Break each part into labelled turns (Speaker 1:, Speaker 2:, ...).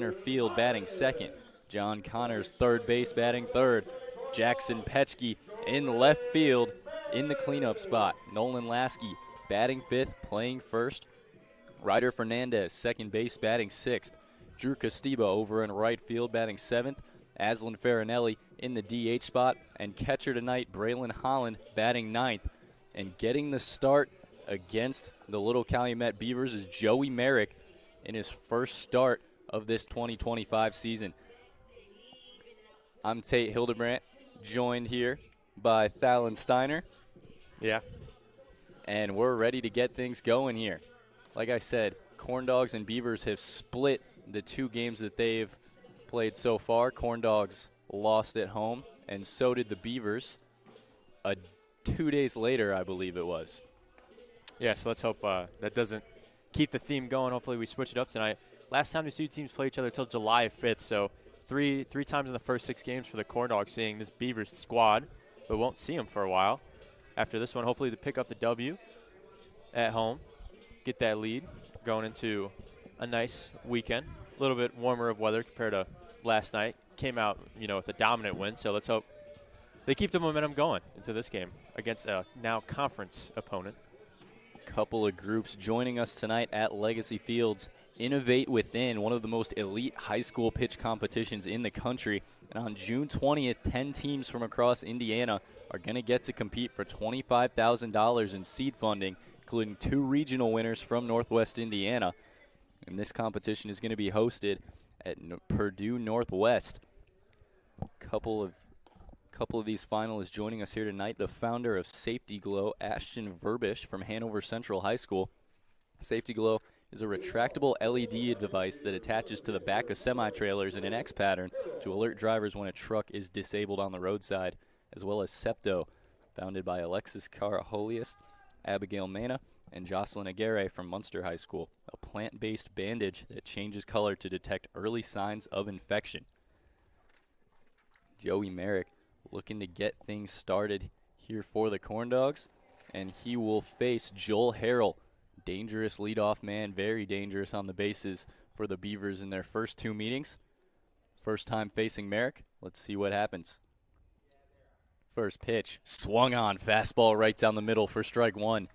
Speaker 1: center field batting second. John Connors, third base, batting third. Jackson Petchke in left field in the cleanup spot. Nolan Lasky batting fifth, playing first. Ryder Fernandez, second base, batting sixth. Drew Castiba over in right field, batting seventh. Aslan Farinelli in the DH spot. And catcher tonight, Braylon Holland, batting ninth. And getting the start against the Little Calumet Beavers is Joey Merrick in his first start of this 2025 season. I'm Tate Hildebrandt, joined here by Thalen Steiner.
Speaker 2: Yeah.
Speaker 1: And we're ready to get things going here. Like I said, Corndogs and Beavers have split the two games that they've played so far. Corndogs lost at home, and so did the Beavers 2 days later, I believe it was.
Speaker 2: Yeah, so let's hope that doesn't keep the theme going. Hopefully we switch it up tonight. Last time these two teams played each other until July 5th, so three times in the first 6 games for the Corndogs, seeing this Beavers squad, but won't see them for a while. After this one, hopefully to pick up the W at home, get that lead going into a nice weekend. A little bit warmer of weather compared to last night. Came out, with a dominant win, so let's hope they keep the momentum going into this game against a now conference opponent.
Speaker 1: Couple of groups joining us tonight at Legacy Fields. Innovate Within, one of the most elite high school pitch competitions in the country. And on June 20th, 10 teams from across Indiana are going to get to compete for $25,000 in seed funding, including 2 regional winners from Northwest Indiana. And this competition is going to be hosted at Purdue Northwest. Couple of these finalists joining us here tonight. The founder of Safety Glow, Ashton Verbish from Hanover Central High School. Safety Glow is a retractable LED device that attaches to the back of semi-trailers in an X pattern to alert drivers when a truck is disabled on the roadside, as well as Septo, founded by Alexis Caraholius, Abigail Mena, and Jocelyn Aguirre from Munster High School, a plant-based bandage that changes color to detect early signs of infection. Joey Merrick looking to get things started here for the Corndogs, and he will face Joel Harrell. Dangerous leadoff man, very dangerous on the bases for the Beavers in their first 2 meetings. First time facing Merrick. Let's see what happens. First pitch, swung on, fastball right down the middle for strike 1.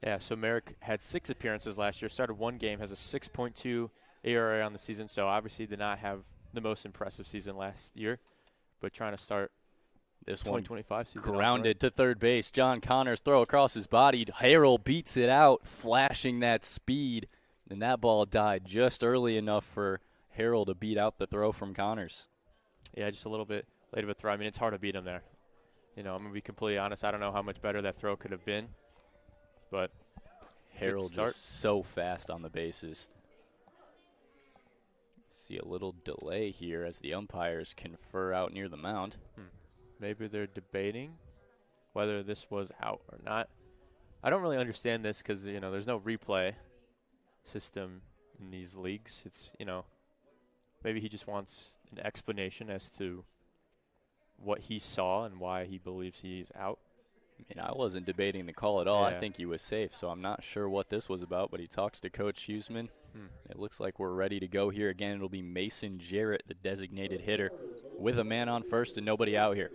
Speaker 2: Yeah, so Merrick had 6 appearances last year, started 1 game, has a 6.2 ERA on the season, so obviously did not have the most impressive season last year, but trying to start
Speaker 1: this
Speaker 2: 2025 season.
Speaker 1: Grounded to third base. John Connors throw across his body. Harrell beats it out, flashing that speed, and that ball died just early enough for Harrell to beat out the throw from Connors.
Speaker 2: Yeah, just a little bit late of a throw. I mean, it's hard to beat him there. I'm going to be completely honest. I don't know how much better that throw could have been, but
Speaker 1: Harrell just so fast on the bases. See a little delay here as the umpires confer out near the mound.
Speaker 2: Maybe they're debating whether this was out or not. I don't really understand this because, there's no replay system in these leagues. It's, maybe he just wants an explanation as to what he saw and why he believes he's out.
Speaker 1: I mean, I wasn't debating the call at all.
Speaker 2: Yeah.
Speaker 1: I think he was safe, so I'm not sure what this was about, but he talks to Coach Huseman. It looks like we're ready to go here again. It'll be Mason Jarrett, the designated hitter, with a man on first and nobody out here.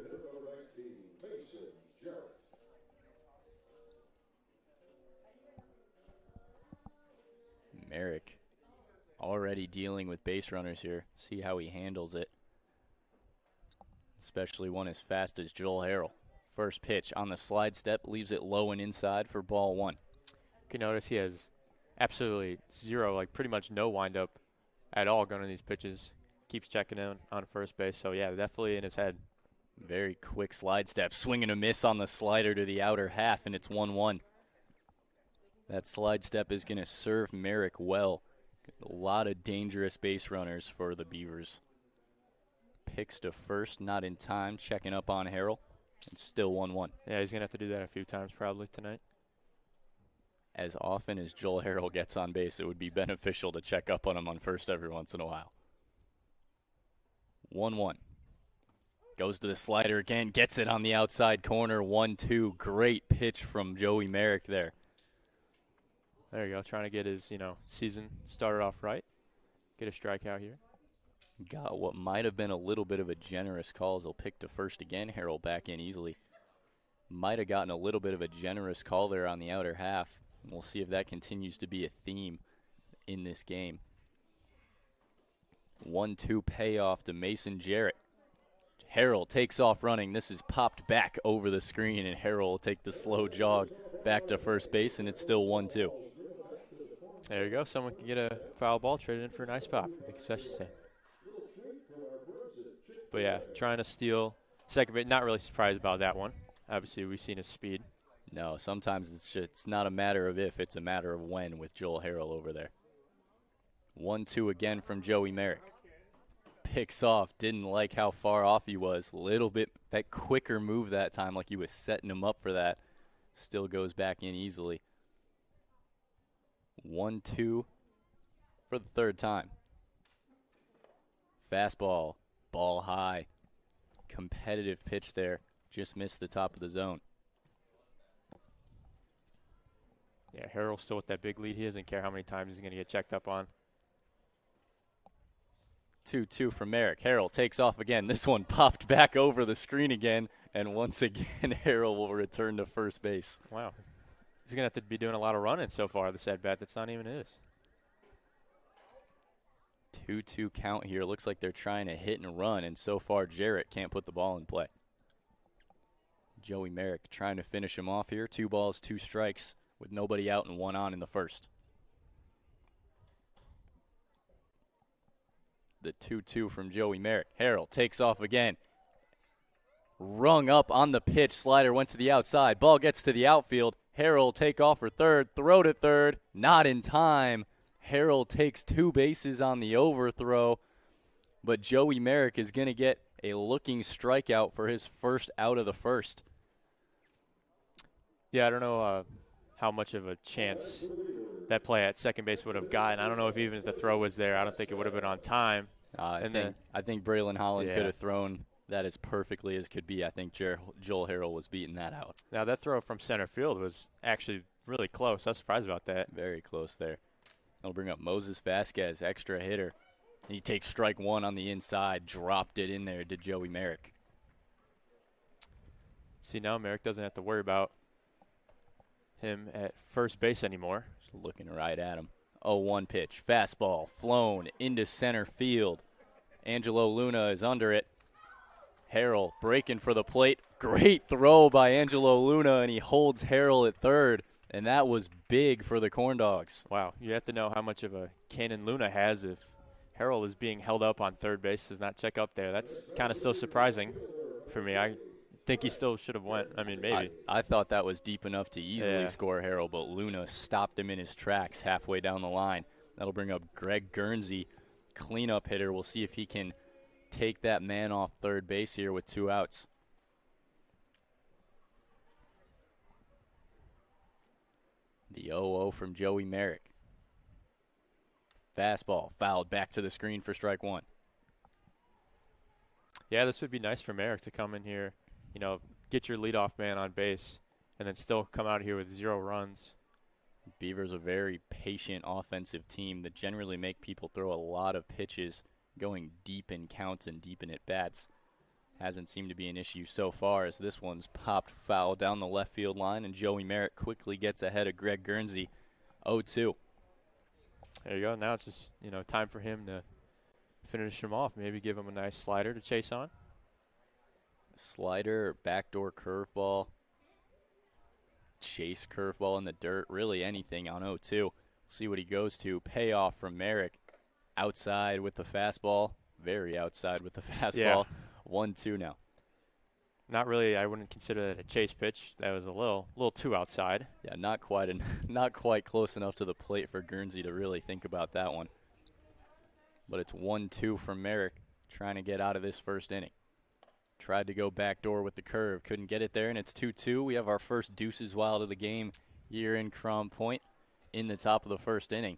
Speaker 1: Merrick already dealing with base runners here. See how he handles it, especially one as fast as Joel Harrell. First pitch on the slide step, leaves it low and inside for ball 1.
Speaker 2: You can notice he has absolutely zero, pretty much no windup at all going to these pitches. Keeps checking in on first base, so yeah, definitely in his head.
Speaker 1: Very quick slide step, swing and a miss on the slider to the outer half, and it's 1-1. That slide step is going to serve Merrick well. A lot of dangerous base runners for the Beavers. Picks to first, not in time, checking up on Harrell. It's still 1-1.
Speaker 2: Yeah, he's going to have to do that a few times probably tonight.
Speaker 1: As often as Joel Harrell gets on base, it would be beneficial to check up on him on first every once in a while. 1-1. Goes to the slider again, gets it on the outside corner, 1-2. Great pitch from Joey Merrick there.
Speaker 2: There you go, trying to get his, season started off right. get a strikeout here.
Speaker 1: Got what might have been a little bit of a generous call as he'll pick to first again. Harrell back in easily. Might have gotten a little bit of a generous call there on the outer half. And we'll see if that continues to be a theme in this game. 1-2 payoff to Mason Jarrett. Harrell takes off running. This is popped back over the screen, and Harrell will take the slow jog back to first base, and it's still 1-2.
Speaker 2: There you go. Someone can get a foul ball traded in for a nice pop at the concession stand. But, yeah, trying to steal second base. Not really surprised about that one. Obviously, we've seen his speed.
Speaker 1: No, sometimes it's not a matter of if, it's a matter of when with Joel Harrell over there. 1-2 again from Joey Merrick. Picks off, didn't like how far off he was. Little bit, that quicker move that time, like he was setting him up for that. Still goes back in easily. 1-2 for the third time. Fastball, ball high. Competitive pitch there. Just missed the top of the zone.
Speaker 2: Yeah, Harrell still with that big lead. He doesn't care how many times he's going to get checked up on.
Speaker 1: 2-2 from Merrick. Harrell takes off again. This one popped back over the screen again, and once again, Harrell will return to first base.
Speaker 2: Wow. He's going to have to be doing a lot of running so far this at-bat. That's not even his.
Speaker 1: 2-2 count here. Looks like they're trying to hit and run, and so far Jarrett can't put the ball in play. Joey Merrick trying to finish him off here. 2 balls, 2 strikes with nobody out and 1 on in the first. The 2-2 from Joey Merrick. Harrell takes off again. Rung up on the pitch. Slider went to the outside. Ball gets to the outfield. Harrell take off for third. Throw to third. Not in time. Harrell takes 2 bases on the overthrow. But Joey Merrick is going to get a looking strikeout for his first out of the first.
Speaker 2: Yeah, I don't know how much of a chance that play at second base would have gotten. I don't know if even if the throw was there, I don't think it would have been on time.
Speaker 1: I think Braylon Holland could have thrown that as perfectly as could be. I think Joel Harrell was beating that out.
Speaker 2: Now, that throw from center field was actually really close. I was surprised about that.
Speaker 1: Very close there. That'll bring up Moses Vasquez, extra hitter. He takes strike 1 on the inside, dropped it in there to Joey Merrick.
Speaker 2: See, now Merrick doesn't have to worry about him at first base anymore.
Speaker 1: Just looking right at him. 0-1 pitch. Fastball flown into center field. Angelo Luna is under it. Harrell breaking for the plate. Great throw by Angelo Luna, and he holds Harrell at third, and that was big for the Corndogs.
Speaker 2: Wow, you have to know how much of a cannon Luna has if Harrell is being held up on third base, does not check up there. That's kind of still surprising for me. I think he still should have went. I mean, maybe.
Speaker 1: I thought that was deep enough to easily score Harrell, but Luna stopped him in his tracks halfway down the line. That'll bring up Greg Guernsey, cleanup hitter. We'll see if he can take that man off third base here with 2 outs. The 0-0 from Joey Merrick. Fastball fouled back to the screen for strike 1.
Speaker 2: Yeah, this would be nice for Merrick to come in here, you know, get your leadoff man on base, and then still come out here with 0 runs.
Speaker 1: Beavers a very patient offensive team that generally make people throw a lot of pitches going deep in counts and deep in at-bats. Hasn't seemed to be an issue so far as this one's popped foul down the left field line, and Joey Merrick quickly gets ahead of Greg Guernsey. 0-2.
Speaker 2: There you go. Now it's just, you know, time for him to finish him off. Maybe give him a nice slider to chase on.
Speaker 1: Slider, backdoor curveball, chase curveball in the dirt, really anything on 0-2. See what he goes to. Payoff from Merrick. Outside with the fastball. Very outside with the fastball. 1-2 now.
Speaker 2: Not really. I wouldn't consider that a chase pitch. That was a little too outside.
Speaker 1: Yeah, not quite close enough to the plate for Guernsey to really think about that one. But it's 1-2 from Merrick, trying to get out of this first inning. Tried to go backdoor with the curve, couldn't get it there, and it's 2-2. We have our first deuces wild of the game here in Crown Point in the top of the first inning.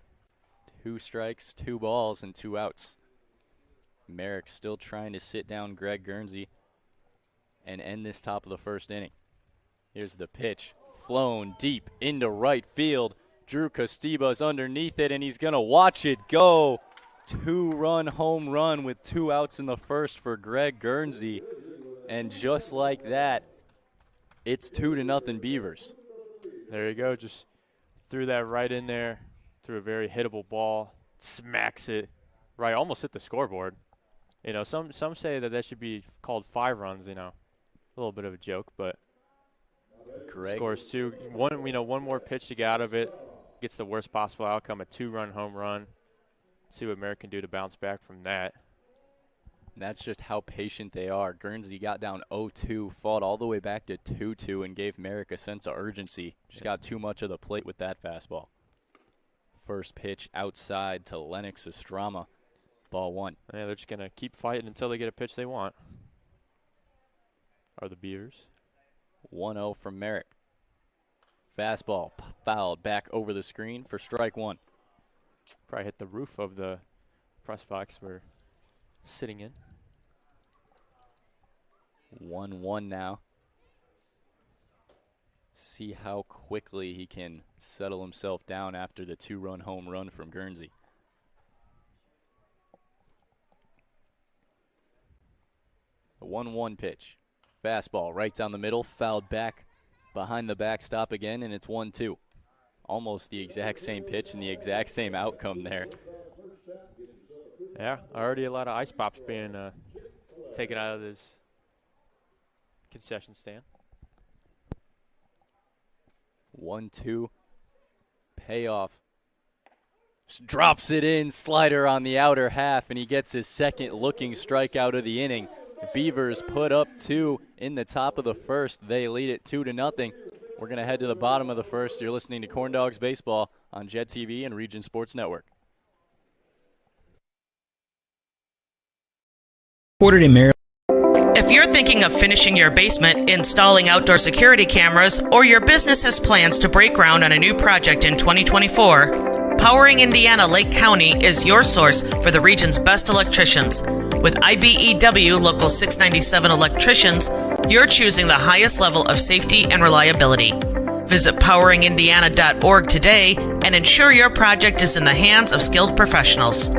Speaker 1: 2 strikes, 2 balls, and 2 outs. Merrick still trying to sit down Greg Guernsey and end this top of the first inning. Here's the pitch, flown deep into right field. Drew Costiba's underneath it, and he's going to watch it go two-run home run with 2 outs in the first for Greg Guernsey. And just like that, it's 2-0 Beavers.
Speaker 2: There you go. Just threw that right in there. Threw a very hittable ball. Smacks it right. Almost hit the scoreboard. You know, some say that should be called 5 runs, you know. A little bit of a joke, but
Speaker 1: Greg
Speaker 2: scores 2. One more pitch to get out of it. Gets the worst possible outcome, a 2-run home run. See what Merritt can do to bounce back from that.
Speaker 1: That's just how patient they are. Guernsey got down 0-2, fought all the way back to 2-2, and gave Merrick a sense of urgency. Just got too much of the plate with that fastball. First pitch outside to Lennox Estrama. Ball 1.
Speaker 2: Yeah, they're just going to keep fighting until they get a pitch they want. Are the Beavers.
Speaker 1: 1-0 from Merrick. Fastball fouled back over the screen for strike 1.
Speaker 2: Probably hit the roof of the press box we're sitting in.
Speaker 1: 1-1 now. See how quickly he can settle himself down after the 2-run home run from Guernsey. The 1-1 pitch. Fastball right down the middle, fouled back behind the backstop again, and it's 1-2. Almost the exact same pitch and the exact same outcome there.
Speaker 2: Yeah, already a lot of ice pops being taken out of this concession stand.
Speaker 1: 1-2. Payoff. Drops it in, slider on the outer half, and he gets his second looking strikeout of the inning. The Beavers put up 2 in the top of the first. They lead it 2-0. We're going to head to the bottom of the first. You're listening to Corndogs Baseball on Jet TV and Region Sports Network.
Speaker 3: Ordered in Maryland.
Speaker 4: If you're thinking of finishing your basement, installing outdoor security cameras, or your business has plans to break ground on a new project in 2024, Powering Indiana Lake County is your source for the region's best electricians. With IBEW Local 697 electricians, you're choosing the highest level of safety and reliability. Visit poweringindiana.org today and ensure your project is in the hands of skilled professionals.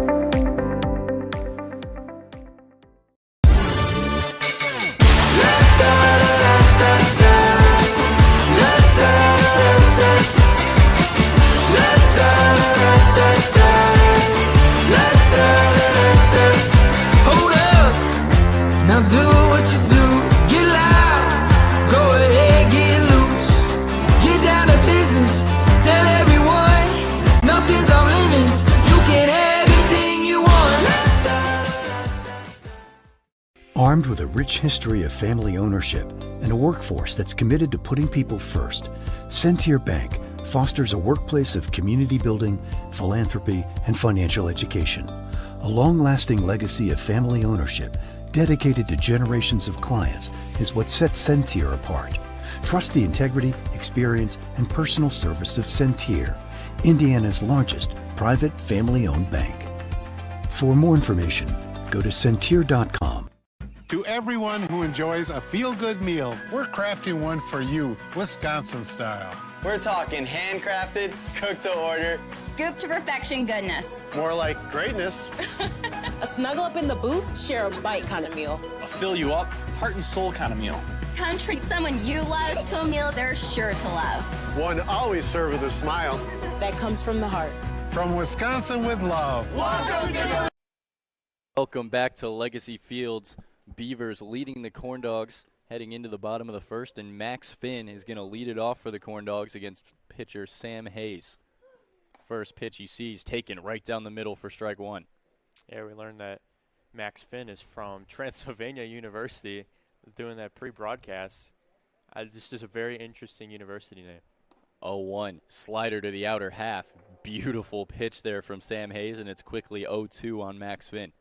Speaker 5: Armed with a rich history of family ownership and a workforce that's committed to putting people first, Centier Bank fosters a workplace of community building, philanthropy, and financial education. A long-lasting legacy of family ownership dedicated to generations of clients is what sets Centier apart. Trust the integrity, experience, and personal service of Centier, Indiana's largest private family-owned bank. For more information, go to Centier.com.
Speaker 6: To everyone who enjoys a feel-good meal, we're crafting one for you, Wisconsin style.
Speaker 7: We're talking handcrafted, cooked to order,
Speaker 8: scoop to perfection goodness.
Speaker 6: More like greatness.
Speaker 9: A snuggle up in the booth, share a bite kind of meal.
Speaker 10: A fill you up, heart and soul kind of meal.
Speaker 8: Come treat someone you love to a meal they're sure to love.
Speaker 6: One always served with a smile.
Speaker 9: That comes from the heart.
Speaker 6: From Wisconsin with love.
Speaker 1: Welcome back to Legacy Fields. Beavers leading the Corndogs heading into the bottom of the first, and Max Finn is going to lead it off for the Corndogs against pitcher Sam Hayes. First pitch he sees taken right down the middle for strike 1.
Speaker 2: Yeah, we learned that Max Finn is from Transylvania University, doing that pre-broadcast. Just a very interesting university name.
Speaker 1: 0-1, slider to the outer half. Beautiful pitch there from Sam Hayes, and it's quickly 0-2 on Max Finn.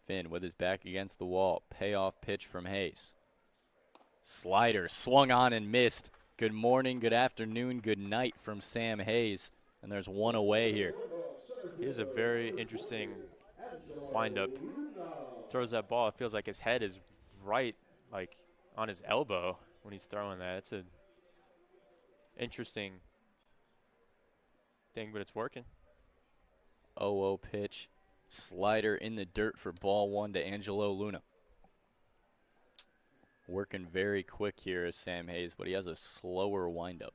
Speaker 1: Finn with his back against the wall. Payoff pitch from Hayes. Slider swung on and missed. Good morning, good afternoon, good night from Sam Hayes. And there's one away here.
Speaker 2: He is a very interesting windup. Throws that ball. It feels like his head is right, like on his elbow when he's throwing that. It's an interesting thing, but it's working.
Speaker 1: 0-0 pitch. Slider in the dirt for ball 1 to Angelo Luna. Working very quick here is Sam Hayes, but he has a slower windup.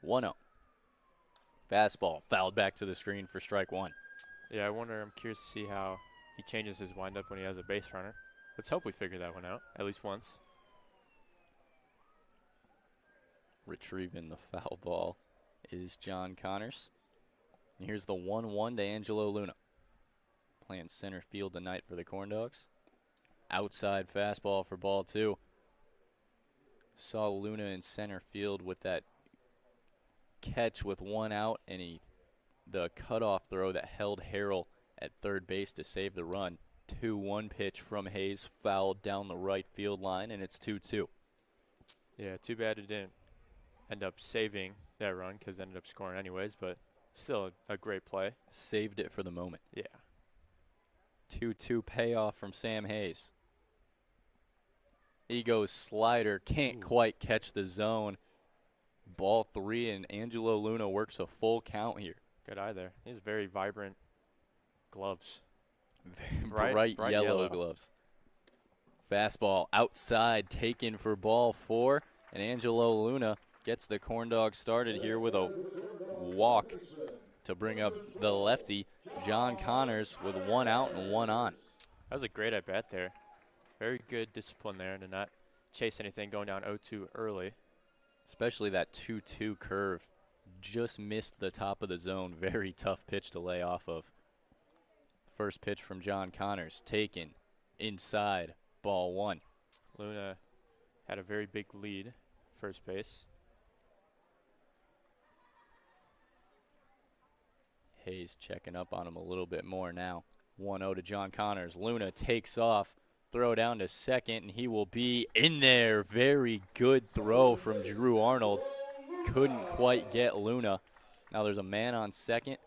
Speaker 1: 1-0. Fastball fouled back to the screen for strike 1.
Speaker 2: Yeah, I'm curious to see how he changes his windup when he has a base runner. Let's hope we figure that one out, at least once.
Speaker 1: Retrieving the foul ball is John Connors. And here's the 1-1 to Angelo Luna. Playing center field tonight for the Corndogs. Outside fastball for ball 2. Saw Luna in center field with that catch with 1 out, and the cutoff throw that held Harrell at third base to save the run. 2-1 pitch from Hayes, fouled down the right field line, and it's 2-2.
Speaker 2: Yeah, too bad it didn't end up saving that run because it ended up scoring anyways, but still a great play.
Speaker 1: Saved it for the moment.
Speaker 2: Yeah.
Speaker 1: 2-2 payoff from Sam Hayes. He goes slider, can't quite catch the zone. Ball 3, and Angelo Luna works a full count here.
Speaker 2: Good eye there. He has very vibrant gloves.
Speaker 1: Bright yellow gloves. Fastball outside, taken for ball 4, and Angelo Luna gets the Corndogs started here with a walk to bring up the lefty, John Connors, with 1 out and 1 on.
Speaker 2: That was a great at-bat there. Very good discipline there to not chase anything going down 0-2 early.
Speaker 1: Especially that 2-2 curve. Just missed the top of the zone. Very tough pitch to lay off of. First pitch from John Connors, taken inside, ball 1.
Speaker 2: Luna had a very big lead, first base.
Speaker 1: Hayes checking up on him a little bit more now. 1-0 to John Connors. Luna takes off, throw down to second, and he will be in there. Very good throw from Drew Arnold. Couldn't quite get Luna. Now there's a man on second,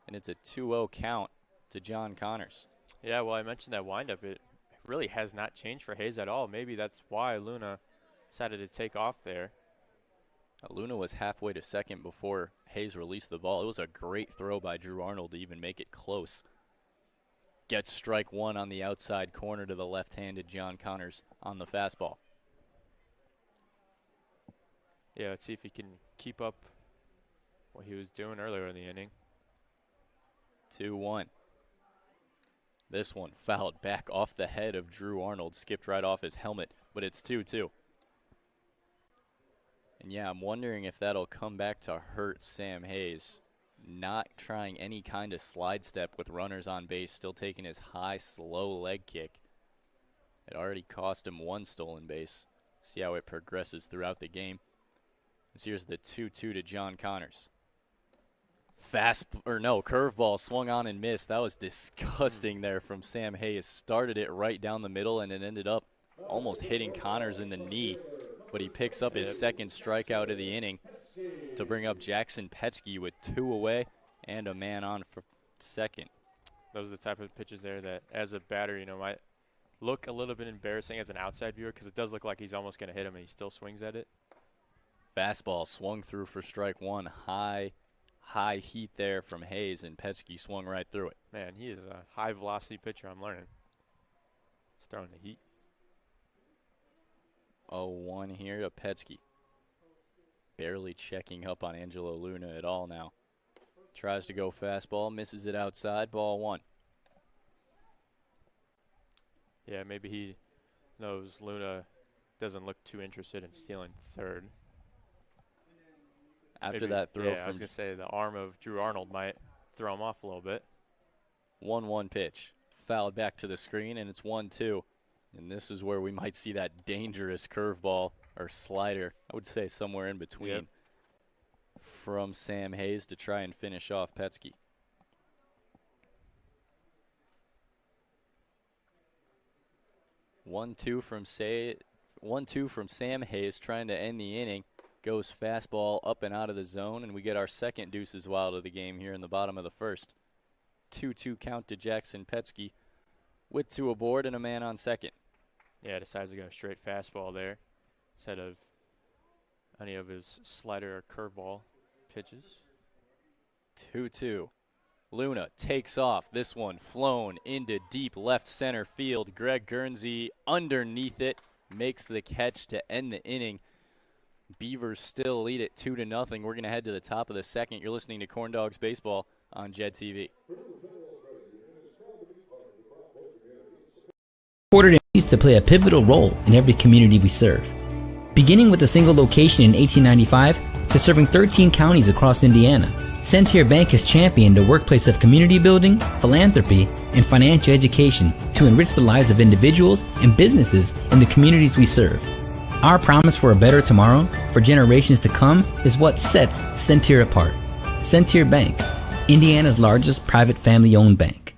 Speaker 1: and it's a 2-0 count to John Connors.
Speaker 2: Yeah, well, I mentioned that windup. It really has not changed for Hayes at all. Maybe that's why Luna decided to take off there.
Speaker 1: Luna was halfway to second before Hayes released the ball. It was a great throw by Drew Arnold to even make it close. Gets strike 1 on the outside corner to the left-handed John Connors on the fastball.
Speaker 2: Yeah, let's see if he can keep up what he was doing earlier in the inning.
Speaker 1: 2-1. This one fouled back off the head of Drew Arnold, skipped right off his helmet, but it's 2-2. And yeah, I'm wondering if that'll come back to hurt Sam Hayes. Not trying any kind of slide step with runners on base, still taking his high, slow leg kick. It already cost him 1 stolen base. See how it progresses throughout the game. Here's the 2-2 to John Connors. Curveball swung on and missed. That was disgusting there from Sam Hayes. Started it right down the middle, and it ended up almost hitting Connors in the knee. But he picks up his second strikeout of the inning to bring up Jackson Petschke with 2 away and a man on for second.
Speaker 2: Those are the type of pitches there that, as a batter, might look a little bit embarrassing as an outside viewer because it does look like he's almost going to hit him and he still swings at it.
Speaker 1: Fastball swung through for strike 1. High heat there from Hayes, and Petschke swung right through it.
Speaker 2: Man, he is a high-velocity pitcher, I'm learning. He's throwing the heat.
Speaker 1: 0-1 here to Petschke. Barely checking up on Angelo Luna at all now. Tries to go fastball, misses it outside, ball 1.
Speaker 2: Yeah, maybe he knows Luna doesn't look too interested in stealing third.
Speaker 1: After that throw,
Speaker 2: I was going to say the arm of Drew Arnold might throw him off a little bit.
Speaker 1: 1-1 pitch. Fouled back to the screen, and it's 1-2. And this is where we might see that dangerous curveball or slider, I would say somewhere in between, from Sam Hayes to try and finish off Petschke. 1-2 from Sam Hayes trying to end the inning. Goes fastball up and out of the zone, and we get our second deuces wild of the game here in the bottom of the first. 2-2 count to Jackson Petschke with 2 aboard and a man on second.
Speaker 2: Yeah, decides to go straight fastball there instead of any of his slider or curveball pitches.
Speaker 1: 2-2. Luna takes off. This one flown into deep left center field. Greg Guernsey underneath it makes the catch to end the inning. Beavers still lead it 2-0. We're going to head to the top of the second. You're listening to Corndogs Baseball on Jed TV.
Speaker 3: Quartered used to play a pivotal role in every community we serve. Beginning with a single location in 1895 to serving 13 counties across Indiana, Centier Bank has championed a workplace of community building, philanthropy, and financial education to enrich the lives of individuals and businesses in the communities we serve. Our promise for a better tomorrow for generations to come is what sets Centier apart. Centier Bank, Indiana's largest private family-owned bank.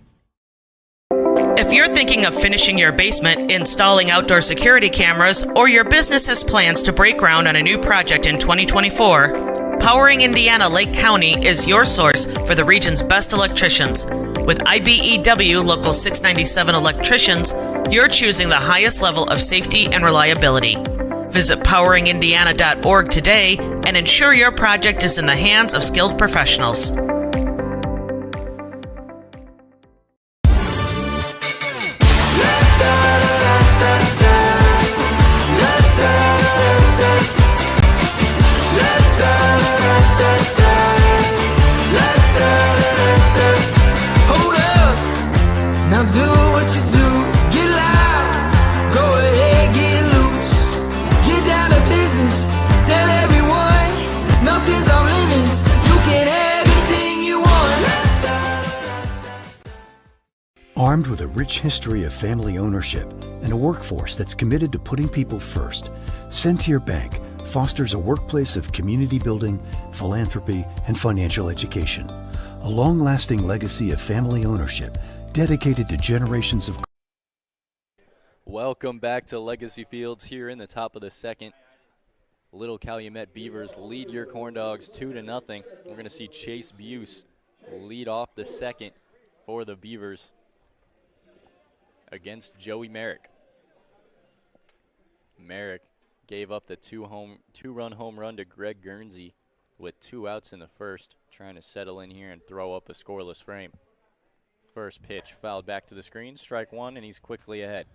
Speaker 4: If you're thinking of finishing your basement, installing outdoor security cameras, or your business has plans to break ground on a new project in 2024, Powering Indiana Lake County is your source for the region's best electricians. With IBEW Local 697 electricians, you're choosing the highest level of safety and reliability. Visit poweringindiana.org today and ensure your project is in the hands of skilled professionals.
Speaker 5: Armed with a rich history of family ownership and a workforce that's committed to putting people first, Centier Bank fosters a workplace of community building, philanthropy, and financial education. A long-lasting legacy of family ownership dedicated to generations of...
Speaker 1: Welcome back to Legacy Fields here in the top of the second. Little Calumet Beavers lead your Corndogs 2-0. We're going to see Chase Buse lead off the second for the Beavers against Joey Merrick. Merrick gave up the two-run home run to Greg Guernsey with 2 outs in the first, trying to settle in here and throw up a scoreless frame. First pitch fouled back to the screen, strike one, and he's quickly ahead.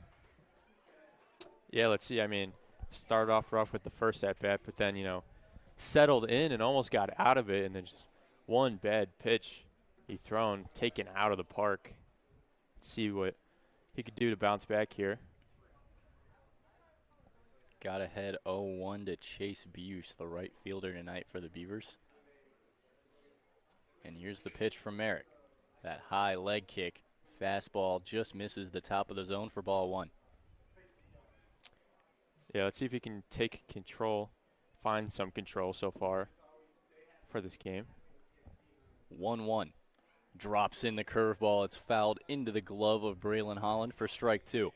Speaker 2: Yeah, let's see. I mean, started off rough with the first at-bat, but then, settled in and almost got out of it, and then just one bad pitch he thrown, taken out of the park. Let's see what he could do to bounce back here.
Speaker 1: Got ahead 0-1 to Chase Buse, the right fielder tonight for the Beavers. And here's the pitch from Merrick. That high leg kick, fastball just misses the top of the zone for ball one.
Speaker 2: Yeah, let's see if he can take control, find some control so far for this game.
Speaker 1: 1-1. Drops in the curveball. It's fouled into the glove of Braylon Holland for strike two.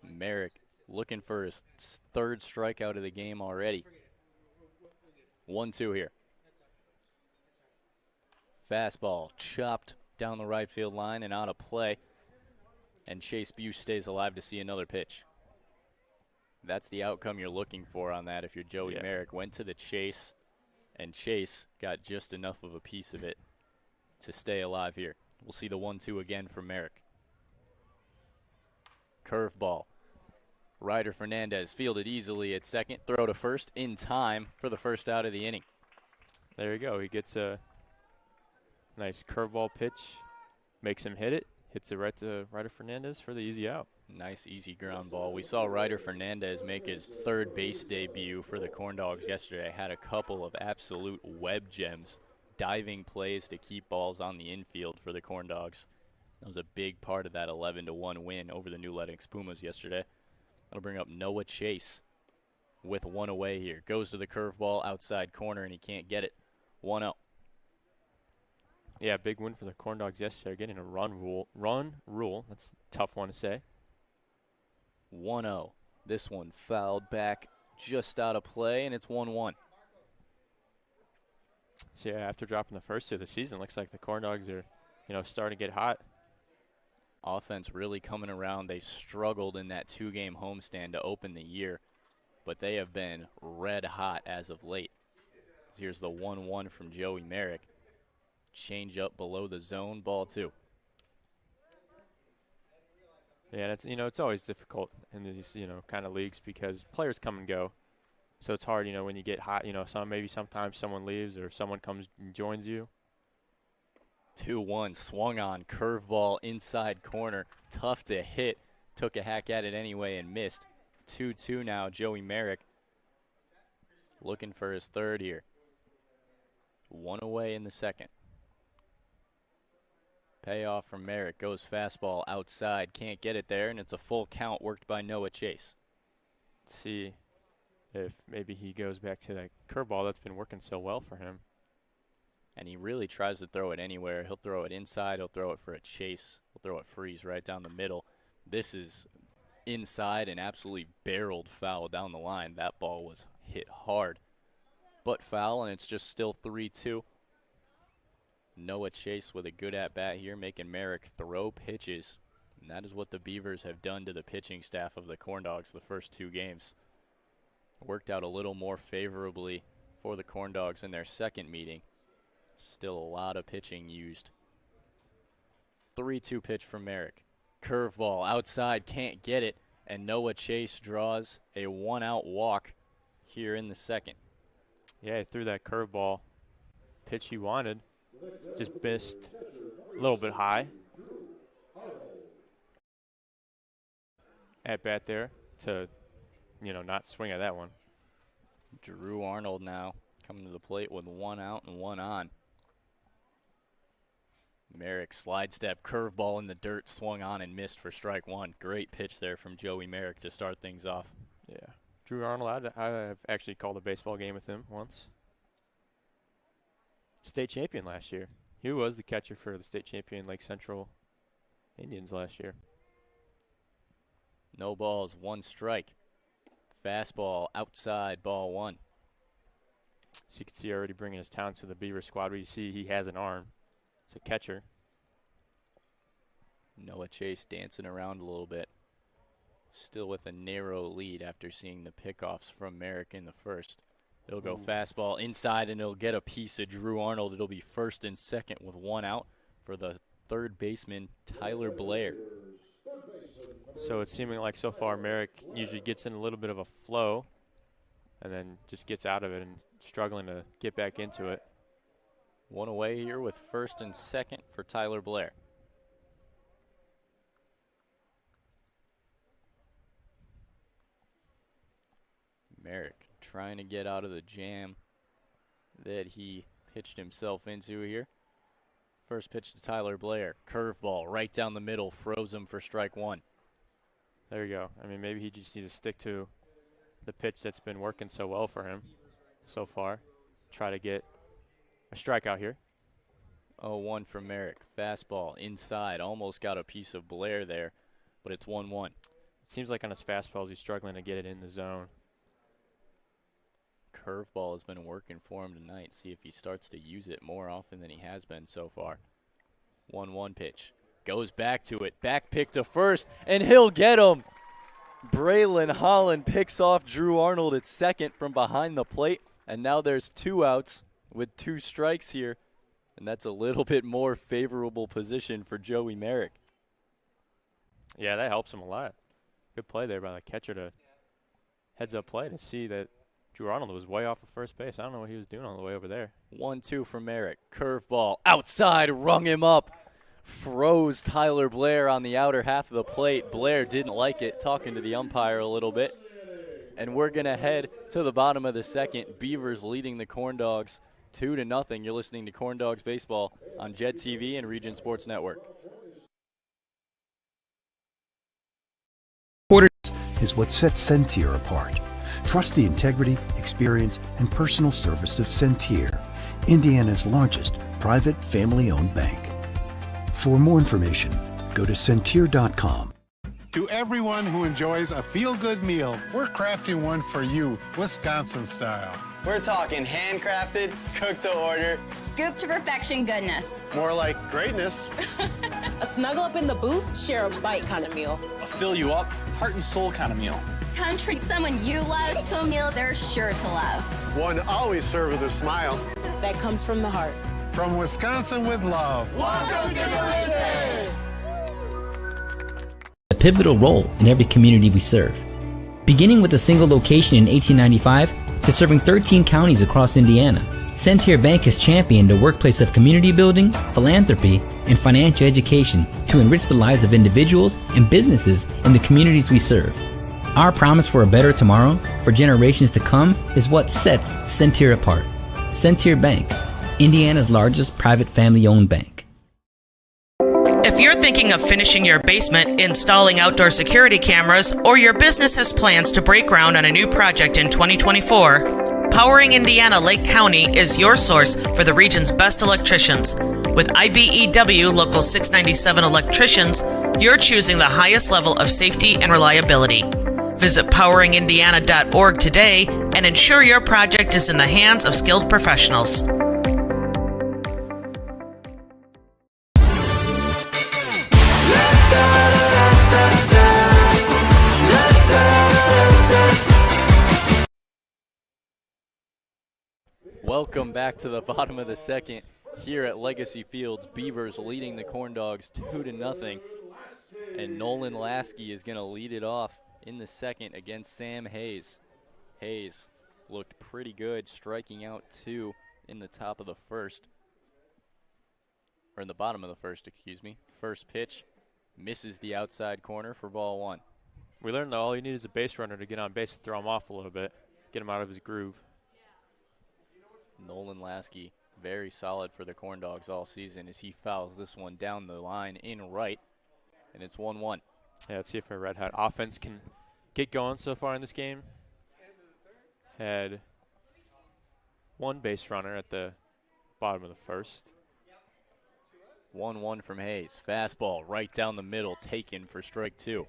Speaker 1: Merrick looking for his third strikeout of the game already. 1-2 here. Fastball chopped down the right field line and out of play. And Chase Buse stays alive to see another pitch. That's the outcome you're looking for on that if you're Joey Merrick. Went to the chase, and Chase got just enough of a piece of it to stay alive here. We'll see the 1-2 again from Merrick. Curveball. Ryder Fernandez fielded easily at second. Throw to first in time for the first out of the inning.
Speaker 2: There you go. He gets a nice curveball pitch, makes him hit it, hits it right to Ryder Fernandez for the easy out.
Speaker 1: Nice, easy ground ball. We saw Ryder Fernandez make his third base debut for the Corndogs yesterday. Had a couple of absolute web gems, diving plays to keep balls on the infield for the Corndogs. That was a big part of that 11-1 win over the New Athletics Pumas yesterday. That'll bring up Noah Chase with one away here. Goes to the curveball outside corner, and he can't get it. 1-0.
Speaker 2: Yeah, big win for the Corndogs yesterday, getting a run rule. That's a tough one to say.
Speaker 1: 1-0. This one fouled back just out of play, and it's 1-1.
Speaker 2: So, yeah, after dropping the first two of the season, looks like the Corndogs are, starting to get hot.
Speaker 1: Offense really coming around. They struggled in that 2-game homestand to open the year, but they have been red hot as of late. Here's the 1-1 from Joey Merrick. Change up below the zone, ball 2.
Speaker 2: Yeah, it's it's always difficult in these kind of leagues because players come and go, so it's hard when you get hot. Maybe sometimes someone leaves or someone comes and joins you.
Speaker 1: 2-1 swung on curveball inside corner, tough to hit. Took a hack at it anyway and missed. 2-2 now. Joey Merrick looking for his third here. 1 away in the second. Payoff from Merrick, goes fastball outside, can't get it there, and it's a full count worked by Noah Chase.
Speaker 2: Let's see if maybe he goes back to that curveball that's been working so well for him.
Speaker 1: And he really tries to throw it anywhere. He'll throw it inside, he'll throw it for a chase, he'll throw it freeze right down the middle. This is inside and absolutely barreled foul down the line. That ball was hit hard, but foul, and it's just still 3-2. Noah Chase with a good at-bat here, making Merrick throw pitches. And that is what the Beavers have done to the pitching staff of the Corndogs the first 2 games. Worked out a little more favorably for the Corndogs in their second meeting. Still a lot of pitching used. 3-2 pitch from Merrick. Curveball outside, can't get it. And Noah Chase draws a 1-out walk here in the second.
Speaker 2: Yeah, he threw that curveball pitch he wanted. Just missed a little bit high. At bat there to, not swing at that one.
Speaker 1: Drew Arnold now coming to the plate with 1 out and 1 on. Merrick slide step, curveball in the dirt, swung on and missed for strike 1. Great pitch there from Joey Merrick to start things off.
Speaker 2: Yeah. Drew Arnold, I've actually called a baseball game with him once. State champion last year. He was the catcher for the state champion Lake Central Indians last year.
Speaker 1: No balls, 1 strike. Fastball outside, ball 1.
Speaker 2: So you can see already bringing his talent to the Beaver squad. We see he has an arm. It's a catcher.
Speaker 1: Noah Chase dancing around a little bit. Still with a narrow lead after seeing the pickoffs from Merrick in the first. It'll go fastball inside, and it'll get a piece of Drew Arnold. It'll be first and second with 1 out for the third baseman, Tyler Blair.
Speaker 2: So it's seeming like so far Merrick usually gets in a little bit of a flow and then just gets out of it and struggling to get back into it.
Speaker 1: 1 away here with first and second for Tyler Blair. Merrick trying to get out of the jam that he pitched himself into here. First pitch to Tyler Blair. Curveball right down the middle. Froze him for strike 1.
Speaker 2: There you go. I mean, maybe he just needs to stick to the pitch that's been working so well for him so far. Try to get a strikeout here.
Speaker 1: 0-1 from Merrick. Fastball inside. Almost got a piece of Blair there, but it's 1-1.
Speaker 2: It seems like on his fastballs he's struggling to get it in the zone.
Speaker 1: Curveball has been working for him tonight. See if he starts to use it more often than he has been so far. 1-1 pitch. Goes back to it. Back pick to first, and he'll get him. Braylon Holland picks off Drew Arnold at second from behind the plate, and now there's 2 outs with 2 strikes here, and that's a little bit more favorable position for Joey Merrick.
Speaker 2: Yeah, that helps him a lot. Good play there by the catcher to heads-up play to see that Drew Arnold was way off of first base. I don't know what he was doing on the way over there.
Speaker 1: 1-2 from Merrick. Curveball outside, rung him up. Froze Tyler Blair on the outer half of the plate. Blair didn't like it, talking to the umpire a little bit. And we're going to head to the bottom of the second. Beavers leading the Corndogs 2-0. You're listening to Corndogs Baseball on Jet TV and Region Sports Network.
Speaker 5: Is what sets Sentier apart. Trust the integrity, experience, and personal service of Sentier, Indiana's largest private family-owned bank. For more information, go to Sentier.com.
Speaker 6: To everyone who enjoys a feel-good meal, we're crafting one for you, Wisconsin style.
Speaker 7: We're talking handcrafted, cooked to order.
Speaker 8: Scoop to perfection goodness.
Speaker 6: More like greatness.
Speaker 9: A snuggle up in the booth, share a bite kind of meal.
Speaker 10: A fill you up, heart and soul kind of meal.
Speaker 8: Come treat someone you love to a meal they're sure to love.
Speaker 6: One always served with a smile.
Speaker 9: That comes from the heart.
Speaker 6: From Wisconsin with love. Welcome to Delicious!
Speaker 3: A pivotal role in every community we serve. Beginning with a single location in 1895 to serving 13 counties across Indiana, Centier Bank has championed a workplace of community building, philanthropy, and financial education to enrich the lives of individuals and businesses in the communities we serve. Our promise for a better tomorrow for generations to come is what sets Centier apart. Centier Bank, Indiana's largest private family-owned bank.
Speaker 4: If you're thinking of finishing your basement, installing outdoor security cameras, or your business has plans to break ground on a new project in 2024, Powering Indiana Lake County is your source for the region's best electricians. With IBEW Local 697 electricians, you're choosing the highest level of safety and reliability. Visit poweringindiana.org today and ensure your project is in the hands of skilled professionals.
Speaker 1: Welcome back to the bottom of the second here at Legacy Fields. Beavers leading the Corndogs 2-0. And Nolan Lasky is going to lead it off in the second against Sam Hayes. Hayes looked pretty good, striking out 2 in the top of the first. Or in the bottom of the first, excuse me. First pitch misses the outside corner for ball 1.
Speaker 2: We learned that all you need is a base runner to get on base and throw him off a little bit, get him out of his groove.
Speaker 1: Nolan Lasky, very solid for the Corndogs all season as he fouls this one down the line in right, and it's 1-1.
Speaker 2: Yeah, let's see if our Red Hat offense can get going so far in this game. Had one base runner at the bottom of the first.
Speaker 1: 1-1 from Hayes. Fastball right down the middle, taken for strike 2.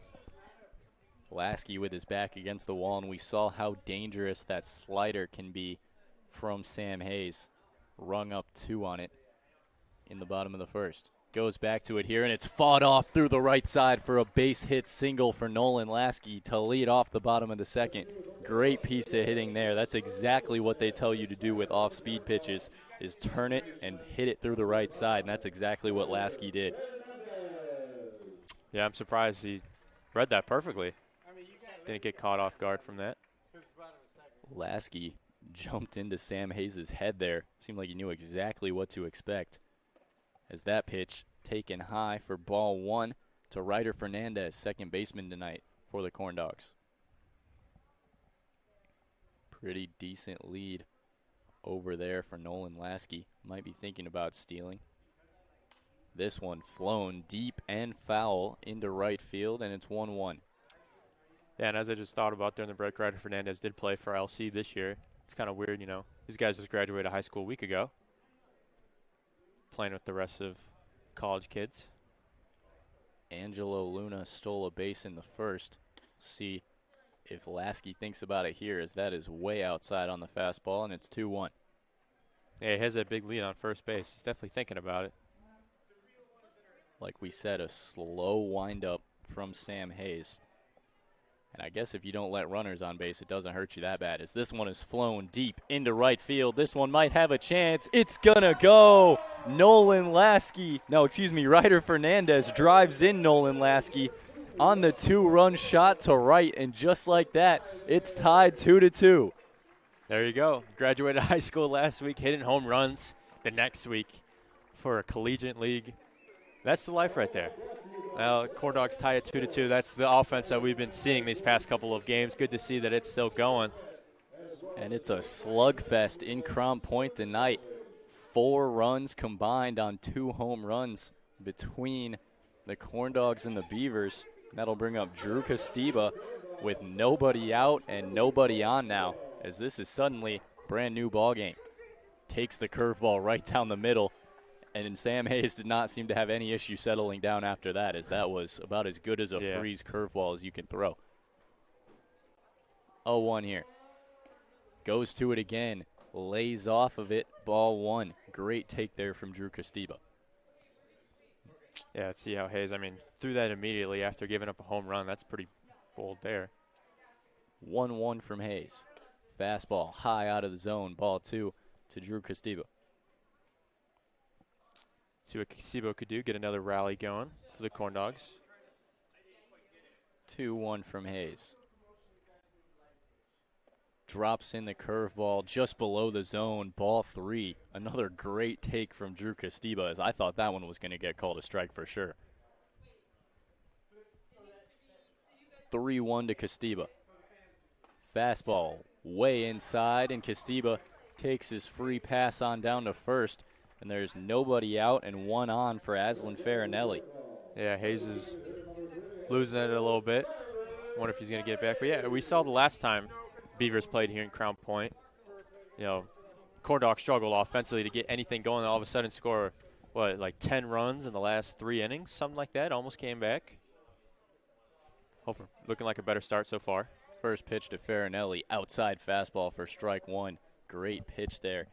Speaker 1: Lasky with his back against the wall, and we saw how dangerous that slider can be from Sam Hayes. Rung up 2 on it in the bottom of the first. Goes back to it here, and it's fought off through the right side for a base hit single for Nolan Lasky to lead off the bottom of the second. Great piece of hitting there. That's exactly what they tell you to do with off-speed pitches, is turn it and hit it through the right side, and that's exactly what Lasky did.
Speaker 2: Yeah, I'm surprised he read that perfectly. Didn't get caught off guard from that.
Speaker 1: Lasky jumped into Sam Hayes' head there. Seemed like he knew exactly what to expect. As that pitch taken high for ball 1 to Ryder Fernandez, second baseman tonight for the Corndogs. Pretty decent lead over there for Nolan Lasky. Might be thinking about stealing. This one flown deep and foul into right field, and it's 1-1.
Speaker 2: Yeah, and as I just thought about during the break, Ryder Fernandez did play for LC this year. It's kind of weird, you know. These guys just graduated high school a week ago, playing with the rest of college kids.
Speaker 1: Angelo Luna stole a base in the first. See if Lasky thinks about it here, as that is way outside on the fastball, and it's 2-1.
Speaker 2: Yeah, he has that big lead on first base. He's definitely thinking about it.
Speaker 1: Like we said, a slow windup from Sam Hayes. And I guess if you don't let runners on base, it doesn't hurt you that bad, as this one is flown deep into right field. This one might have a chance. It's gonna go. Nolan Lasky, Ryder Fernandez drives in Nolan Lasky on the 2-run shot to right, and just like that, it's tied 2-2.
Speaker 2: There you go. Graduated high school last week, hitting home runs the next week for a collegiate league. That's the life right there. Well, Corndogs tie at 2-2. That's the offense that we've been seeing these past couple of games. Good to see that it's still going.
Speaker 1: And it's a slugfest in Crown Point tonight. 4 runs combined on 2 home runs between the Corndogs and the Beavers. That'll bring up Drew Costiba with nobody out and nobody on now, as this is suddenly a brand new ball game. Takes the curveball right down the middle. And Sam Hayes did not seem to have any issue settling down after that, as that was about as good as a freeze curveball as you can throw. 0-1 here. Goes to it again. Lays off of it. Ball 1. Great take there from Drew Costiba.
Speaker 2: Yeah, let's see how Hayes, threw that immediately after giving up a home run. That's pretty bold there.
Speaker 1: 1-1 from Hayes. Fastball high out of the zone. Ball 2 to Drew Castiba.
Speaker 2: See what Castiba could do. Get another rally going for the Corndogs.
Speaker 1: 2-1 from Hayes. Drops in the curveball just below the zone. Ball 3. Another great take from Drew Castiba, as I thought that one was going to get called a strike for sure. 3-1 to Castiba. Fastball way inside, and Castiba takes his free pass on down to first, and there's nobody out and one on for Aslan Farinelli.
Speaker 2: Yeah, Hayes is losing it a little bit. Wonder if he's going to get back. But, yeah, we saw the last time Beavers played here in Crown Point. You know, Corndogs struggled offensively to get anything going, and all of a sudden score, what, like 10 runs in the last 3 innings, something like that. Almost came back. Looking like a better start so far.
Speaker 1: First pitch to Farinelli, outside fastball for strike 1. Great pitch there.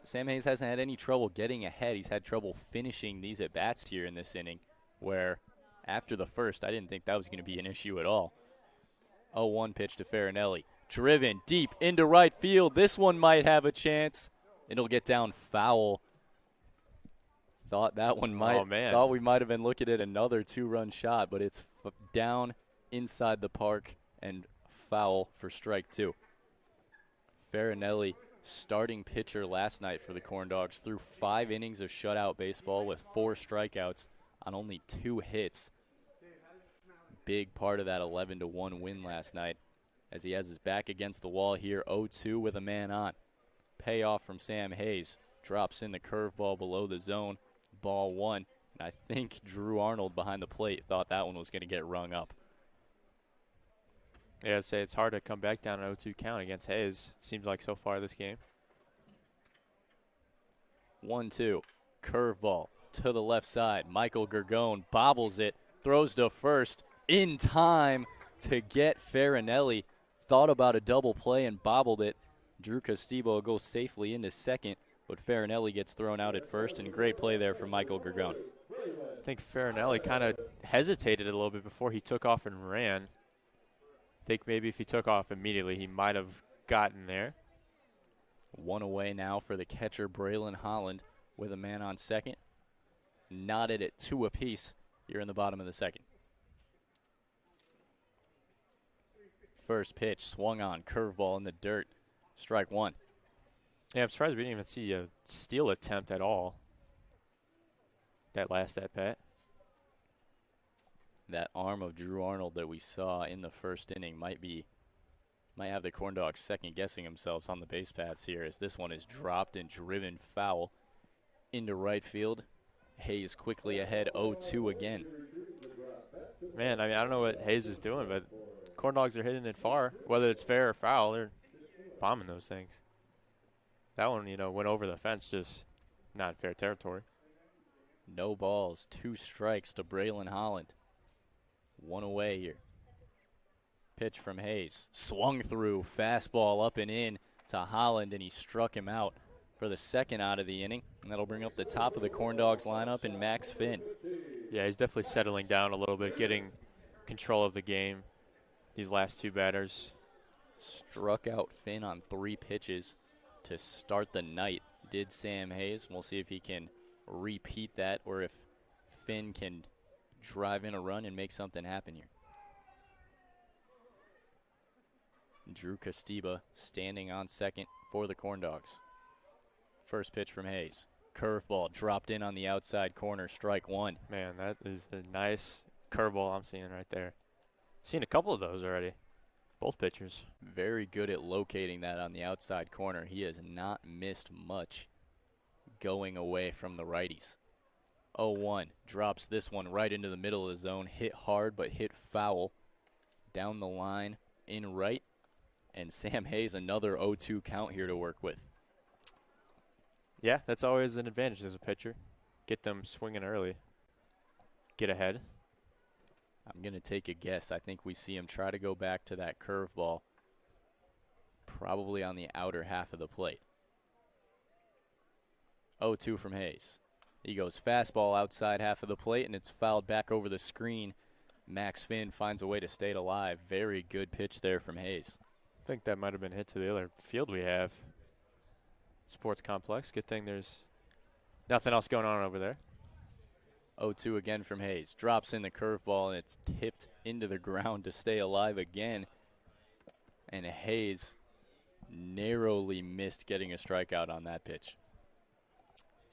Speaker 1: Sam Hayes hasn't had any trouble getting ahead. He's had trouble finishing these at-bats here in this inning, where after the first, I didn't think that was going to be an issue at all. 0-1 pitch to Farinelli. Driven deep into right field. This one might have a chance. It'll get down foul. Thought that one might.
Speaker 2: Oh, man.
Speaker 1: Thought we might have been looking at another 2-run shot, but it's down inside the park and foul for strike 2. Farinelli, starting pitcher last night for the Corndogs, threw 5 innings of shutout baseball with 4 strikeouts on only 2 hits. Big part of that 11-1 win last night, as he has his back against the wall here. 0-2 with a man on. Payoff from Sam Hayes. Drops in the curveball below the zone. Ball 1. And I think Drew Arnold behind the plate thought that one was going to get rung up.
Speaker 2: Yeah, I'd say it's hard to come back down an 0-2 count against Hayes. It seems like so far this game.
Speaker 1: 1-2. Curveball to the left side. Michael Gergone bobbles it. Throws to first in time to get Farinelli. Thought about a double play and bobbled it. Drew Castiba goes safely into second, but Farinelli gets thrown out at first, and great play there from Michael Gergone.
Speaker 2: I think Farinelli kind of hesitated a little bit before he took off and ran. I think maybe if he took off immediately, he might have gotten there.
Speaker 1: 1 away now for the catcher, Braylon Holland, with a man on second. Knotted at 2 apiece here in the bottom of the second. First pitch, swung on, curveball in the dirt. Strike 1.
Speaker 2: Yeah, I'm surprised we didn't even see a steal attempt at all. That last at-bat.
Speaker 1: That arm of Drew Arnold that we saw in the first inning might have the Corndogs second-guessing themselves on the base paths here, as this one is dropped and driven foul into right field. Hayes quickly ahead, 0-2 again.
Speaker 2: Man, I mean, I don't know what Hayes is doing, but Corndogs are hitting it far. Whether it's fair or foul, they're bombing those things. That one, went over the fence, just not fair territory.
Speaker 1: No balls, 2 strikes to Braylon Holland. 1 away here. Pitch from Hayes. Swung through, fastball up and in to Holland, and he struck him out for the second out of the inning. And that'll bring up the top of the Corndogs lineup in Max Finn.
Speaker 2: Yeah, he's definitely settling down a little bit, getting control of the game. These last 2 batters.
Speaker 1: Struck out Finn on 3 pitches to start the night, did Sam Hayes. We'll see if he can repeat that or if Finn can drive in a run and make something happen here. Drew Castiba standing on second for the Corndogs. First pitch from Hayes. Curveball dropped in on the outside corner, strike 1.
Speaker 2: Man, that is a nice curveball I'm seeing right there. Seen a couple of those already. Both pitchers.
Speaker 1: Very good at locating that on the outside corner. He has not missed much going away from the righties. 0-1. Drops this one right into the middle of the zone. Hit hard, but hit foul. Down the line, in right. And Sam Hayes, another 0-2 count here to work with.
Speaker 2: Yeah, that's always an advantage as a pitcher. Get them swinging early. Get ahead.
Speaker 1: I'm going to take a guess. I think we see him try to go back to that curveball, probably on the outer half of the plate. 0-2 from Hayes. He goes fastball outside half of the plate, and it's fouled back over the screen. Max Finn finds a way to stay alive. Very good pitch there from Hayes.
Speaker 2: think that might have been hit to the other field we have. Sports complex. Good thing there's nothing else going on over there.
Speaker 1: 0-2 again from Hayes. Drops in the curveball, and it's tipped into the ground to stay alive again. And Hayes narrowly missed getting a strikeout on that pitch.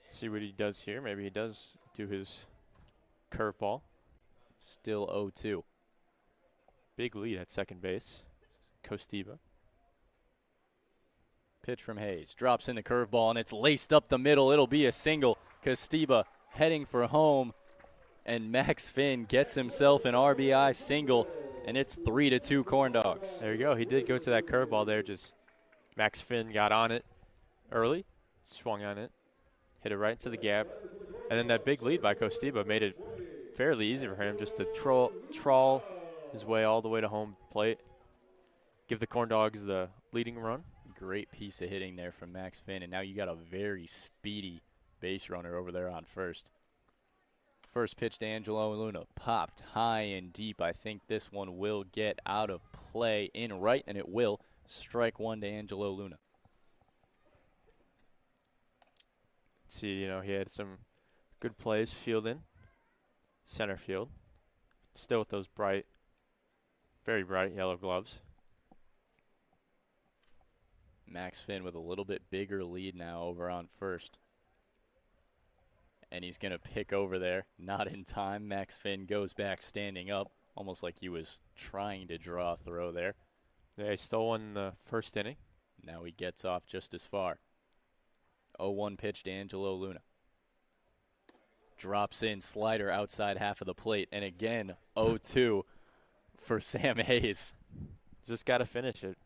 Speaker 2: See what he does here. Maybe he does do his curveball.
Speaker 1: Still 0-2.
Speaker 2: Big lead at second base. Costiba.
Speaker 1: Pitch from Hayes. Drops in the curveball, and it's laced up the middle. It'll be a single. Costiba heading for home, and Max Finn gets himself an RBI single, and it's 3-2 Corndogs.
Speaker 2: There you go. He did go to that curveball there. Just Max Finn got on it early, swung on it, hit it right into the gap, and then that big lead by Costiba made it fairly easy for him just to trawl his way all the way to home plate. Give the Corndogs the leading run.
Speaker 1: Great piece of hitting there from Max Finn, and now you got a very speedy base runner over there on first. First pitch to Angelo Luna, popped high and deep. I think this one will get out of play in right, and it will. Strike one to Angelo Luna.
Speaker 2: See, you know, he had some good plays fielding, center field. Still with those bright, very bright yellow gloves.
Speaker 1: Max Finn with a little bit bigger lead now over on first. And he's going to pick over there. Not in time. Max Finn goes back standing up, almost like he was trying to draw a throw there.
Speaker 2: Yeah, he stole one in the first inning.
Speaker 1: Now he gets off just as far. 0-1 pitch to Angelo Luna. Drops in, slider outside half of the plate. And again, 0-2 for Sam Hayes.
Speaker 2: Just got to finish it.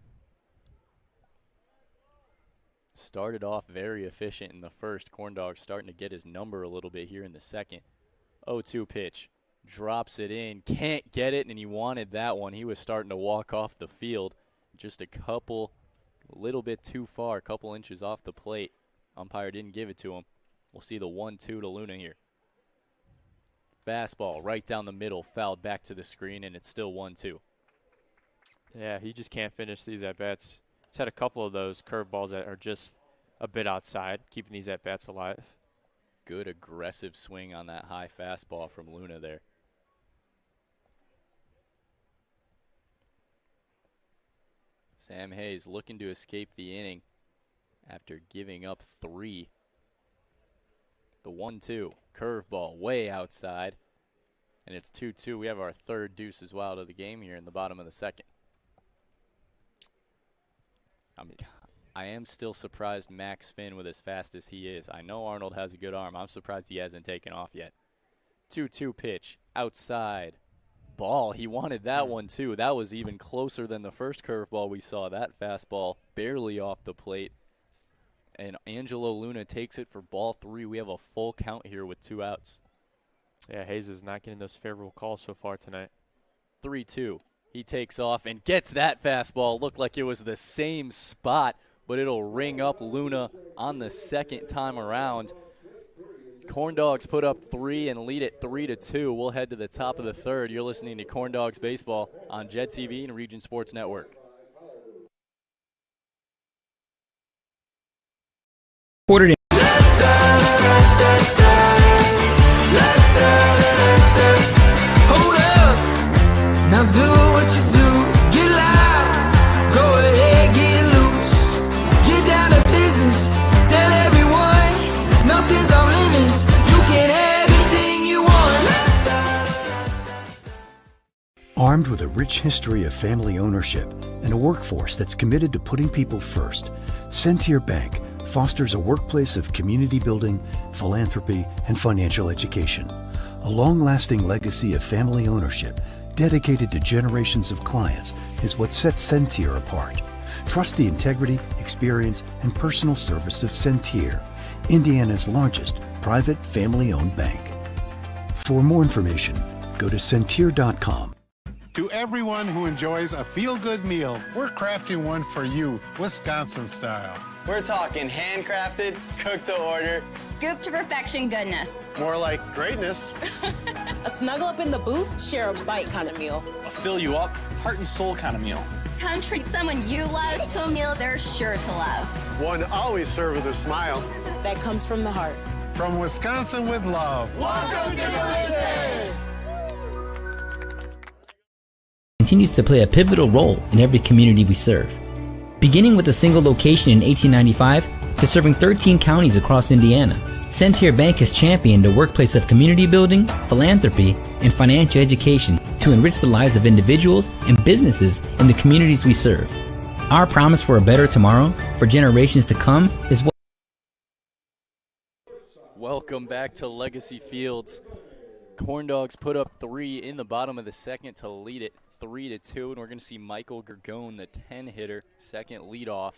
Speaker 1: Started off very efficient in the first. Corndogs starting to get his number a little bit here in the second. 0-2 pitch. Drops it in. Can't get it, and he wanted that one. He was starting to walk off the field. Just a little bit too far, a couple inches off the plate. Umpire didn't give it to him. We'll see the 1-2 to Luna here. Fastball right down the middle, fouled back to the screen, and it's still 1-2.
Speaker 2: Yeah, he just can't finish these at-bats. He's had a couple of those curveballs that are just a bit outside, keeping these at-bats alive.
Speaker 1: Good aggressive swing on that high fastball from Luna there. Sam Hayes looking to escape the inning after giving up 3. The 1-2, curveball way outside, and it's 2-2. We have our third deuce as well to the game here in the bottom of the second. I am still surprised Max Finn with as fast as he is. I know Arnold has a good arm. I'm surprised he hasn't taken off yet. 2-2 pitch, outside, ball. He wanted that one too. That was even closer than the first curveball we saw. That fastball barely off the plate. And Angelo Luna takes it for ball 3. We have a full count here with 2 outs.
Speaker 2: Yeah, Hayes is not getting those favorable calls so far tonight.
Speaker 1: 3-2. He takes off and gets that fastball. Looked like it was the same spot, but it'll ring up Luna on the second time around. Corndogs put up 3 and lead it 3-2. We'll head to the top of the third. You're listening to Corndogs Baseball on Jet TV and Region Sports Network.
Speaker 3: Ordered in.
Speaker 11: Hold up, now do what you do. Get loud, go ahead, get loose. Get down to business, tell everyone nothing's off limits. You can have anything you want.
Speaker 5: Armed with a rich history of family ownership and a workforce that's committed to putting people first, Centier Bank fosters a workplace of community building, philanthropy, and financial education. A long-lasting legacy of family ownership dedicated to generations of clients is what sets Centier apart. Trust the integrity, experience, and personal service of Centier, Indiana's largest private family-owned bank. For more information, go to Centier.com.
Speaker 6: To everyone who enjoys a feel-good meal, we're crafting one for you, Wisconsin style.
Speaker 7: We're talking handcrafted, cooked to order.
Speaker 8: Scoop to perfection goodness.
Speaker 6: More like greatness.
Speaker 9: A A snuggle up in the booth, share a bite kind of meal.
Speaker 10: A fill you up, heart and soul kind of meal.
Speaker 8: Come treat someone you love to a meal they're sure to love.
Speaker 6: One always served with a smile.
Speaker 9: That comes from the heart.
Speaker 6: From Wisconsin with love.
Speaker 11: Welcome to Delicious!
Speaker 3: Continues to play a pivotal role in every community we serve. Beginning with a single location in 1895 to serving 13 counties across Indiana, Centier Bank has championed a workplace of community building, philanthropy, and financial education to enrich the lives of individuals and businesses in the communities we serve. Our promise for a better tomorrow for generations to come is what.
Speaker 1: Welcome back to Legacy Fields. Corndogs put up 3 in the bottom of the second to lead it 3-2, and we're going to see Michael Gergone, the 10-hitter, second leadoff,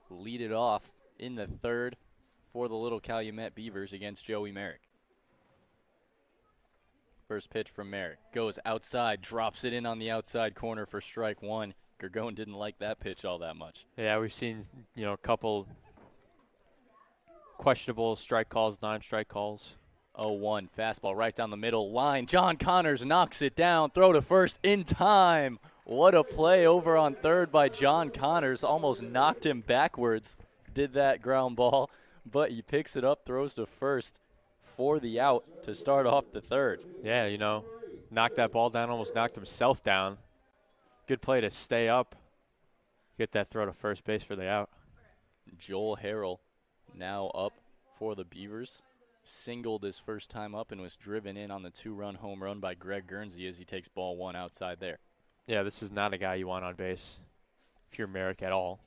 Speaker 1: lead it off in the third for the little Calumet Beavers against Joey Merrick. First pitch from Merrick goes outside, drops it in on the outside corner for strike one. Gergone didn't like that pitch all that much.
Speaker 2: Yeah, we've seen, a couple questionable strike calls, non-strike calls.
Speaker 1: 0-1, fastball right down the middle line. John Connors knocks it down, throw to first in time. What a play over on third by John Connors. Almost knocked him backwards, did that ground ball, but he picks it up, throws to first for the out to start off the third.
Speaker 2: Yeah, knocked that ball down, almost knocked himself down. Good play to stay up, get that throw to first base for the out.
Speaker 1: Joel Harrell now up for the Beavers. Singled his first time up and was driven in on the 2-run home run by Greg Guernsey as he takes ball 1 outside there.
Speaker 2: Yeah, this is not a guy you want on base if you're Merrick at all.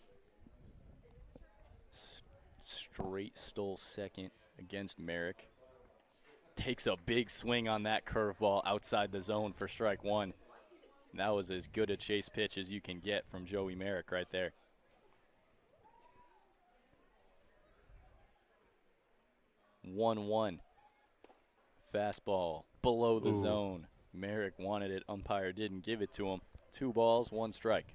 Speaker 1: Straight stole second against Merrick. Takes a big swing on that curveball outside the zone for strike 1. That was as good a chase pitch as you can get from Joey Merrick right there. 1-1. Fastball below the zone. Merrick wanted it. Umpire didn't give it to him. 2 balls, 1 strike.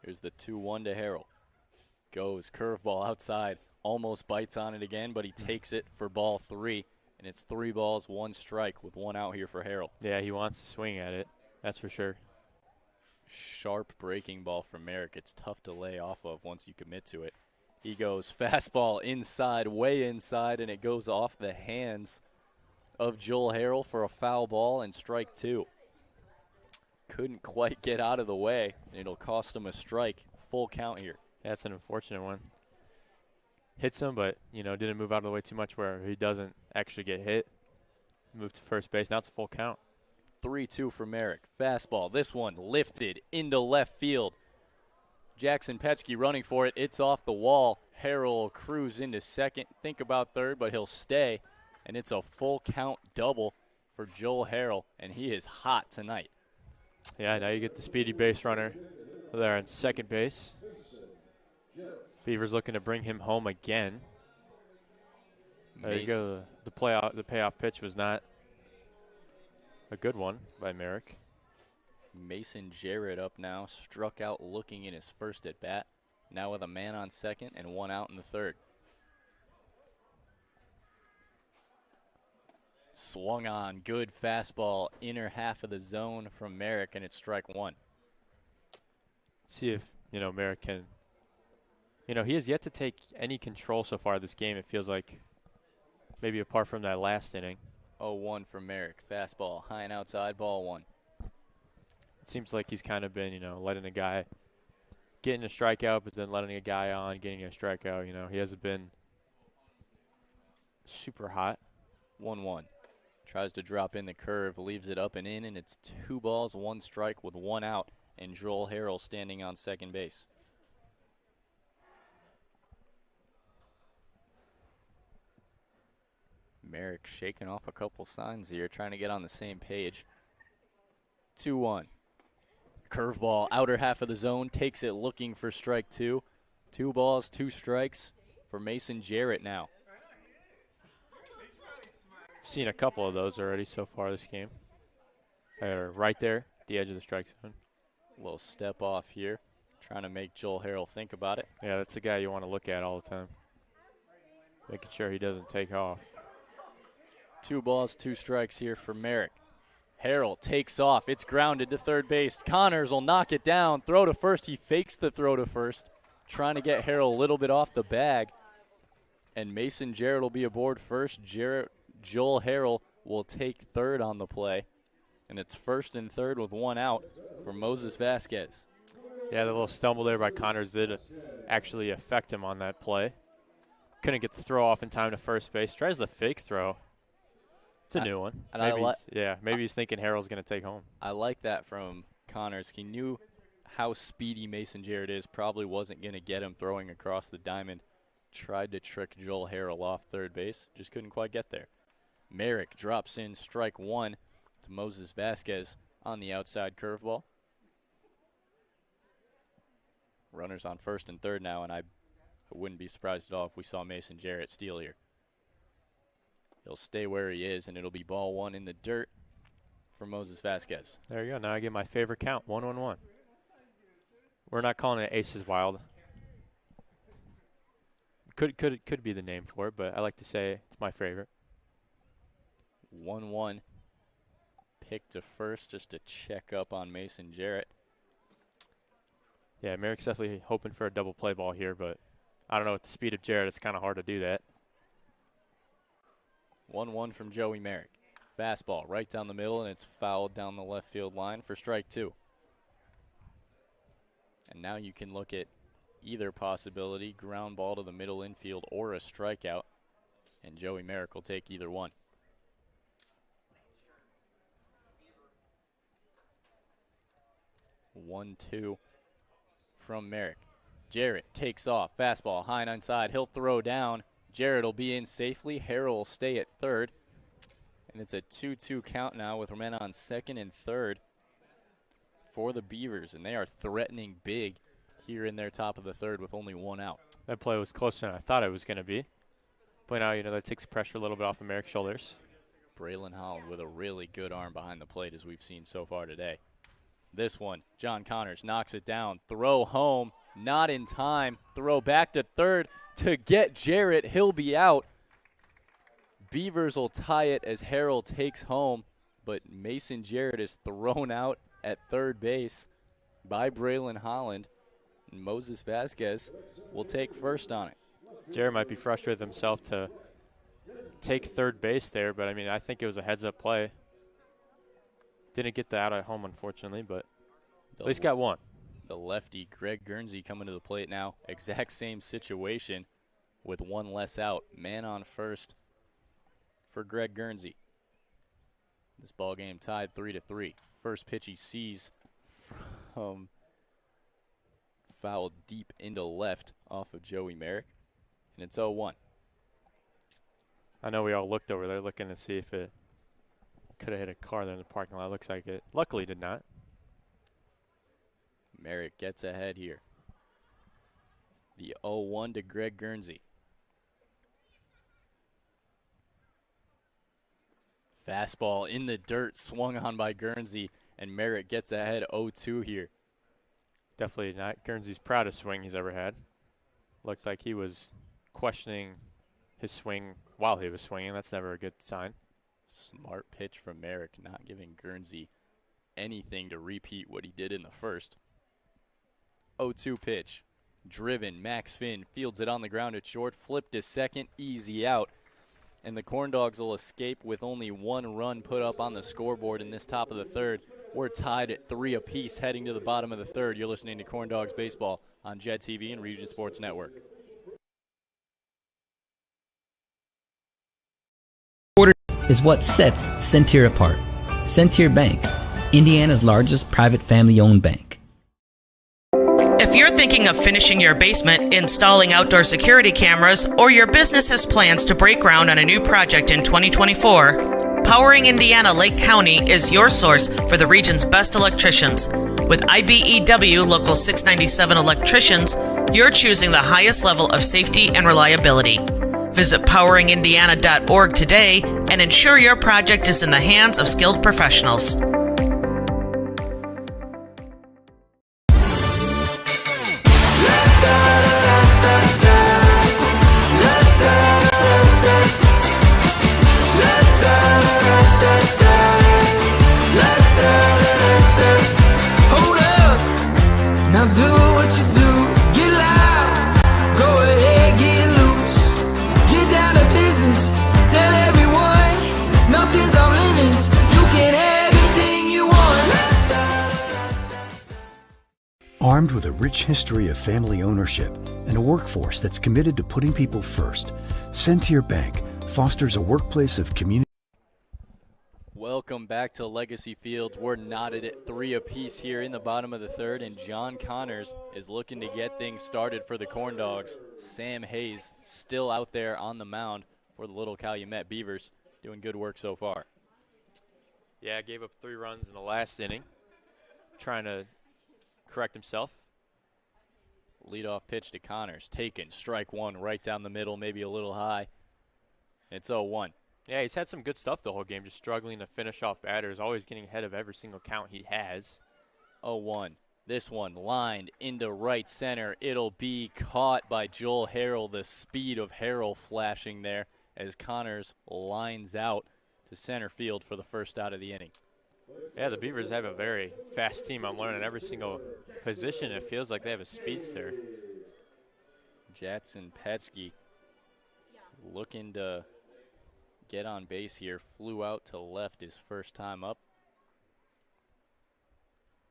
Speaker 1: Here's the 2-1 to Harrell. Goes curveball outside. Almost bites on it again, but he takes it for ball 3. And it's 3 balls, 1 strike with 1 out here for Harrell.
Speaker 2: Yeah, he wants to swing at it. That's for sure.
Speaker 1: Sharp breaking ball from Merrick. It's tough to lay off of once you commit to it. He goes fastball inside, way inside, and it goes off the hands of Joel Harrell for a foul ball and strike 2. Couldn't quite get out of the way. It'll cost him a strike. Full count here.
Speaker 2: That's an unfortunate one. Hits him, but, didn't move out of the way too much where he doesn't actually get hit. Moved to first base. Now it's a full count.
Speaker 1: 3-2 for Merrick. Fastball. This one lifted into left field. Jackson Petschke running for it. It's off the wall. Harrell will cruise into second. Think about third, but he'll stay. And it's a full count double for Joel Harrell, and he is hot tonight.
Speaker 2: Yeah, now you get the speedy base runner there on second base. Beavers looking to bring him home again. There you go. The payoff pitch was not a good one by Merrick.
Speaker 1: Mason Jarrett up now, struck out looking in his first at bat. Now with a man on second and 1 out in the third. Swung on, good fastball, inner half of the zone from Merrick, and it's strike 1.
Speaker 2: See if, Merrick can, he has yet to take any control so far this game, it feels like, maybe apart from that last inning.
Speaker 1: 0-1 for Merrick. Fastball, high and outside, ball 1.
Speaker 2: It seems like he's kind of been, letting a guy getting a strikeout, but then letting a guy on, getting a strikeout. He hasn't been super hot.
Speaker 1: 1-1. Tries to drop in the curve, leaves it up and in, and it's 2 balls, 1 strike with 1 out, and Joel Harrell standing on second base. Merrick shaking off a couple signs here, trying to get on the same page. 2-1. Curveball, outer half of the zone, takes it looking for strike 2. 2 balls, 2 strikes for Mason Jarrett now.
Speaker 2: Seen a couple of those already so far this game. They're right there at the edge of the strike zone.
Speaker 1: Little step off here, trying to make Joel Harrell think about it.
Speaker 2: Yeah, that's the guy you want to look at all the time. Making sure he doesn't take off.
Speaker 1: 2 balls, 2 strikes here for Merrick. Harrell takes off. It's grounded to third base. Connors will knock it down. Throw to first. He fakes the throw to first, trying to get Harrell a little bit off the bag. And Mason Jarrett will be aboard first. Joel Harrell will take third on the play. And it's first and third with 1 out for Moses Vasquez.
Speaker 2: Yeah, the little stumble there by Connors did actually affect him on that play. Couldn't get the throw off in time to first base. Tries the fake throw. It's a new one. And maybe he's thinking Harrell's going to take home.
Speaker 1: I like that from Connors. He knew how speedy Mason Jarrett is. Probably wasn't going to get him throwing across the diamond. Tried to trick Joel Harrell off third base. Just couldn't quite get there. Merrick drops in strike 1 to Moses Vasquez on the outside curveball. Runners on first and third now, and I wouldn't be surprised at all if we saw Mason Jarrett steal here. He'll stay where he is, and it'll be ball 1 in the dirt for Moses Vasquez.
Speaker 2: There you go. Now I get my favorite count, 1-1-1. We're not calling it Aces Wild. Could be the name for it, but I like to say it's my favorite.
Speaker 1: 1-1. Pick to first just to check up on Mason Jarrett.
Speaker 2: Yeah, Merrick's definitely hoping for a double play ball here, but I don't know, with the speed of Jarrett, it's kind of hard to do that.
Speaker 1: 1-1 from Joey Merrick. Fastball right down the middle, and it's fouled down the left field line for strike 2. And now you can look at either possibility, ground ball to the middle infield or a strikeout, and Joey Merrick will take either one. One, 2 from Merrick. Jarrett takes off. Fastball high and inside. He'll throw down. Jarrett will be in safely. Harrell will stay at third. And it's a 2-2 count now with men on second and third for the Beavers. And they are threatening big here in their top of the third with only 1 out.
Speaker 2: That play was closer than I thought it was going to be. But now, that takes pressure a little bit off of Merrick's shoulders.
Speaker 1: Braylon Holland with a really good arm behind the plate as we've seen so far today. This one, John Connors knocks it down. Throw home, not in time. Throw back to third to get Jarrett. He'll be out. Beavers will tie it as Harrell takes home, but Mason Jarrett is thrown out at third base by Braylon Holland. And Moses Vasquez will take first on it.
Speaker 2: Jarrett might be frustrated with himself to take third base there, but I think it was a heads-up play. Didn't get that out at home, unfortunately, but at least got one.
Speaker 1: The lefty, Greg Guernsey, coming to the plate now. Exact same situation with 1 less out. Man on first for Greg Guernsey. This ball game tied 3-3. First pitch he sees from fouled deep into left off of Joey Merrick, and it's 0-1.
Speaker 2: I know we all looked over there looking to see if it could have hit a car there in the parking lot. Looks like it. Luckily did not.
Speaker 1: Merrick gets ahead here. The 0-1 to Greg Guernsey. Fastball in the dirt, swung on by Guernsey, and Merrick gets ahead 0-2 here.
Speaker 2: Definitely not Guernsey's proudest swing he's ever had. Looked like he was questioning his swing while he was swinging. That's never a good sign.
Speaker 1: Smart pitch from Merrick, not giving Guernsey anything to repeat what he did in the first. 0-2 pitch. Driven, Max Finn fields it on the ground at short, flipped to second, easy out. And the Corndogs will escape with only 1 run put up on the scoreboard in this top of the third. We're tied at 3 apiece heading to the bottom of the third. You're listening to Corndogs Baseball on Jet TV and Region Sports Network.
Speaker 3: Is what sets Centier apart. Centier Bank, Indiana's largest private family-owned bank.
Speaker 4: If you're thinking of finishing your basement, installing outdoor security cameras, or your business has plans to break ground on a new project in 2024, Powering Indiana Lake County is your source for the region's best electricians. With IBEW Local 697 electricians, you're choosing the highest level of safety and reliability. Visit poweringindiana.org today and ensure your project is in the hands of skilled professionals.
Speaker 5: rich history of family ownership and a workforce that's committed to putting people first, Centier Bank fosters a workplace of community.
Speaker 1: Welcome back to Legacy Fields. We're knotted at 3 apiece here in the bottom of the third, and John Connors is looking to get things started for the Corndogs. Sam Hayes still out there on the mound for the little Calumet Beavers, doing good work so far.
Speaker 2: Yeah, gave up 3 runs in the last inning, trying to correct himself.
Speaker 1: Leadoff pitch to Connors, taken, strike one, right down the middle, maybe a little high. It's 0-1.
Speaker 2: Yeah, he's had some good stuff the whole game, just struggling to finish off batters, always getting ahead of every single count he has.
Speaker 1: 0-1. This one lined into right center. It'll be caught by Joel Harrell. The speed of Harrell flashing there as Connors lines out to center field for the first out of the inning.
Speaker 2: Yeah, the Beavers have a very fast team. I'm learning every single position. It feels like they have a speedster.
Speaker 1: Jatson Petsky looking to get on base here. Flew out to left his first time up.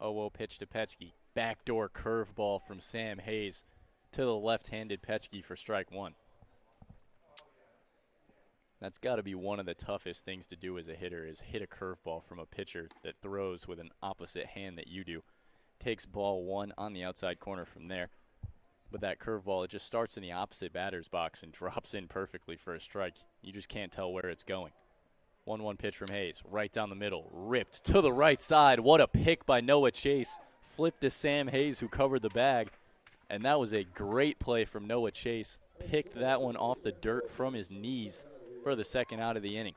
Speaker 1: 0-0 pitch to Petsky. Backdoor curveball from Sam Hayes to the left-handed Petsky for strike one. That's got to be one of the toughest things to do as a hitter, is hit a curveball from a pitcher that throws with an opposite hand that you do. Takes ball one on the outside corner from there. But that curveball, it just starts in the opposite batter's box and drops in perfectly for a strike. You just can't tell where it's going. 1-1 pitch from Hayes, right down the middle, ripped to the right side. What a pick by Noah Chase. Flipped to Sam Hayes, who covered the bag. And that was a great play from Noah Chase. Picked that one off the dirt from his knees for the second out of the inning.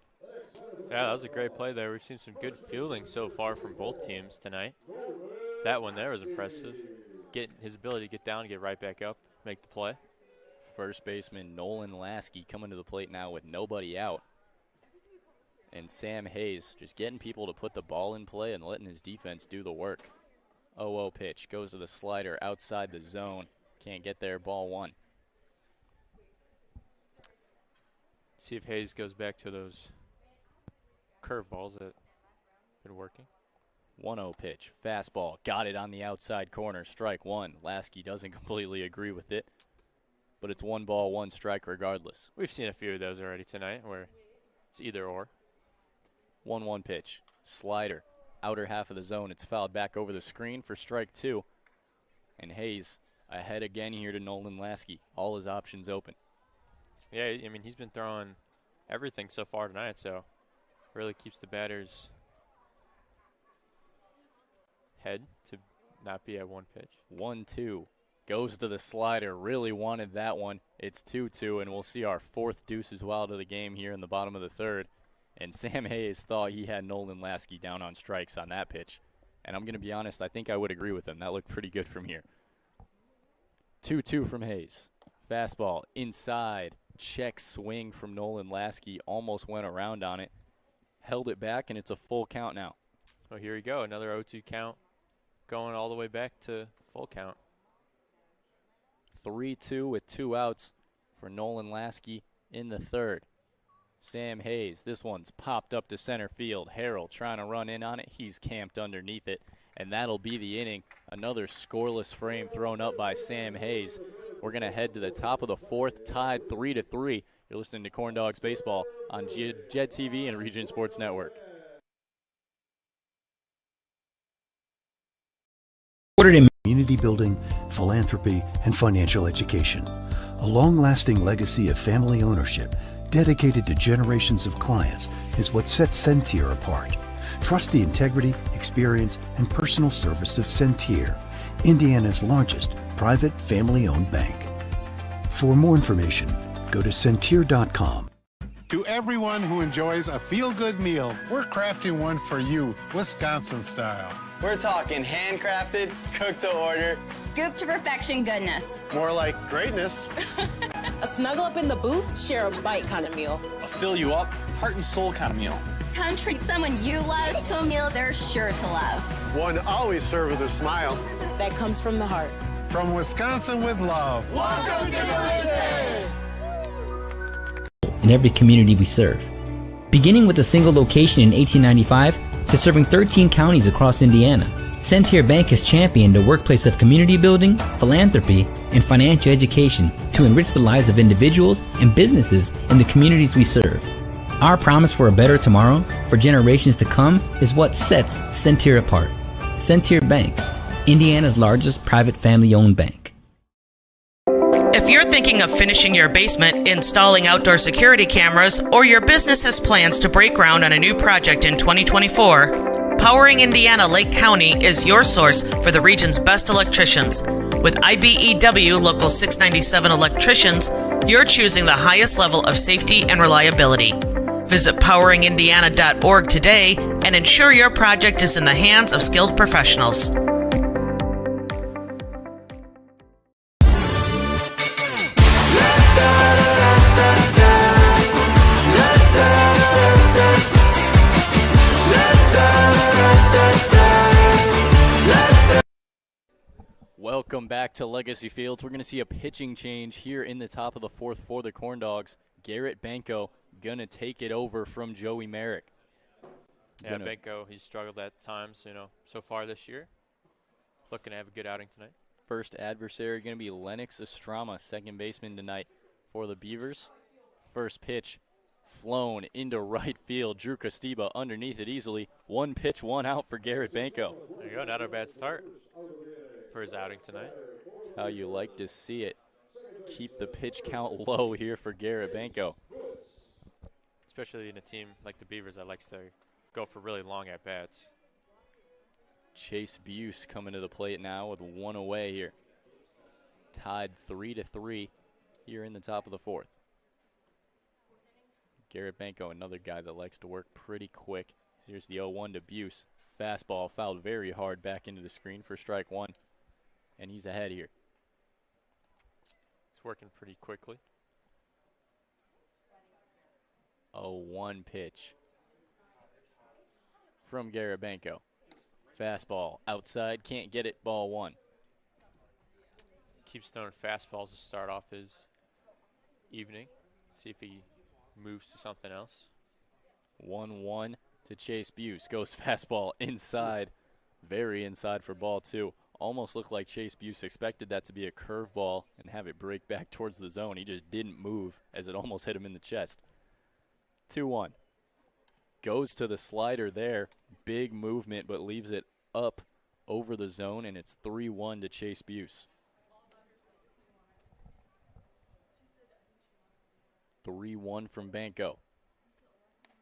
Speaker 2: Yeah, that was a great play there. We've seen some good fielding so far from both teams tonight. That one there was impressive. His ability to get down, get right back up, make the play.
Speaker 1: First baseman Nolan Lasky coming to the plate now with nobody out. And Sam Hayes just getting people to put the ball in play and letting his defense do the work. 0-0 pitch, goes to the slider outside the zone. Can't get there, ball one.
Speaker 2: See if Hayes goes back to those curveballs that have been working.
Speaker 1: 1-0 pitch, fastball, got it on the outside corner, strike one. Lasky doesn't completely agree with it, but it's 1 ball, 1 strike regardless.
Speaker 2: We've seen a few of those already tonight where it's either or.
Speaker 1: 1-1 pitch, slider, outer half of the zone. It's fouled back over the screen for strike two. And Hayes ahead again here to Nolan Lasky. All his options open.
Speaker 2: Yeah, I mean, he's been throwing everything so far tonight, so really keeps the batter's head to not be at one pitch.
Speaker 1: 1-2. Goes to the slider. Really wanted that one. It's 2-2, and we'll see our 4th deuce as well to the game here in the bottom of the third. And Sam Hayes thought he had Nolan Lasky down on strikes on that pitch. And I'm going to be honest, I think I would agree with him. That looked pretty good from here. 2-2 from Hayes. Fastball inside. Check swing from Nolan Lasky. Almost went around on it. Held it back, and it's a full count now.
Speaker 2: Oh, here we go. Another 0-2 count going all the way back to full count.
Speaker 1: 3-2 with 2 outs for Nolan Lasky in the third. Sam Hayes, this one's popped up to center field. Harrell trying to run in on it. He's camped underneath it, and that'll be the inning. Another scoreless frame thrown up by Sam Hayes. We're going to head to the top of the 4th, tied 3-3. You're listening to Corndogs Baseball on Jet TV and Region Sports Network.
Speaker 5: Community building, philanthropy, and financial education. A long-lasting legacy of family ownership dedicated to generations of clients is what sets Centier apart. Trust the integrity, experience, and personal service of Centier, Indiana's largest private family-owned bank. For more information, go to Centier.com.
Speaker 6: To everyone who enjoys a feel-good meal, we're crafting one for you, Wisconsin style.
Speaker 7: We're talking handcrafted, cooked to order.
Speaker 8: Scoop to perfection goodness.
Speaker 6: More like greatness.
Speaker 9: A snuggle up in the booth, share a bite kind of meal.
Speaker 10: A fill you up, heart and soul kind of meal.
Speaker 8: Come treat someone you love to a meal they're sure to love.
Speaker 6: One always served with a smile.
Speaker 9: That comes from the heart.
Speaker 6: From Wisconsin with love.
Speaker 11: Welcome to Delicious!
Speaker 3: In every community we serve. Beginning with a single location in 1895 to serving 13 counties across Indiana, Centier Bank has championed a workplace of community building, philanthropy, and financial education to enrich the lives of individuals and businesses in the communities we serve. Our promise for a better tomorrow for generations to come is what sets Centier apart. Centier Bank, Indiana's largest private family-owned bank.
Speaker 4: If you're thinking of finishing your basement, installing outdoor security cameras, or your business has plans to break ground on a new project in 2024, Powering Indiana Lake County is your source for the region's best electricians. With IBEW Local 697 electricians, you're choosing the highest level of safety and reliability. Visit poweringindiana.org today and ensure your project is in the hands of skilled professionals.
Speaker 1: Welcome back to Legacy Fields. We're going to see a pitching change here in the top of the fourth for the Corndogs. Garrett Benko going to take it over from Joey Merrick.
Speaker 2: Yeah, Benko, he's struggled at times, so far this year. Looking to have a good outing tonight.
Speaker 1: First adversary going to be Lennox Estrama, second baseman tonight for the Beavers. First pitch flown into right field. Drew Costiba underneath it easily. One pitch, one out for Garrett Benko.
Speaker 2: There you go, not a bad start for his outing tonight.
Speaker 1: That's how you like to see it. Keep the pitch count low here for Garrett Benko.
Speaker 2: Especially in a team like the Beavers that likes to go for really long at-bats.
Speaker 1: Chase Buse coming to the plate now with one away here. Tied 3-3 here in the top of the fourth. Garrett Benko, another guy that likes to work pretty quick. Here's the 0-1 to Buse. Fastball fouled very hard back into the screen for strike one. And he's ahead here.
Speaker 2: He's working pretty quickly.
Speaker 1: 0-1 pitch from Garrett Benko. Fastball outside, can't get it, ball one.
Speaker 2: Keeps throwing fastballs to start off his evening. See if he moves to something else.
Speaker 1: 1-1 to Chase Buse. Goes fastball inside, very inside for ball two. Almost looked like Chase Buse expected that to be a curveball and have it break back towards the zone. He just didn't move as it almost hit him in the chest. 2-1. Goes to the slider there. Big movement, but leaves it up over the zone, and it's 3-1 to Chase Buse. 3-1 from Benko.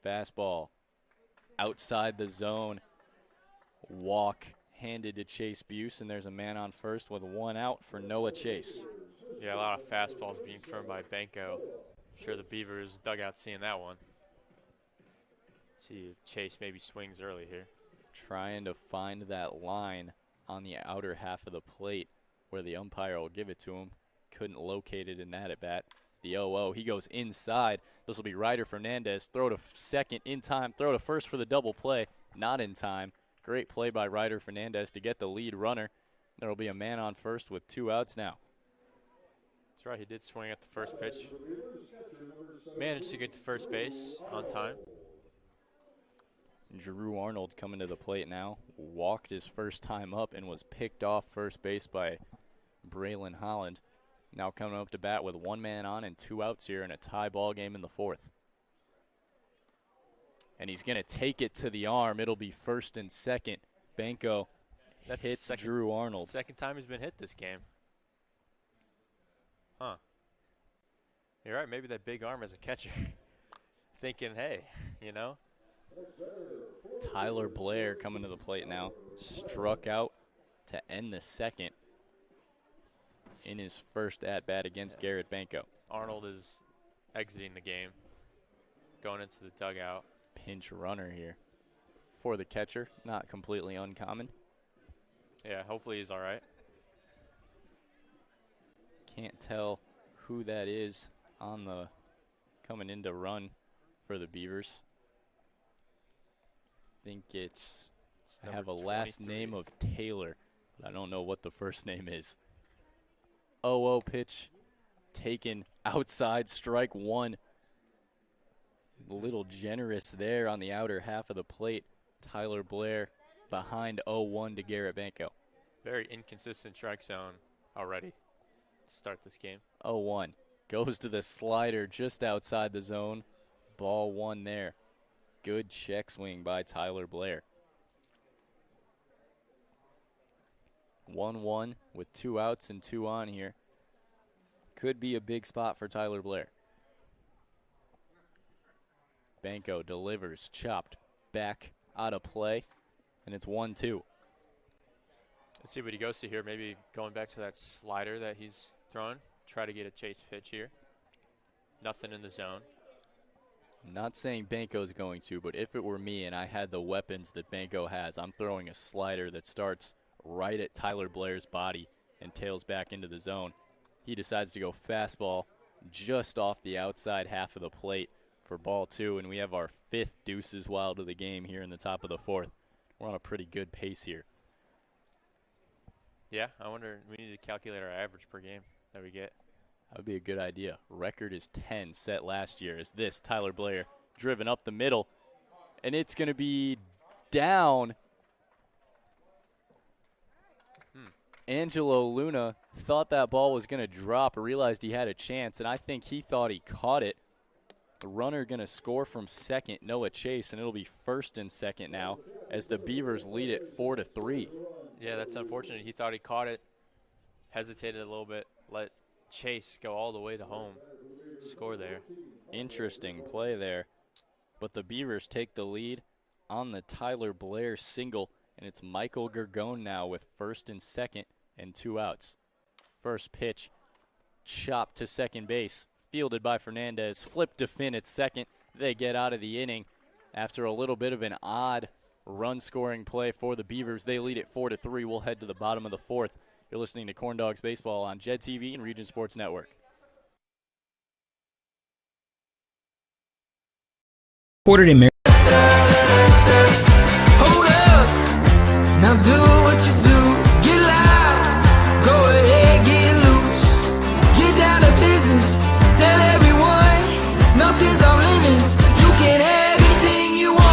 Speaker 1: Fastball outside the zone. Walk handed to Chase Buse, and there's a man on first with one out for Noah Chase.
Speaker 2: Yeah, a lot of fastballs being thrown by Benko. I'm sure the Beavers dugout seeing that one. See if Chase maybe swings early here.
Speaker 1: Trying to find that line on the outer half of the plate where the umpire will give it to him. Couldn't locate it in that at bat. The 0-0, he goes inside. This will be Ryder Fernandez. Throw to second in time. Throw to first for the double play. Not in time. Great play by Ryder Fernandez to get the lead runner. There will be a man on first with two outs now.
Speaker 2: That's right, he did swing at the first pitch. Managed to get to first base on time.
Speaker 1: Drew Arnold coming to the plate now. Walked his first time up and was picked off first base by Braylon Holland. Now coming up to bat with one man on and two outs here in a tie ball game in the fourth. And he's going to take it to the arm. It'll be first and second. Benko hits Drew Arnold.
Speaker 2: Second time he's been hit this game. Huh. You're right, maybe that big arm as a catcher. Thinking, hey,
Speaker 1: Tyler Blair coming to the plate now. Struck out to end the second in his first at-bat against Garrett Benko.
Speaker 2: Arnold is exiting the game, going into the dugout.
Speaker 1: Pinch runner here for the catcher. Not completely uncommon.
Speaker 2: Yeah, hopefully he's all right.
Speaker 1: Can't tell who that is on the coming in to run for the Beavers. Think I have a last name of Taylor, but I don't know what the first name is. 0-0 pitch taken outside, strike one. A little generous there on the outer half of the plate. Tyler Blair behind 0-1 to Garrett Banco.
Speaker 2: Very inconsistent strike zone already to start this game.
Speaker 1: 0-1. Goes to the slider just outside the zone. Ball one there. Good check swing by Tyler Blair. 1-1 with 2 outs and 2 on here. Could be a big spot for Tyler Blair. Banco delivers, chopped back out of play, and it's 1-2.
Speaker 2: Let's see what he goes to here. Maybe going back to that slider that he's throwing. Try to get a chase pitch here. Nothing in the zone.
Speaker 1: I'm not saying Banco's going to, but if it were me and I had the weapons that Banco has, I'm throwing a slider that starts right at Tyler Blair's body and tails back into the zone. He decides to go fastball just off the outside half of the plate for ball 2, and we have our 5th deuces wild of the game here in the top of the 4th. We're on a pretty good pace here.
Speaker 2: Yeah, I wonder, we need to calculate our average per game that we get.
Speaker 1: That would be a good idea. Record is 10 set last year. Is this Tyler Blair driven up the middle, and it's going to be down. Angelo Luna thought that ball was going to drop, realized he had a chance, and I think he thought he caught it. The runner going to score from second, Noah Chase, and it'll be first and second now as the Beavers lead it 4-3.
Speaker 2: Yeah, that's unfortunate. He thought he caught it, hesitated a little bit, let Chase go all the way to home, score there.
Speaker 1: Interesting play there. But the Beavers take the lead on the Tyler Blair single, and it's Michael Gergone now with first and second and 2 outs. First pitch, chopped to second base, fielded by Fernandez, flipped to Finn at second. They get out of the inning after a little bit of an odd run-scoring play for the Beavers. They lead it 4-3. We'll head to the bottom of the 4th. You're listening to Corndogs Baseball on Jed TV and Region Sports Network.
Speaker 3: Quartered in
Speaker 11: Hold up, now do what you do. Get loud, go ahead, get loose. Get down to business, tell everyone nothing's off limits. You can have anything you want.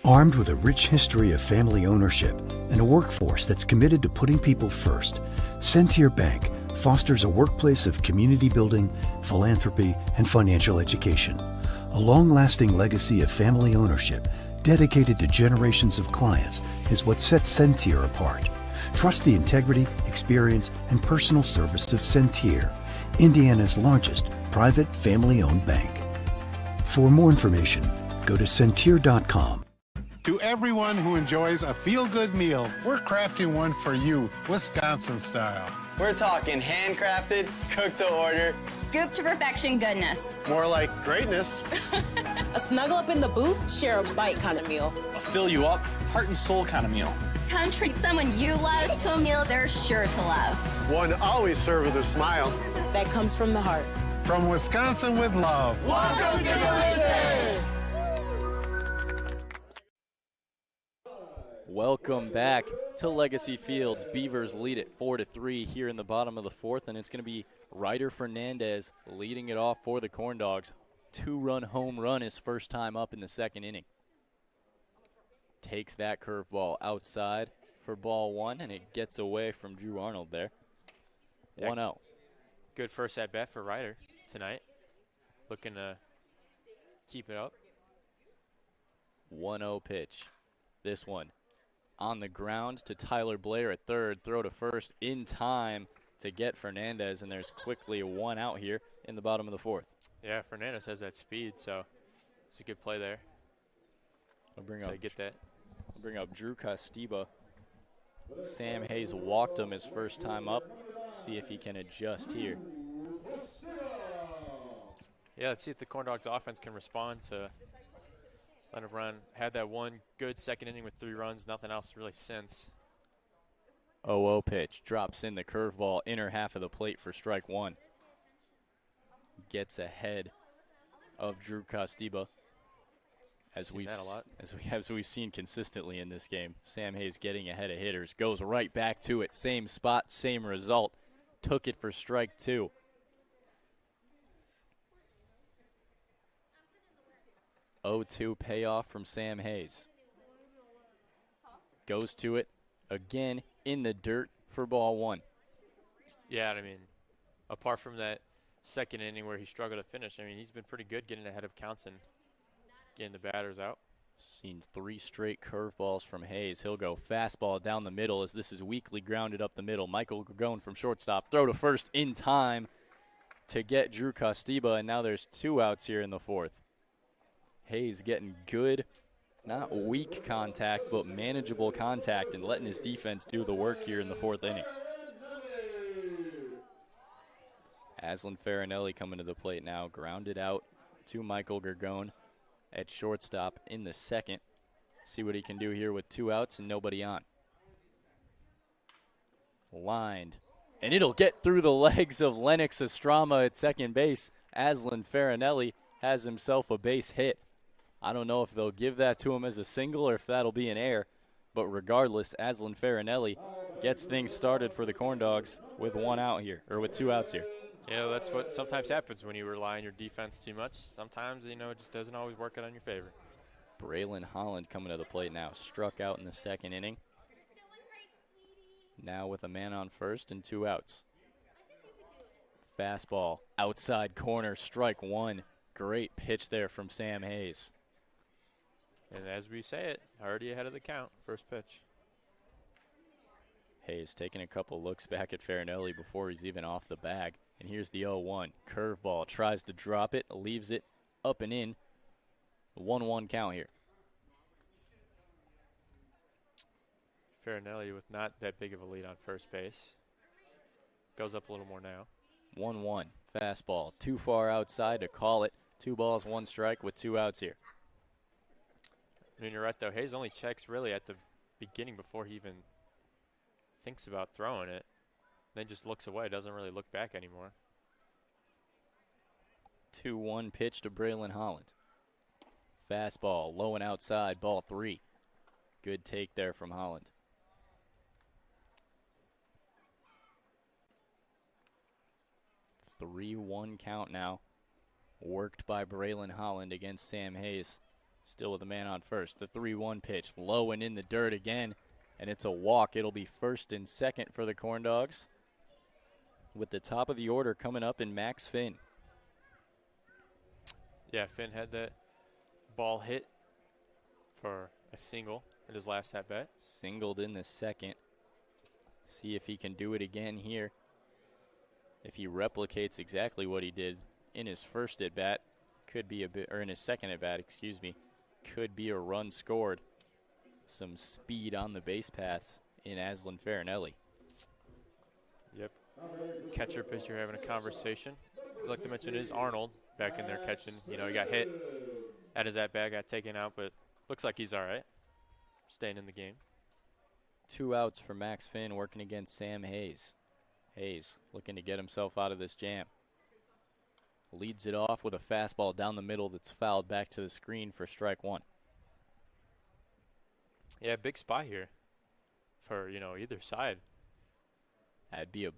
Speaker 5: Armed with a rich history of family ownership and a workforce that's committed to putting people first, Centier Bank fosters a workplace of community building, philanthropy, and financial education. A long-lasting legacy of family ownership dedicated to generations of clients is what sets Centier apart. Trust the integrity, experience, and personal service of Centier, Indiana's largest private family-owned bank. For more information, go to Centier.com.
Speaker 6: To everyone who enjoys a feel-good meal, we're crafting one for you, Wisconsin style.
Speaker 7: We're talking handcrafted, cooked to order.
Speaker 8: Scoop to perfection goodness.
Speaker 6: More like greatness.
Speaker 9: A snuggle up in the booth, share a bite kind of meal.
Speaker 10: A fill you up, heart and soul kind of meal.
Speaker 8: Come treat someone you love to a meal they're sure to love.
Speaker 6: One always served with a smile.
Speaker 9: That comes from the heart.
Speaker 6: From Wisconsin with love.
Speaker 11: Welcome to Delicious!
Speaker 1: Welcome back to Legacy Fields. Beavers lead it 4-3 here in the bottom of the 4th, and it's going to be Ryder Fernandez leading it off for the Corndogs. 2-run home run his first time up in the 2nd inning. Takes that curveball outside for ball 1, and it gets away from Drew Arnold there. 1-0.
Speaker 2: Good first at-bat for Ryder tonight. Looking to keep it up.
Speaker 1: 1-0 pitch. This one on the ground to Tyler Blair at third. Throw to first in time to get Fernandez, and there's quickly 1 out here in the bottom of the 4th.
Speaker 2: Yeah, Fernandez has that speed, so it's a good play there.
Speaker 1: I'll bring up Drew Costiba. Sam Hayes walked him his first time up. See if he can adjust here.
Speaker 2: Yeah, let's see if the Corndogs offense can respond to let him run. Had that one good 2nd inning with 3 runs, nothing else really since.
Speaker 1: 0-0 pitch. Drops in the curveball, inner half of the plate for strike 1. Gets ahead of Drew Costiba. As we've seen consistently in this game. Sam Hayes getting ahead of hitters. Goes right back to it. Same spot, same result. Took it for strike 2. 0-2 payoff from Sam Hayes. Goes to it again in the dirt for ball one.
Speaker 2: Yeah, I mean, apart from that second inning where he struggled to finish, I mean, he's been pretty good getting ahead of counts and getting the batters out.
Speaker 1: Seen 3 straight curveballs from Hayes. He'll go fastball down the middle as this is weakly grounded up the middle. Michael going from shortstop. Throw to first in time to get Drew Costiba, and now there's 2 outs here in the 4th. Hayes getting good, not weak contact, but manageable contact and letting his defense do the work here in the 4th inning. Aslan Farinelli coming to the plate now, grounded out to Michael Gergone at shortstop in the 2nd. See what he can do here with 2 outs and nobody on. Lined, and it'll get through the legs of Lennox Estrama at second base. Aslan Farinelli has himself a base hit. I don't know if they'll give that to him as a single or if that'll be an error, but regardless, Aslan Farinelli gets things started for the Corndogs with 1 out here, or with 2 outs here.
Speaker 2: You know, that's what sometimes happens when you rely on your defense too much. Sometimes, you know, it just doesn't always work out in your favor.
Speaker 1: Braylon Holland coming to the plate now. Struck out in the 2nd inning. Now with a man on first and 2 outs. Fastball, outside corner, strike 1. Great pitch there from Sam Hayes.
Speaker 2: And as we say it, already ahead of the count, first pitch.
Speaker 1: Hayes taking a couple looks back at Farinelli before he's even off the bag. And here's the 0-1. Curveball, tries to drop it, leaves it up and in. 1-1 count here.
Speaker 2: Farinelli with not that big of a lead on first base. Goes up a little more now.
Speaker 1: 1-1. Fastball, too far outside to call it. 2 balls, 1 strike with 2 outs here.
Speaker 2: I mean, you're right, though. Hayes only checks really at the beginning before he even thinks about throwing it. Then just looks away, doesn't really look back anymore.
Speaker 1: 2-1 pitch to Braylon Holland. Fastball, low and outside, ball 3. Good take there from Holland. 3-1 count now. Worked by Braylon Holland against Sam Hayes. Still with a man on first. The 3-1 pitch, low and in the dirt again. And it's a walk. It'll be first and second for the Corndogs, with the top of the order coming up in Max Finn.
Speaker 2: Yeah, Finn had that ball hit for a single in his last at-bat.
Speaker 1: Singled in the 2nd. See if he can do it again here. If he replicates exactly what he did in his first at-bat, could be a bit, or in his second at-bat, excuse me, could be a run scored. Some speed on the base paths in Aslan Farinelli.
Speaker 2: Yep. Catcher pitcher having a conversation. I'd like to mention is Arnold back in there catching. You know, he got hit at his at-bat, got taken out, but looks like he's all right. Staying in the game.
Speaker 1: 2 outs for Max Finn working against Sam Hayes. Hayes looking to get himself out of this jam. Leads it off with a fastball down the middle that's fouled back to the screen for strike 1.
Speaker 2: Yeah, big spot here for, you know, either side.
Speaker 1: That'd be a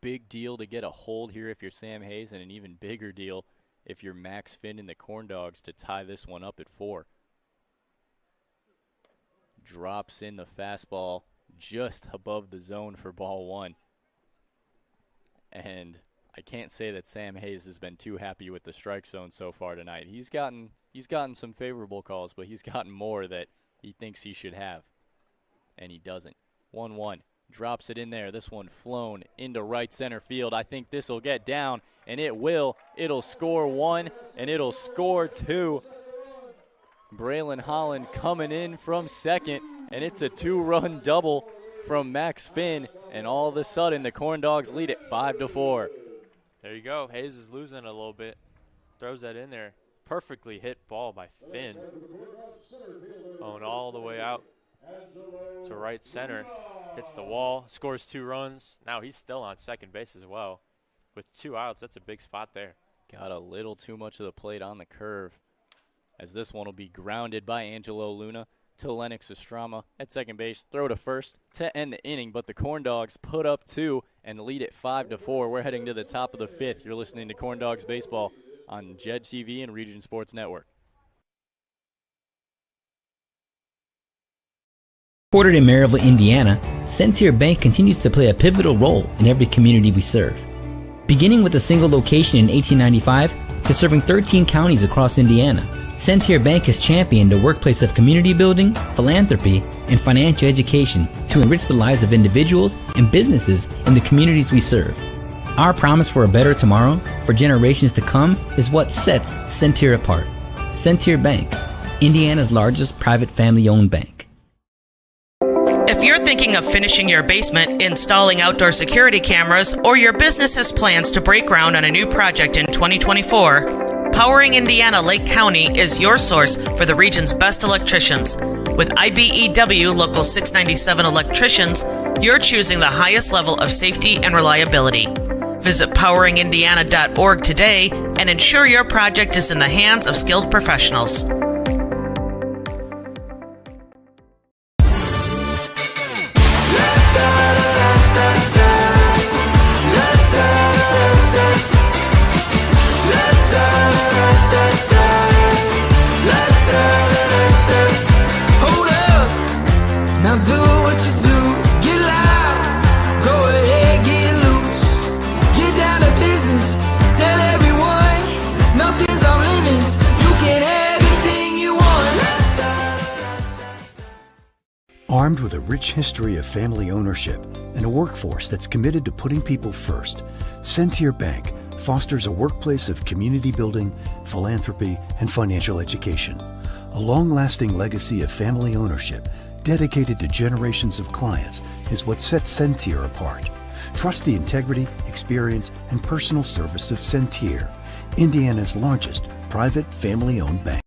Speaker 1: big deal to get a hold here if you're Sam Hayes, and an even bigger deal if you're Max Finn and the Corndogs to tie this one up at 4. Drops in the fastball just above the zone for ball 1. And I can't say that Sam Hayes has been too happy with the strike zone so far tonight. He's gotten some favorable calls, but he's gotten more that he thinks he should have, and he doesn't. 1-1. Drops it in there. This one flown into right center field. I think this will get down, and it will. It'll score 1, and it'll score 2. Braylon Holland coming in from second, and it's a 2-run double from Max Finn, and all of a sudden the Corndogs lead it 5-4.
Speaker 2: There you go. Hayes is losing a little bit. Throws that in there. Perfectly hit ball by Finn. Going all the way out to right center. Hits the wall. Scores 2 runs. Now he's still on second base as well. With 2 outs, that's a big spot there.
Speaker 1: Got a little too much of the plate on the curve, as this one will be grounded by Angelo Luna to Lennox Estrama at second base. Throw to first to end the inning, but the Corndogs put up 2 and lead it 5-4. We're heading to the top of the 5th. You're listening to Corndogs Baseball on JED TV and Region Sports Network.
Speaker 3: Headquartered in Maryville, Indiana, Centier Bank continues to play a pivotal role in every community we serve. Beginning with a single location in 1895 to serving 13 counties across Indiana, Centier Bank has championed a workplace of community building, philanthropy, and financial education to enrich the lives of individuals and businesses in the communities we serve. Our promise for a better tomorrow for generations to come is what sets Centier apart. Centier Bank, Indiana's largest private family-owned bank.
Speaker 4: If you're thinking of finishing your basement, installing outdoor security cameras, or your business has plans to break ground on a new project in 2024, Powering Indiana Lake County is your source for the region's best electricians. With IBEW Local 697 electricians, you're choosing the highest level of safety and reliability. Visit poweringindiana.org today and ensure your project is in the hands of skilled professionals.
Speaker 5: Armed with a rich history of family ownership and a workforce that's committed to putting people first, Centier Bank fosters a workplace of community building, philanthropy, and financial education. A long-lasting legacy of family ownership dedicated to generations of clients is what sets Centier apart. Trust the integrity, experience, and personal service of Centier, Indiana's largest private family-owned bank.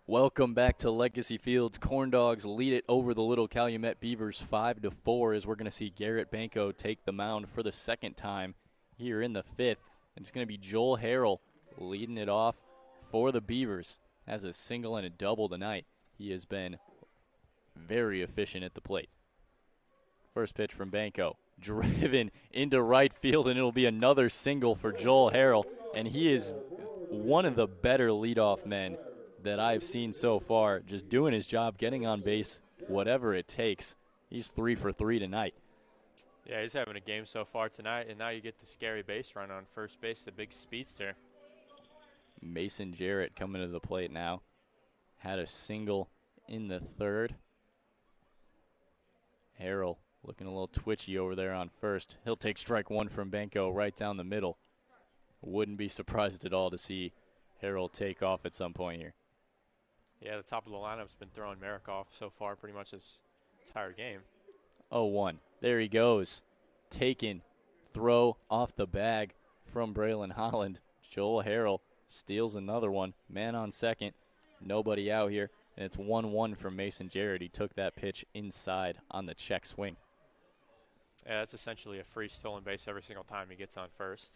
Speaker 1: Welcome back to Legacy Fields. Corndogs lead it over the Little Calumet Beavers 5-4 as we're going to see Garrett Banco take the mound for the second time here in the fifth. And it's going to be Joel Harrell leading it off for the Beavers. Has a single and a double tonight. He has been very efficient at the plate. First pitch from Banco, driven into right field, and it'll be another single for Joel Harrell. And he is one of the better leadoff men that I've seen so far, just doing his job, getting on base, whatever it takes. He's 3 for 3 tonight.
Speaker 2: Yeah, he's having a game so far tonight, and now you get the scary base run on first base, the big speedster.
Speaker 1: Mason Jarrett coming to the plate now. Had a single in the third. Harrell looking a little twitchy over there on first. He'll take strike one from Banco right down the middle. Wouldn't be surprised at all to see Harrell take off at some point here.
Speaker 2: Yeah, the top of the lineup's been throwing Merrick off so far pretty much this entire game.
Speaker 1: 0-1. There he goes. Taken. Throw off the bag from Braylon Holland. Joel Harrell steals another one. Man on second. Nobody out here. And it's 1-1 from Mason Jarrett. He took that pitch inside on the check swing.
Speaker 2: Yeah, that's essentially a free stolen base every single time he gets on first.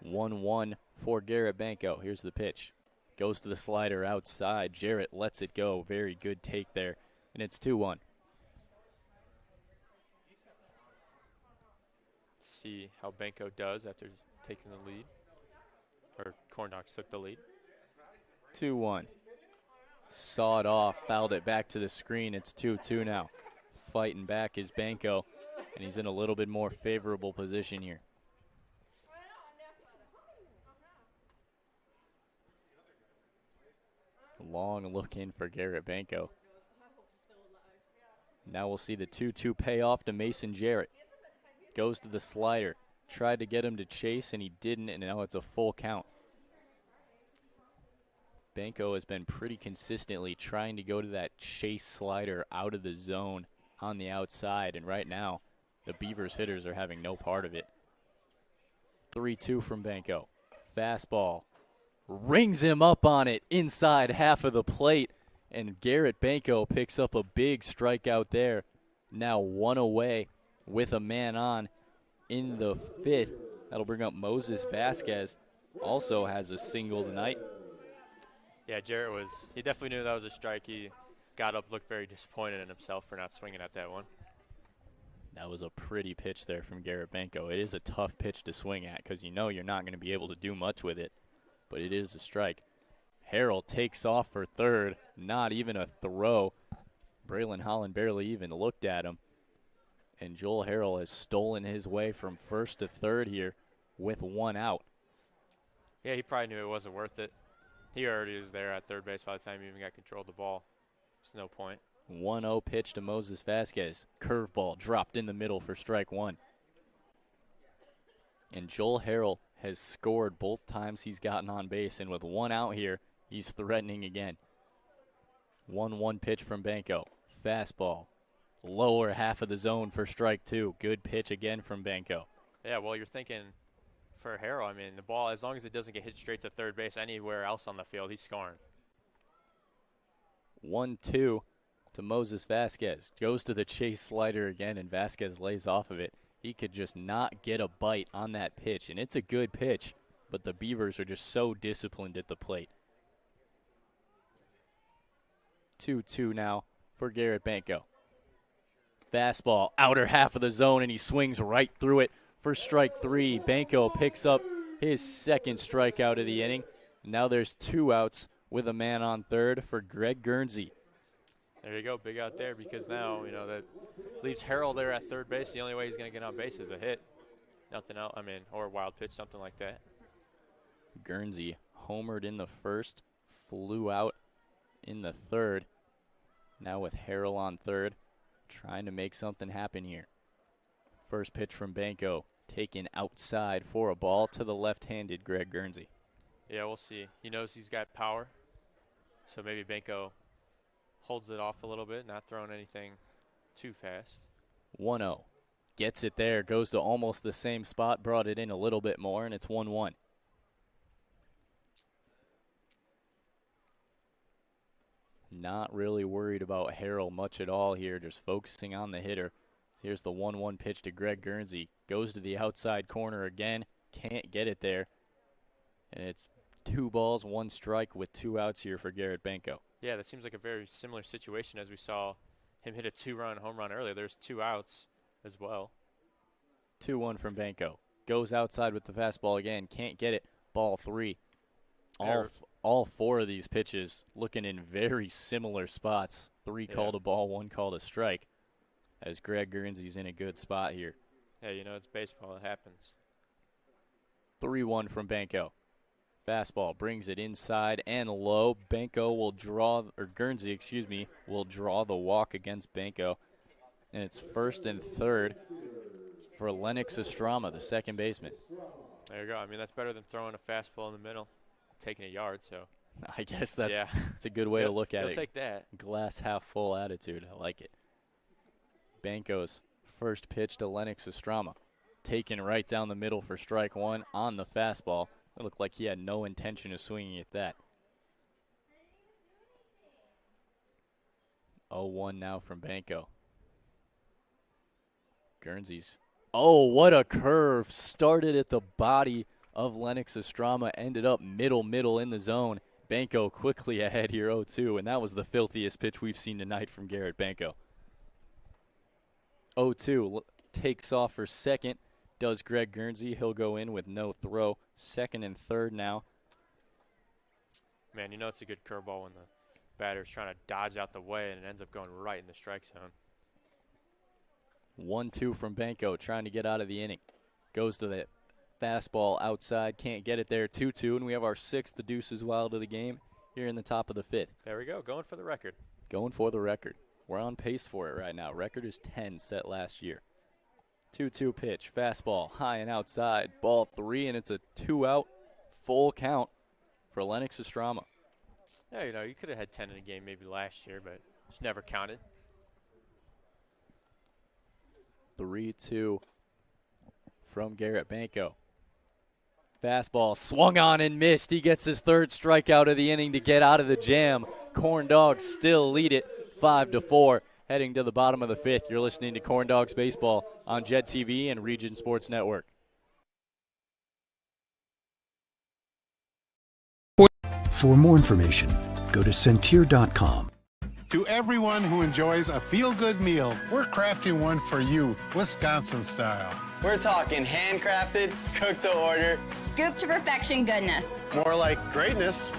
Speaker 1: 1-1 for Garrett Banco. Here's the pitch. Goes to the slider outside. Jarrett lets it go. Very good take there. And it's 2-1.
Speaker 2: See how Banco does after taking the lead. Or Corndogs took the lead.
Speaker 1: 2-1. Sawed off. Fouled it back to the screen. It's 2-2 now. Fighting back is Banco. And he's in a little bit more favorable position here. Long look in for Garrett Banco. Now we'll see the 2-2 payoff to Mason Jarrett. Goes to the slider. Tried to get him to chase, and he didn't, and now it's a full count. Banco has been pretty consistently trying to go to that chase slider out of the zone on the outside, and right now the Beavers hitters are having no part of it. 3-2 from Banco. Fastball. Rings him up on it inside half of the plate, and Garrett Banco picks up a big strikeout there. Now 1 away with a man on in the fifth. That'll bring up Moses Vasquez. Also has a single tonight.
Speaker 2: Yeah, Jarrett he definitely knew that was a strike. He got up, looked very disappointed in himself for not swinging at that one.
Speaker 1: That was a pretty pitch there from Garrett Banco. It is a tough pitch to swing at because you know you're not going to be able to do much with it. But it is a strike. Harrell takes off for third. Not even a throw. Braylon Holland barely even looked at him. And Joel Harrell has stolen his way from first to third here with one out.
Speaker 2: Yeah, he probably knew it wasn't worth it. He already was there at third base by the time he even got control of the ball. There's no point.
Speaker 1: 1-0 pitch to Moses Vasquez. Curveball dropped in the middle for strike one. And Joel Harrell has scored both times he's gotten on base, and with one out here, he's threatening again. 1-1 pitch from Banco. Fastball. Lower half of the zone for strike two. Good pitch again from Banco.
Speaker 2: Yeah, well, you're thinking for Harrell, I mean, the ball, as long as it doesn't get hit straight to third base anywhere else on the field, he's scoring.
Speaker 1: 1-2 to Moses Vasquez. Goes to the chase slider again, and Vasquez lays off of it. He could just not get a bite on that pitch, and it's a good pitch, but the Beavers are just so disciplined at the plate. 2-2 now for Garrett Banco. Fastball, outer half of the zone, and he swings right through it for strike three. Banco picks up his second strikeout of the inning. Now there's two outs with a man on third for Greg Guernsey.
Speaker 2: There you go, big out there, because now, you know, that leaves Harrell there at third base. The only way he's going to get on base is a hit. Nothing else, I mean, or a wild pitch, something like that.
Speaker 1: Guernsey homered in the first, flew out in the third. Now with Harrell on third, trying to make something happen here. First pitch from Banco, taken outside for a ball to the left-handed Greg Guernsey.
Speaker 2: Yeah, we'll see. He knows he's got power, so maybe Banco holds it off a little bit, not throwing anything too fast.
Speaker 1: 1-0. Gets it there, goes to almost the same spot, brought it in a little bit more, and it's 1-1. Not really worried about Harrell much at all here, just focusing on the hitter. Here's the 1-1 pitch to Greg Guernsey. Goes to the outside corner again, can't get it there. And it's 2 balls, 1 strike with 2 outs here for Garrett Banco.
Speaker 2: Yeah, that seems like a very similar situation as we saw him hit a 2-run home run earlier. There's 2 outs as well.
Speaker 1: 2-1 from Banco. Goes outside with the fastball again, can't get it. Ball 3. All 4 of these pitches looking in very similar spots. 3 called a ball, 1 called a strike, as Greg Guernsey's in a good spot here.
Speaker 2: Yeah, you know, it's baseball. It happens.
Speaker 1: 3-1 from Banco. Fastball brings it inside and low. Banco will draw, or Guernsey, excuse me, will draw the walk against Banco. And it's first and third for Lennox Estrama, the second baseman.
Speaker 2: There you go. I mean, that's better than throwing a fastball in the middle, taking a yard. So
Speaker 1: I guess that's a good way to look at it.
Speaker 2: Take that.
Speaker 1: Glass half full attitude. I like it. Banco's first pitch to Lennox Estrama. Taken right down the middle for strike one on the fastball. It looked like he had no intention of swinging at that. 0-1 now from Banco. Guernsey's. Oh, what a curve. Started at the body of Lennox Estrama. Ended up middle in the zone. Banco quickly ahead here 0-2, and that was the filthiest pitch we've seen tonight from Garrett Banco. 0-2 takes off for second. Does Greg Guernsey. He'll go in with no throw. Second and third now.
Speaker 2: Man, you know it's a good curveball when the batter's trying to dodge out the way and it ends up going right in the strike zone.
Speaker 1: 1-2 from Banco, trying to get out of the inning. Goes to the fastball outside, can't get it there. 2-2, and we have our 6th the Deuces Wild of the game here in the top of the 5th.
Speaker 2: There we go, going for the record.
Speaker 1: Going for the record. We're on pace for it right now. Record is 10 set last year. 2-2 pitch, fastball, high and outside, ball 3, and it's a 2-out full count for Lennox Estrama.
Speaker 2: Yeah, you know, you could have had 10 in a game maybe last year, but just never counted.
Speaker 1: 3-2 from Garrett Banco. Fastball swung on and missed. He gets his 3rd strikeout of the inning to get out of the jam. Corndogs still lead it 5-4. Heading to the bottom of the 5th. You're listening to Corndogs Baseball on Jet TV and Region Sports Network.
Speaker 5: For more information, go to Centir.com.
Speaker 6: To everyone who enjoys a feel-good meal, we're crafting one for you, Wisconsin style.
Speaker 7: We're talking handcrafted, cooked to order.
Speaker 8: Scoop to perfection goodness.
Speaker 6: More like greatness.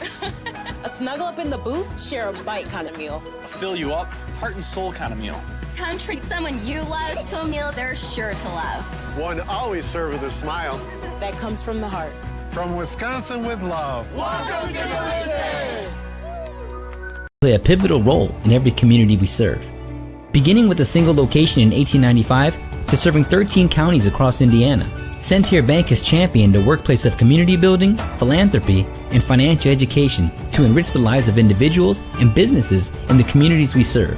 Speaker 9: A A snuggle up in the booth, share a bite kind of meal.
Speaker 10: A fill you up, heart and soul kind of meal.
Speaker 8: Come treat someone you love to a meal they're sure to love.
Speaker 6: One always served with a smile.
Speaker 9: That comes from the heart.
Speaker 6: From Wisconsin with love.
Speaker 11: Welcome to Delicious!
Speaker 3: Play a pivotal role in every community we serve. Beginning with a single location in 1895 to serving 13 counties across Indiana, Centier Bank has championed a workplace of community building, philanthropy, and financial education to enrich the lives of individuals and businesses in the communities we serve.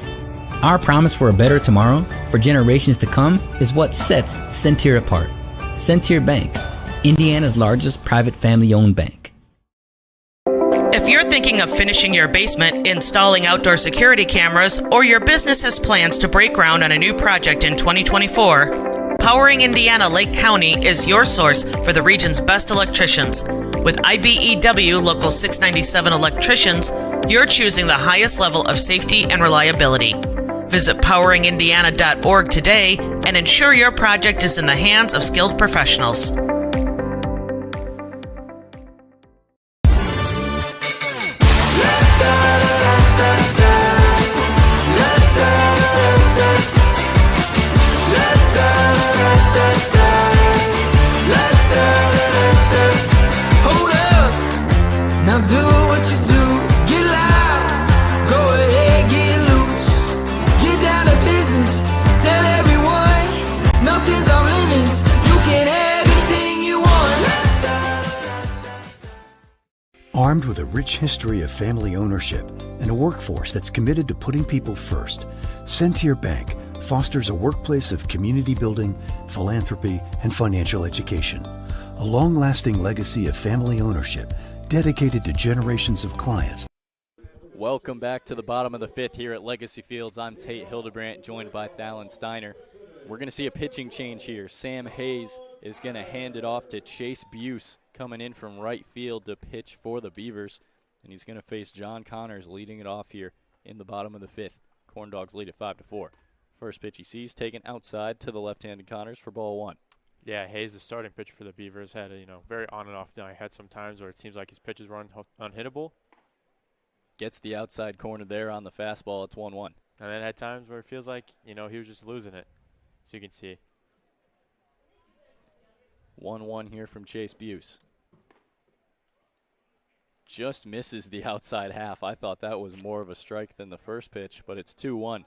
Speaker 3: Our promise for a better tomorrow for generations to come is what sets Centier apart. Centier Bank, Indiana's largest private family-owned bank.
Speaker 4: If you're thinking of finishing your basement, installing outdoor security cameras, or your business has plans to break ground on a new project in 2024, Powering Indiana Lake County is your source for the region's best electricians. With IBEW Local 697 electricians, you're choosing the highest level of safety and reliability. Visit poweringindiana.org today and ensure your project is in the hands of skilled professionals.
Speaker 5: Armed with a rich history of family ownership and a workforce that's committed to putting people first, Centier Bank fosters a workplace of community building, philanthropy, and financial education. A long-lasting legacy of family ownership dedicated to generations of clients.
Speaker 1: Welcome back to the bottom of the fifth here at Legacy Fields. I'm Tate Hildebrandt, joined by Thalen Steiner. We're going to see a pitching change here. Sam Hayes is going to hand it off to Chase Buse, coming in from right field to pitch for the Beavers. And he's going to face John Connors leading it off here in the bottom of the fifth. Corndogs lead it 5-4. First pitch he sees taken outside to the left-handed Connors for ball one.
Speaker 2: Yeah, Hayes, the starting pitcher for the Beavers, had a very on and off night. Had some times where it seems like his pitches were unhittable.
Speaker 1: Gets the outside corner there on the fastball. It's 1-1.
Speaker 2: And then had times where it feels like, he was just losing it, as you can see.
Speaker 1: 1-1 here from Chase Buse. Just misses the outside half. I thought that was more of a strike than the first pitch, but it's 2-1.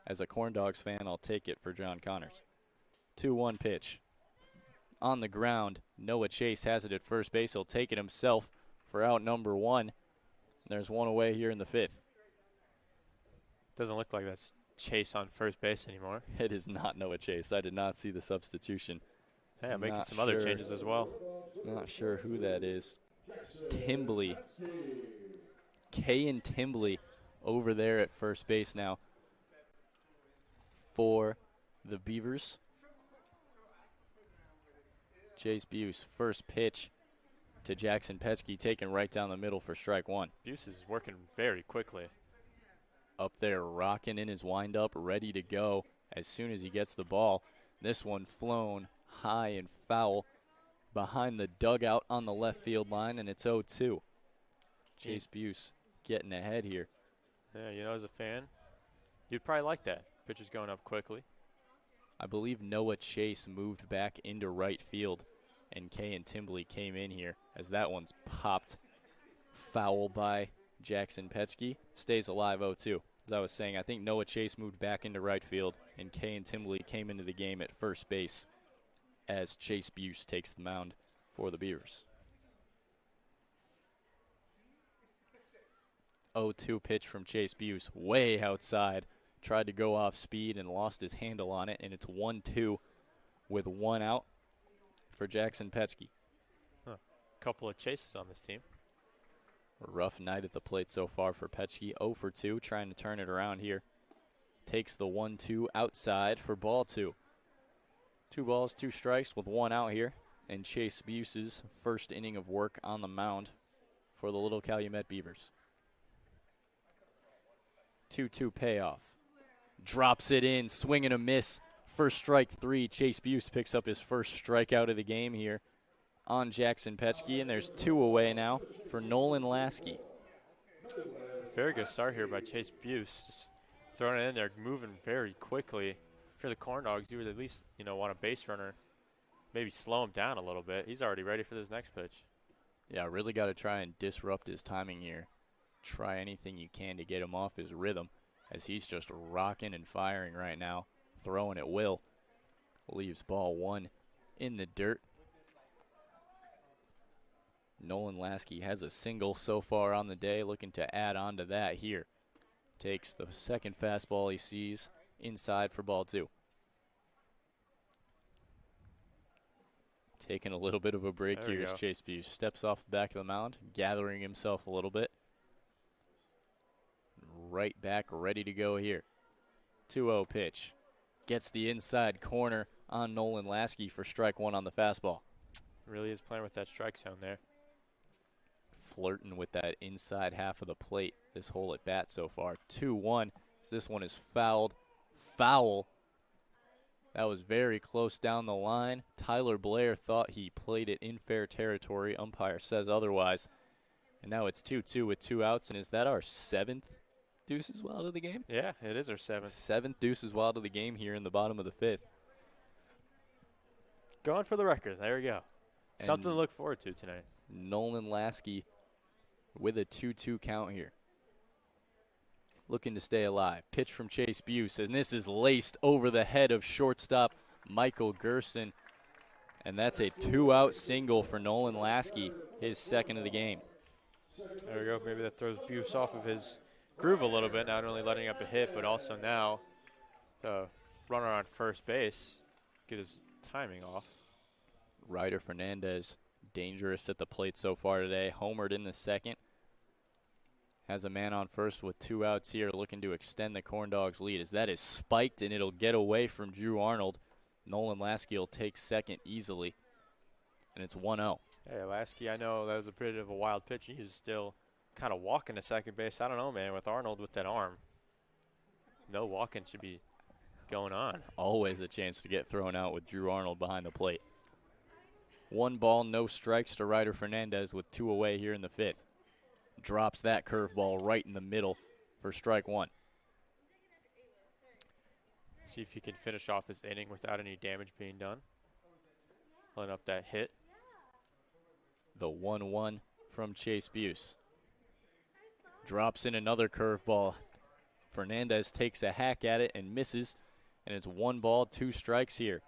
Speaker 1: As a Corndogs fan, I'll take it for John Connors. 2-1 pitch. On the ground, Noah Chase has it at first base. He'll take it himself for out number one. There's one away here in the fifth.
Speaker 2: Doesn't look like that's Chase on first base anymore.
Speaker 1: It is not Noah Chase. I did not see the substitution.
Speaker 2: Yeah, I'm making some other changes as well.
Speaker 1: Not sure who that is. Timbley. Kayan Timbley over there at first base now for the Beavers. Chase Buse, first pitch to Jackson Petsky, taken right down the middle for strike one.
Speaker 2: Buse is working very quickly.
Speaker 1: Up there, rocking in his windup, ready to go as soon as he gets the ball. This one flown high and foul behind the dugout on the left field line, and it's 0-2. Chase Buse getting ahead here.
Speaker 2: Yeah, as a fan, you'd probably like that. Pitcher's going up quickly.
Speaker 1: I believe Noah Chase moved back into right field, and Kayan Timbley came in here as that one's popped foul by Jackson Petsky. Stays alive 0-2. As I was saying, I think Noah Chase moved back into right field, and Kayan Timbley came into the game at first base as Chase Buse takes the mound for the Beavers. 0-2 pitch from Chase Buse, way outside. Tried to go off speed and lost his handle on it, and it's 1-2 with one out for Jackson Petsky.
Speaker 2: Couple of chases on this team.
Speaker 1: A rough night at the plate so far for Petsky. 0-2, trying to turn it around here. Takes the 1-2 outside for ball two. 2 balls, 2 strikes with one out here. And Chase Buse's first inning of work on the mound for the Little Calumet Beavers. 2-2 payoff. Drops it in, swing and a miss. First strike 3. Chase Buse picks up his first strikeout of the game here on Jackson Petsky. And there's 2 away now for Nolan Lasky.
Speaker 2: Very good start here by Chase Buse. Just throwing it in there, moving very quickly. For the Corndogs, you would at least, want a base runner. Maybe slow him down a little bit. He's already ready for this next pitch.
Speaker 1: Yeah, really got to try and disrupt his timing here. Try anything you can to get him off his rhythm, as he's just rocking and firing right now, throwing at will. Leaves ball one in the dirt. Nolan Lasky has a single so far on the day, looking to add on to that here. Takes the second fastball he sees inside for ball two. Taking a little bit of a break here as Chase Buse steps off the back of the mound, gathering himself a little bit. Right back, ready to go here. 2-0 pitch. Gets the inside corner on Nolan Lasky for strike one on the fastball.
Speaker 2: Really is playing with that strike zone there.
Speaker 1: Flirting with that inside half of the plate this whole at bat so far. 2-1. This one is fouled. Foul. That was very close down the line. Tyler Blair thought he played it in fair territory. Umpire says otherwise. And now it's 2-2 with 2 outs. And is that our 7th deuces wild of the game?
Speaker 2: Yeah, it is our 7th.
Speaker 1: 7th deuces wild of the game here in the bottom of the 5th.
Speaker 2: Going for the record. There we go.
Speaker 1: And
Speaker 2: something to look forward to tonight.
Speaker 1: Nolan Lasky with a 2-2 count here. Looking to stay alive. Pitch from Chase Buse, and this is laced over the head of shortstop Michael Gerson. And that's a 2-out single for Nolan Lasky, his second of the game.
Speaker 2: There we go. Maybe that throws Buse off of his groove a little bit, not only letting up a hit, but also now the runner on first base get his timing off.
Speaker 1: Ryder Fernandez, dangerous at the plate so far today. Homered in the second. Has a man on first with 2 outs here, looking to extend the Corndogs' lead. As that is spiked, and it'll get away from Drew Arnold. Nolan Lasky will take second easily, and it's 1-0.
Speaker 2: Hey, Lasky, I know that was a bit of a wild pitch. He's still kind of walking to second base. I don't know, man, with Arnold with that arm. No walking should be going on.
Speaker 1: Always a chance to get thrown out with Drew Arnold behind the plate. 1 ball, no strikes to Ryder Fernandez with 2 away here in the 5th. Drops that curveball right in the middle for strike one.
Speaker 2: See if he can finish off this inning without any damage being done. Pulling up that hit.
Speaker 1: The 1-1 from Chase Buse. Drops in another curveball. Fernandez takes a hack at it and misses, and it's 1 ball, 2 strikes here.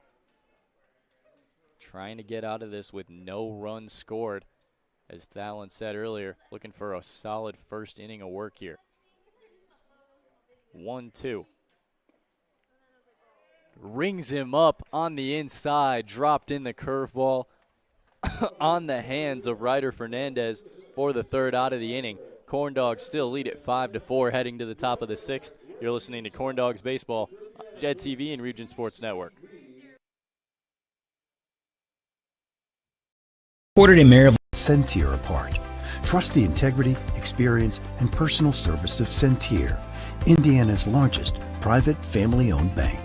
Speaker 1: Trying to get out of this with no runs scored. As Thalen said earlier, looking for a solid first inning of work here. 1-2. Rings him up on the inside, dropped in the curveball on the hands of Ryder Fernandez for the 3rd out of the inning. Corndogs still lead at 5-4 heading to the top of the 6th. You're listening to Corndogs Baseball, Jed TV and Region Sports Network.
Speaker 3: Quartered in Maryville.
Speaker 5: Sentier apart. Trust the integrity, experience, and personal service of Sentier, Indiana's largest private family-owned bank.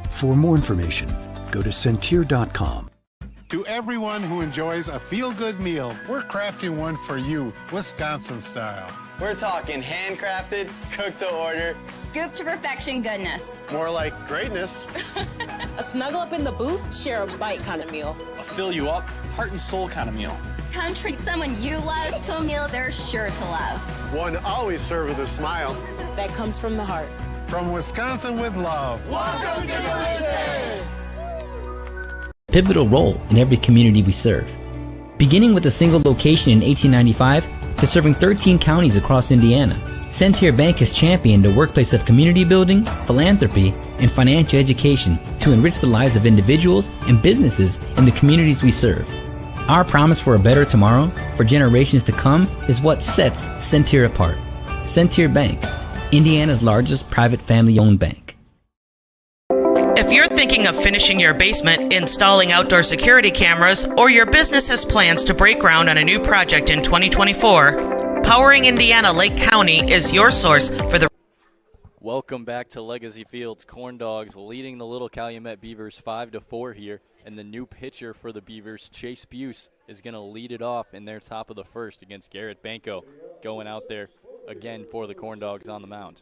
Speaker 5: For more information, go to Sentier.com.
Speaker 6: To everyone who enjoys a feel-good meal, we're crafting one for you, Wisconsin style.
Speaker 7: We're talking handcrafted, cooked to order.
Speaker 8: Scoop to perfection goodness.
Speaker 6: More like greatness.
Speaker 9: A snuggle up in the booth, share a bite kind of meal.
Speaker 10: A fill you up, heart and soul kind of meal.
Speaker 8: Come treat someone you love to a meal they're sure to love.
Speaker 6: One always served with a smile.
Speaker 9: That comes from the heart.
Speaker 6: From Wisconsin with love.
Speaker 11: Welcome to Delicious!
Speaker 3: Pivotal role in every community we serve. Beginning with a single location in 1895 to serving 13 counties across Indiana, Sentier Bank has championed a workplace of community building, philanthropy, and financial education to enrich the lives of individuals and businesses in the communities we serve. Our promise for a better tomorrow for generations to come is what sets Sentier apart. Sentier Bank, Indiana's largest private family-owned bank.
Speaker 4: If you're thinking of finishing your basement, installing outdoor security cameras, or your business has plans to break ground on a new project in 2024, Powering Indiana Lake County is your source for the...
Speaker 1: Welcome back to Legacy Fields. Corndogs leading the little Calumet Beavers 5-4 here, and the new pitcher for the Beavers, Chase Buse, is going to lead it off in their top of the 1st against Garrett Banco, going out there again for the Corndogs on the mound.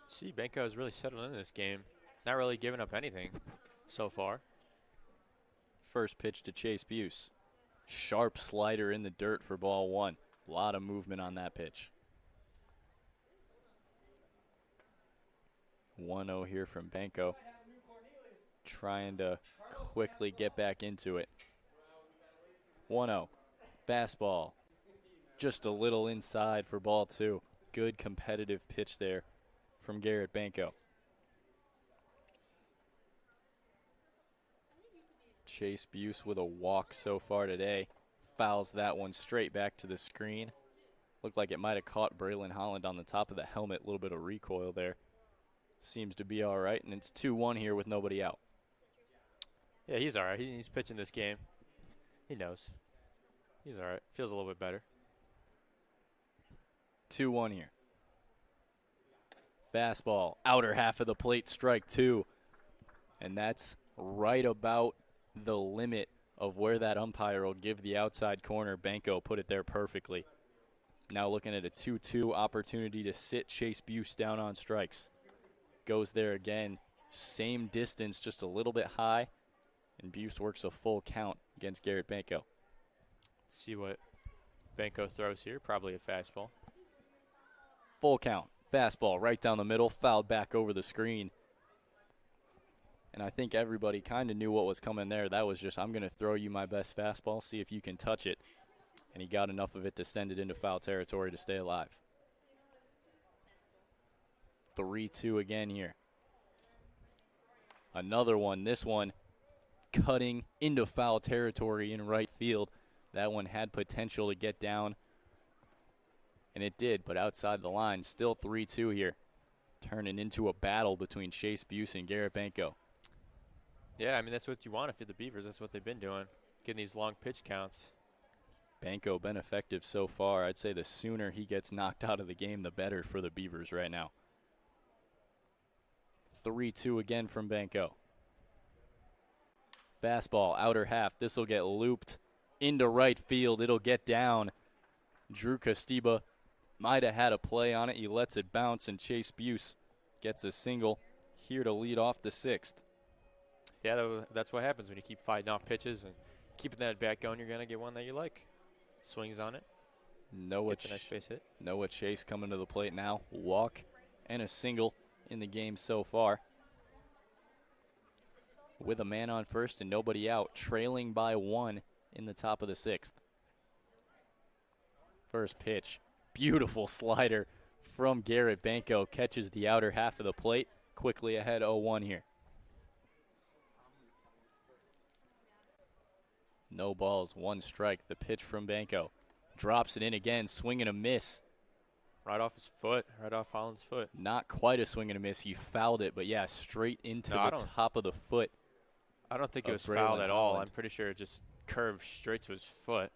Speaker 2: See, Benko has really settled into this game. Not really giving up anything so far.
Speaker 1: First pitch to Chase Buse. Sharp slider in the dirt for ball one. A lot of movement on that pitch. 1-0 here from Benko. Trying to quickly get back into it. 1-0. Fastball. Just a little inside for ball two. Good competitive pitch there from Garrett Benko. Chase Buse with a walk so far today. Fouls that one straight back to the screen. Looked like it might have caught Braylon Holland on the top of the helmet. A little bit of recoil there. Seems to be all right, and it's 2-1 here with nobody out.
Speaker 2: Yeah, he's all right. He's pitching this game. He knows. He's all right. Feels a little bit better.
Speaker 1: 2-1 here. Fastball, outer half of the plate, strike two. And that's right about the limit of where that umpire will give the outside corner. Benko put it there perfectly. Now looking at a 2-2 opportunity to sit Chase Buse down on strikes. Goes there again. Same distance, just a little bit high. And Buse works a full count against Garrett Benko.
Speaker 2: See what Benko throws here. Probably a fastball.
Speaker 1: Full count. Fastball right down the middle. Fouled back over the screen. And I think everybody kind of knew what was coming there. That was just, I'm going to throw you my best fastball, see if you can touch it. And he got enough of it to send it into foul territory to stay alive. 3-2 again here. Another one. This one cutting into foul territory in right field. That one had potential to get down. And it did, but outside the line. Still 3-2 here. Turning into a battle between Chase Buse and Garrett Benko.
Speaker 2: Yeah, I mean, that's what you want if you're the Beavers. That's what they've been doing, getting these long pitch counts.
Speaker 1: Benko been effective so far. I'd say the sooner he gets knocked out of the game, the better for the Beavers right now. 3-2 again from Benko. Fastball, outer half. This will get looped into right field. It'll get down. Drew Costiba might have had a play on it. He lets it bounce, and Chase Buse gets a single here to lead off the sixth.
Speaker 2: Yeah, that's what happens when you keep fighting off pitches and keeping that bat going. You're going to get one that you like. Swings on it. Gets a nice base hit.
Speaker 1: Noah Chase coming to the plate now. Walk and a single in the game so far. With a man on first and nobody out, trailing by one in the top of the sixth. First pitch. Beautiful slider from Garrett Benko. Catches the outer half of the plate. Quickly ahead 0-1 here. No balls, one strike. The pitch from Benko. Drops it in again, swing and a miss.
Speaker 2: Right off his foot, right off Holland's foot.
Speaker 1: Not quite a swing and a miss. He fouled it, but yeah, straight into the top of the foot.
Speaker 2: I don't think it was fouled at all. I'm pretty sure it just curved straight to his foot.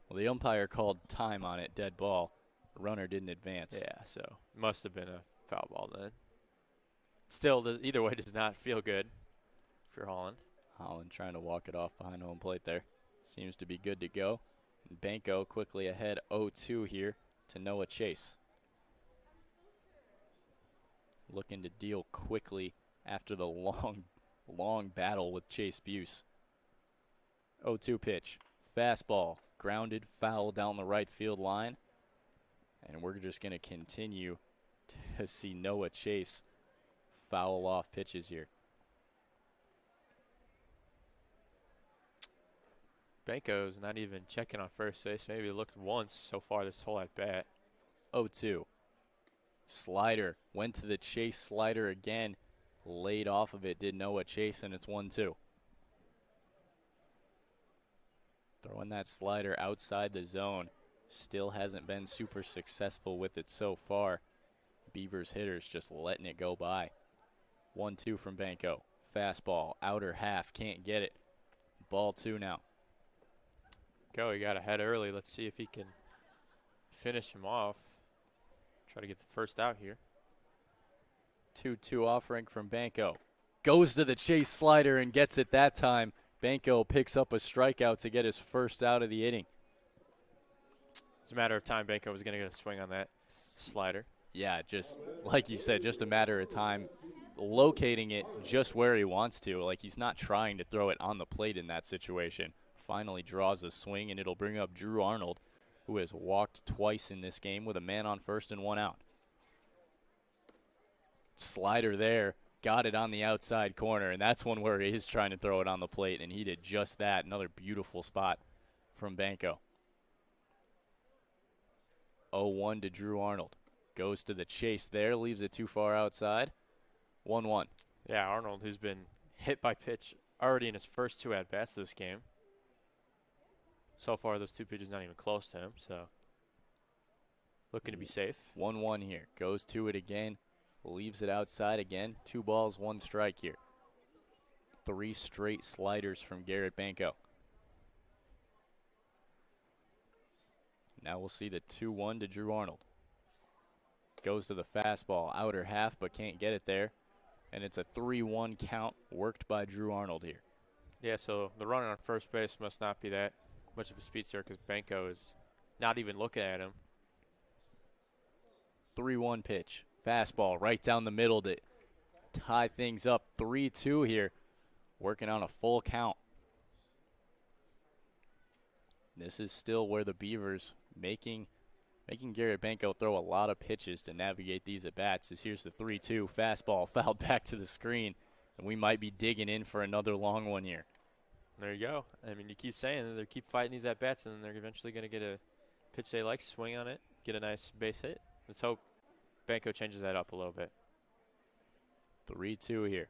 Speaker 1: Well, the umpire called time on it, dead ball. The runner didn't advance.
Speaker 2: Yeah, so must have been a foul ball then. Still, either way does not feel good for Holland.
Speaker 1: Holland trying to walk it off behind home plate there. Seems to be good to go. And Benko quickly ahead 0-2 here to Noah Chase. Looking to deal quickly after the long battle with Chase Buse. 0-2 pitch. Fastball. Grounded foul down the right field line. And we're just going to continue to see Noah Chase foul off pitches here.
Speaker 2: Benko's not even checking on first base. Maybe looked once so far this whole at bat.
Speaker 1: 0-2. Slider. Went to the Chase slider again. Laid off of it. Did Noah Chase, and it's 1-2. Throwing that slider outside the zone. Still hasn't been super successful with it so far. Beavers hitters just letting it go by. 1-2 from Benko. Fastball. Outer half. Can't get it. Ball two now.
Speaker 2: Go, he got ahead early. Let's see if he can finish him off. Try to get the first out here.
Speaker 1: 2-2 offering from Benko. Goes to the Chase slider and gets it that time. Benko picks up a strikeout to get his first out of the inning.
Speaker 2: It's a matter of time. Banco was going to get a swing on that slider.
Speaker 1: Yeah, just like you said, just a matter of time locating it just where he wants to. Like, he's not trying to throw it on the plate in that situation. Finally draws a swing, and it'll bring up Drew Arnold, who has walked twice in this game with a man on first and one out. Slider there, got it on the outside corner, and that's one where he is trying to throw it on the plate, and he did just that. Another beautiful spot from Banco. 0-1 to Drew Arnold. Goes to the chase there, leaves it too far outside. 1-1.
Speaker 2: Yeah, Arnold, who's been hit by pitch already in his first 2 at-bats this game. So far, those 2 pitches not even close to him, so looking to be safe.
Speaker 1: 1-1 here. Goes to it again, leaves it outside again. 2 balls, 1 strike here. 3 straight sliders from Garrett Banco. Now we'll see the 2-1 to Drew Arnold. Goes to the fastball, outer half, but can't get it there. And it's a 3-1 count worked by Drew Arnold here.
Speaker 2: Yeah, so the runner on first base must not be that much of a speedster because Banco is not even looking at him.
Speaker 1: 3-1 pitch. Fastball right down the middle to tie things up. 3-2 here. Working on a full count. This is still where the Beavers making Garrett Banco throw a lot of pitches to navigate these at-bats. As here's the 3-2 fastball fouled back to the screen, and we might be digging in for another long one here.
Speaker 2: There you go. I mean, you keep saying that they keep fighting these at-bats, and then they're eventually going to get a pitch they like, swing on it, get a nice base hit. Let's hope Banco changes that up a little bit.
Speaker 1: 3-2 here.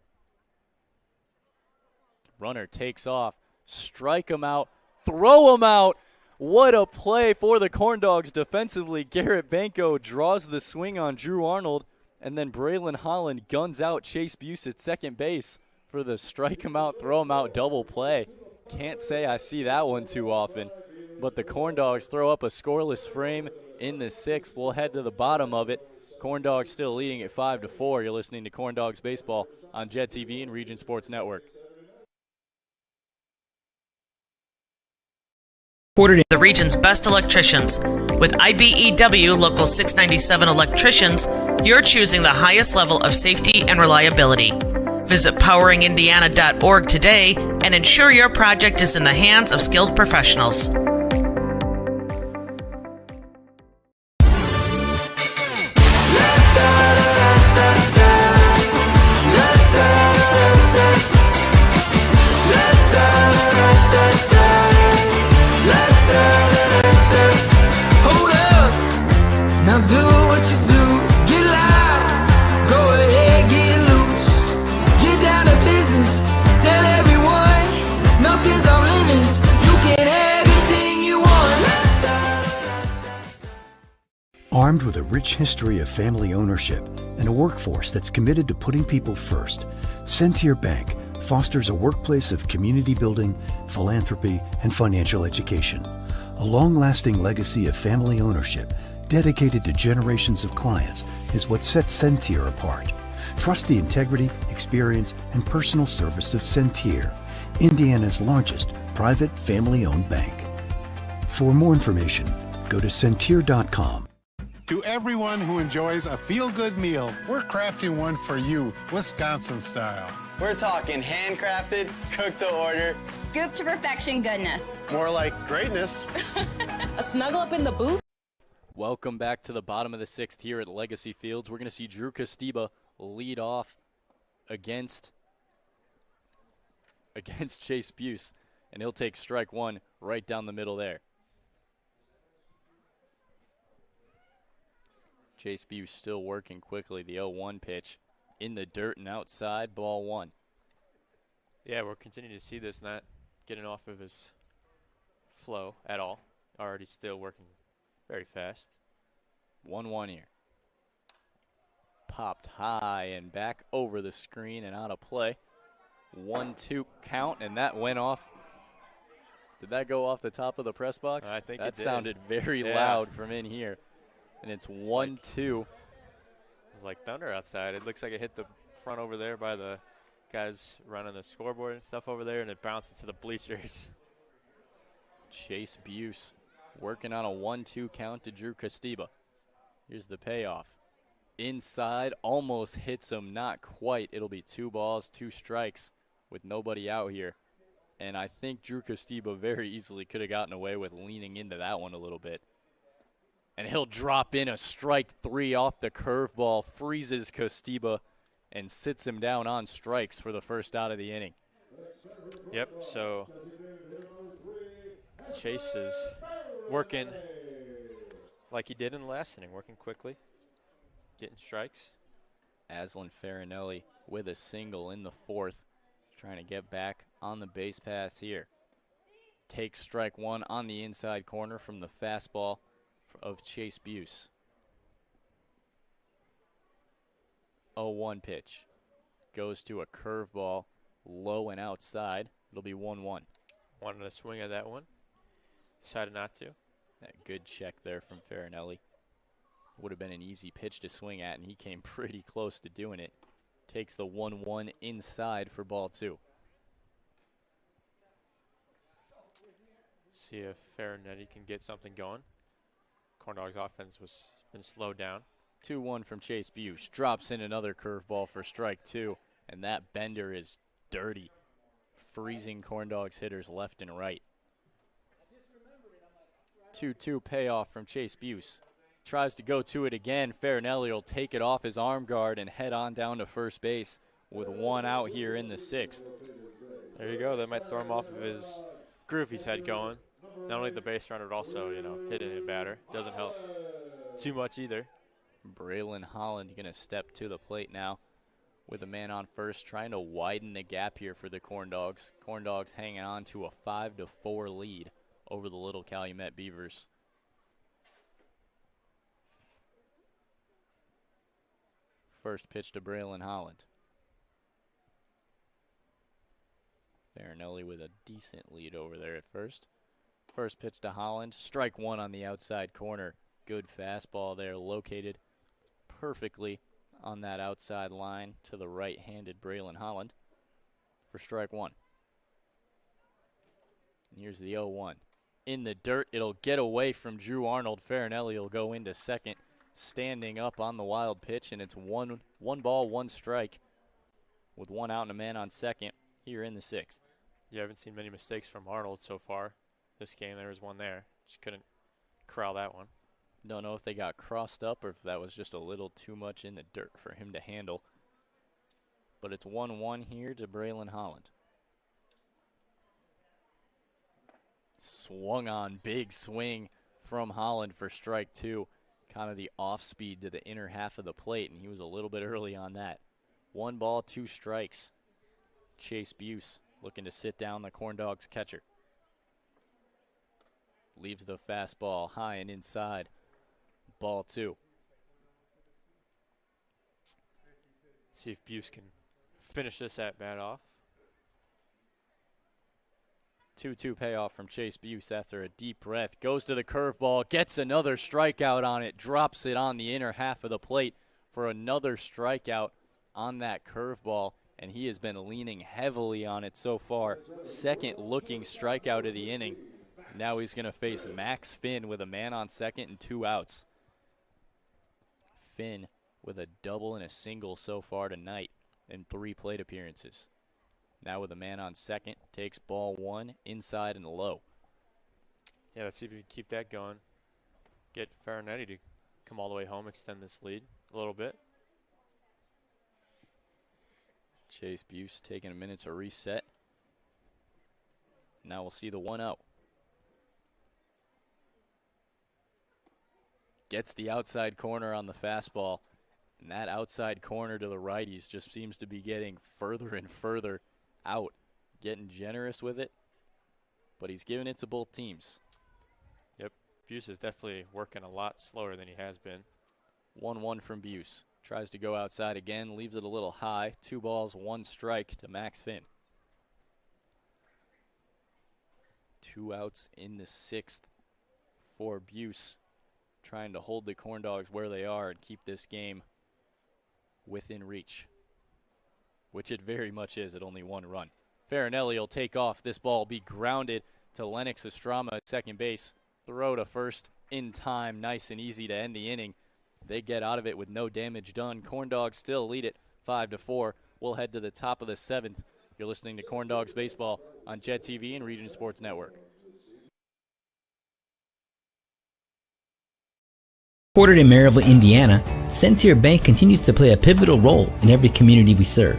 Speaker 1: Runner takes off, strike him out, throw him out. What a play for the Corndogs defensively. Garrett Banco draws the swing on Drew Arnold, and then Braylon Holland guns out Chase Buse at second base for the strike him out, throw him out double play. Can't say I see that one too often, but the Corndogs throw up a scoreless frame in the 6th. We'll head to the bottom of it. Corndogs still leading at 5-4. You're listening to Corndogs Baseball on Jet TV and Region Sports Network.
Speaker 4: The region's best electricians. With IBEW Local 697 electricians, you're choosing the highest level of safety and reliability. Visit poweringindiana.org today and ensure your project is in the hands of skilled professionals.
Speaker 5: Armed with a rich history of family ownership and a workforce that's committed to putting people first, Centier Bank fosters a workplace of community building, philanthropy, and financial education. A long-lasting legacy of family ownership dedicated to generations of clients is what sets Centier apart. Trust the integrity, experience, and personal service of Centier, Indiana's largest private family-owned bank. For more information, go to Centier.com.
Speaker 6: To everyone who enjoys a feel-good meal, we're crafting one for you, Wisconsin style.
Speaker 7: We're talking handcrafted, cooked to order.
Speaker 8: Scoop to perfection goodness.
Speaker 6: More like greatness.
Speaker 9: A snuggle up in the booth.
Speaker 1: Welcome back to the bottom of the 6th here at Legacy Fields. We're going to see Drew Costiba lead off against Chase Buse, and he'll take strike 1 right down the middle there. Chase Buse still working quickly. The 0-1 pitch in the dirt and outside, ball 1.
Speaker 2: Yeah, we're continuing to see this, not getting off of his flow at all. Already still working very fast.
Speaker 1: 1-1 here. Popped high and back over the screen and out of play. 1-2 count, and that went off. Did that go off the top of the press box?
Speaker 2: I think
Speaker 1: that
Speaker 2: it did.
Speaker 1: sounded very loud from in here. And it's 1-2.
Speaker 2: It's like thunder outside. It looks like it hit the front over there by the guys running the scoreboard and stuff over there, and it bounced into the bleachers.
Speaker 1: Chase Buse Working on a 1-2 count to Drew Costiba. Here's the payoff. Inside, almost hits him, not quite. It'll be 2 balls, 2 strikes with nobody out here. And I think Drew Costiba very easily could have gotten away with leaning into that one a little bit. And he'll drop in a strike 3 off the curveball, freezes Costiba, and sits him down on strikes for the first out of the inning.
Speaker 2: Yep, so Chase is working like he did in the last inning, working quickly, getting strikes.
Speaker 1: Aslan Farinelli with a single in the 4th, trying to get back on the base paths here. Takes strike 1 on the inside corner from the fastball of Chase Buse. 0-1 pitch. Goes to a curveball, low and outside. It'll be 1-1.
Speaker 2: Wanted to swing at that one. Decided not to.
Speaker 1: That good check there from Farinelli. Would have been an easy pitch to swing at, and he came pretty close to doing it. Takes the 1-1 inside for ball 2.
Speaker 2: See if Farinelli can get something going. Corndogs' offense was been slowed down.
Speaker 1: 2-1 from Chase Buse. Drops in another curveball for strike 2, and that bender is dirty, freezing Corndogs hitters left and right. 2-2 payoff from Chase Buse. Tries to go to it again. Farinelli will take it off his arm guard and head on down to first base with 1 out here in the 6th.
Speaker 2: There you go. That might throw him off of his groove he's had going. Not only the base runner, but also, hitting a batter. Doesn't help too much either.
Speaker 1: Braylon Holland going to step to the plate now with a man on first, trying to widen the gap here for the Corndogs. Corndogs hanging on to a 5-4 lead over the Little Calumet Beavers. First pitch to Braylon Holland. Farinelli with a decent lead over there at first. First pitch to Holland. Strike 1 on the outside corner. Good fastball there, located perfectly on that outside line to the right-handed Braylon Holland for strike 1. And here's the 0-1. In the dirt, it'll get away from Drew Arnold. Farinelli will go into second, standing up on the wild pitch, and it's one ball, 1 strike with 1 out and a man on second here in the 6th.
Speaker 2: You haven't seen many mistakes from Arnold so far this game. There was one there. Just couldn't corral that one.
Speaker 1: Don't know if they got crossed up or if that was just a little too much in the dirt for him to handle. But it's 1-1 here to Braylon Holland. Swung on, big swing from Holland for strike 2. Kind of the off speed to the inner half of the plate, and he was a little bit early on that. 1 ball, 2 strikes. Chase Buse looking to sit down the Corndogs catcher. Leaves the fastball high and inside. Ball 2.
Speaker 2: See if Buse can finish this at bat off.
Speaker 1: 2-2 payoff from Chase Buse after a deep breath. Goes to the curveball, gets another strikeout on it, drops it on the inner half of the plate for another strikeout on that curveball, and he has been leaning heavily on it so far. Second looking strikeout of the inning. Now he's going to face Max Finn with a man on second and 2 outs. Finn with a double and a single so far tonight in 3 plate appearances. Now with a man on second, takes ball 1 inside and low.
Speaker 2: Yeah, let's see if we can keep that going. Get Farinelli to come all the way home, extend this lead a little bit.
Speaker 1: Chase Buse taking a minute to reset. Now we'll see the 1-0. Gets the outside corner on the fastball, and that outside corner to the righties just seems to be getting further and further out. Getting generous with it, but he's giving it to both teams.
Speaker 2: Yep, Buse is definitely working a lot slower than he has been.
Speaker 1: 1-1 from Buse. Tries to go outside again, leaves it a little high. 2 balls, 1 strike to Max Finn. 2 outs in the 6th for Buse, trying to hold the Corndogs where they are and keep this game within reach, which it very much is at only 1 run. Farinelli will take off. This ball will be grounded to Lennox Estrama at second base throw to first in time, nice and easy to end the inning. They get out of it with no damage done. Corndogs still lead it 5-4. We'll head to the top of the 7th. You're listening to Corndogs Baseball on Jet TV and Region Sports Network.
Speaker 3: Headquartered in Maryville, Indiana, Centier Bank continues to play a pivotal role in every community we serve.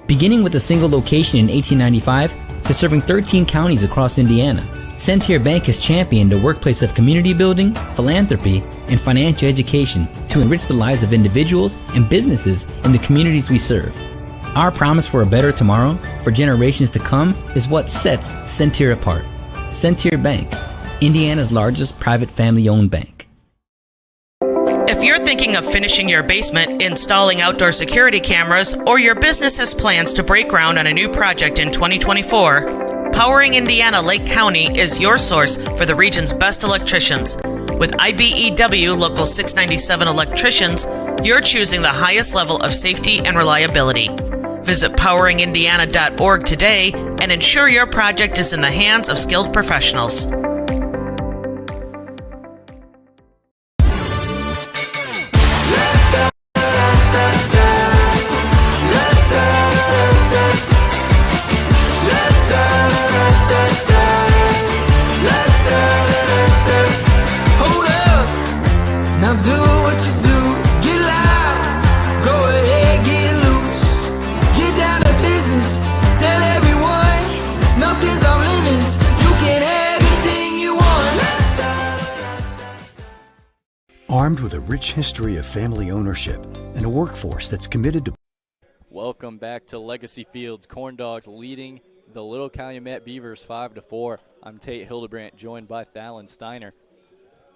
Speaker 3: Beginning with a single location in 1895 to serving 13 counties across Indiana, Centier Bank has championed a workplace of community building, philanthropy, and financial education to enrich the lives of individuals and businesses in the communities we serve. Our promise for a better tomorrow for generations to come is what sets Centier apart. Centier Bank, Indiana's largest private family-owned bank.
Speaker 4: If you're thinking of finishing your basement, installing outdoor security cameras, or your business has plans to break ground on a new project in 2024, Powering Indiana Lake County is your source for the region's best electricians. With IBEW Local 697 electricians, you're choosing the highest level of safety and reliability. Visit poweringindiana.org today and ensure your project is in the hands of skilled professionals.
Speaker 5: Armed with a rich history of family ownership and a workforce that's committed to...
Speaker 1: Welcome back to Legacy Fields. Corndogs leading the Little Calumet Beavers 5-4. I'm Tate Hildebrandt, joined by Thalen Steiner.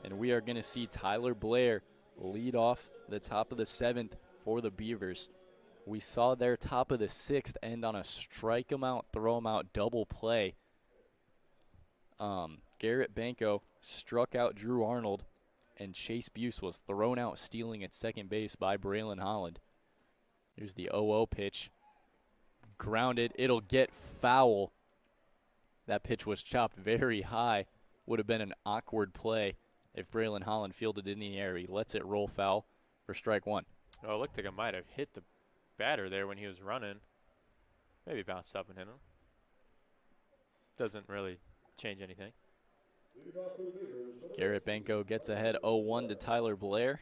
Speaker 1: And we are going to see Tyler Blair lead off the top of the 7th for the Beavers. We saw their top of the 6th end on a strike 'em out, throw 'em out double play. Garrett Banco struck out Drew Arnold, and Chase Buse was thrown out stealing at second base by Braylon Holland. Here's the 0-0 pitch. Grounded. It'll get foul. That pitch was chopped very high. Would have been an awkward play if Braylon Holland fielded in the air. He lets it roll foul for strike one.
Speaker 2: Oh, it looked like it might have hit the batter there when he was running. Maybe bounced up and hit him. Doesn't really change anything.
Speaker 1: Garrett Banco gets ahead 0-1 to Tyler Blair.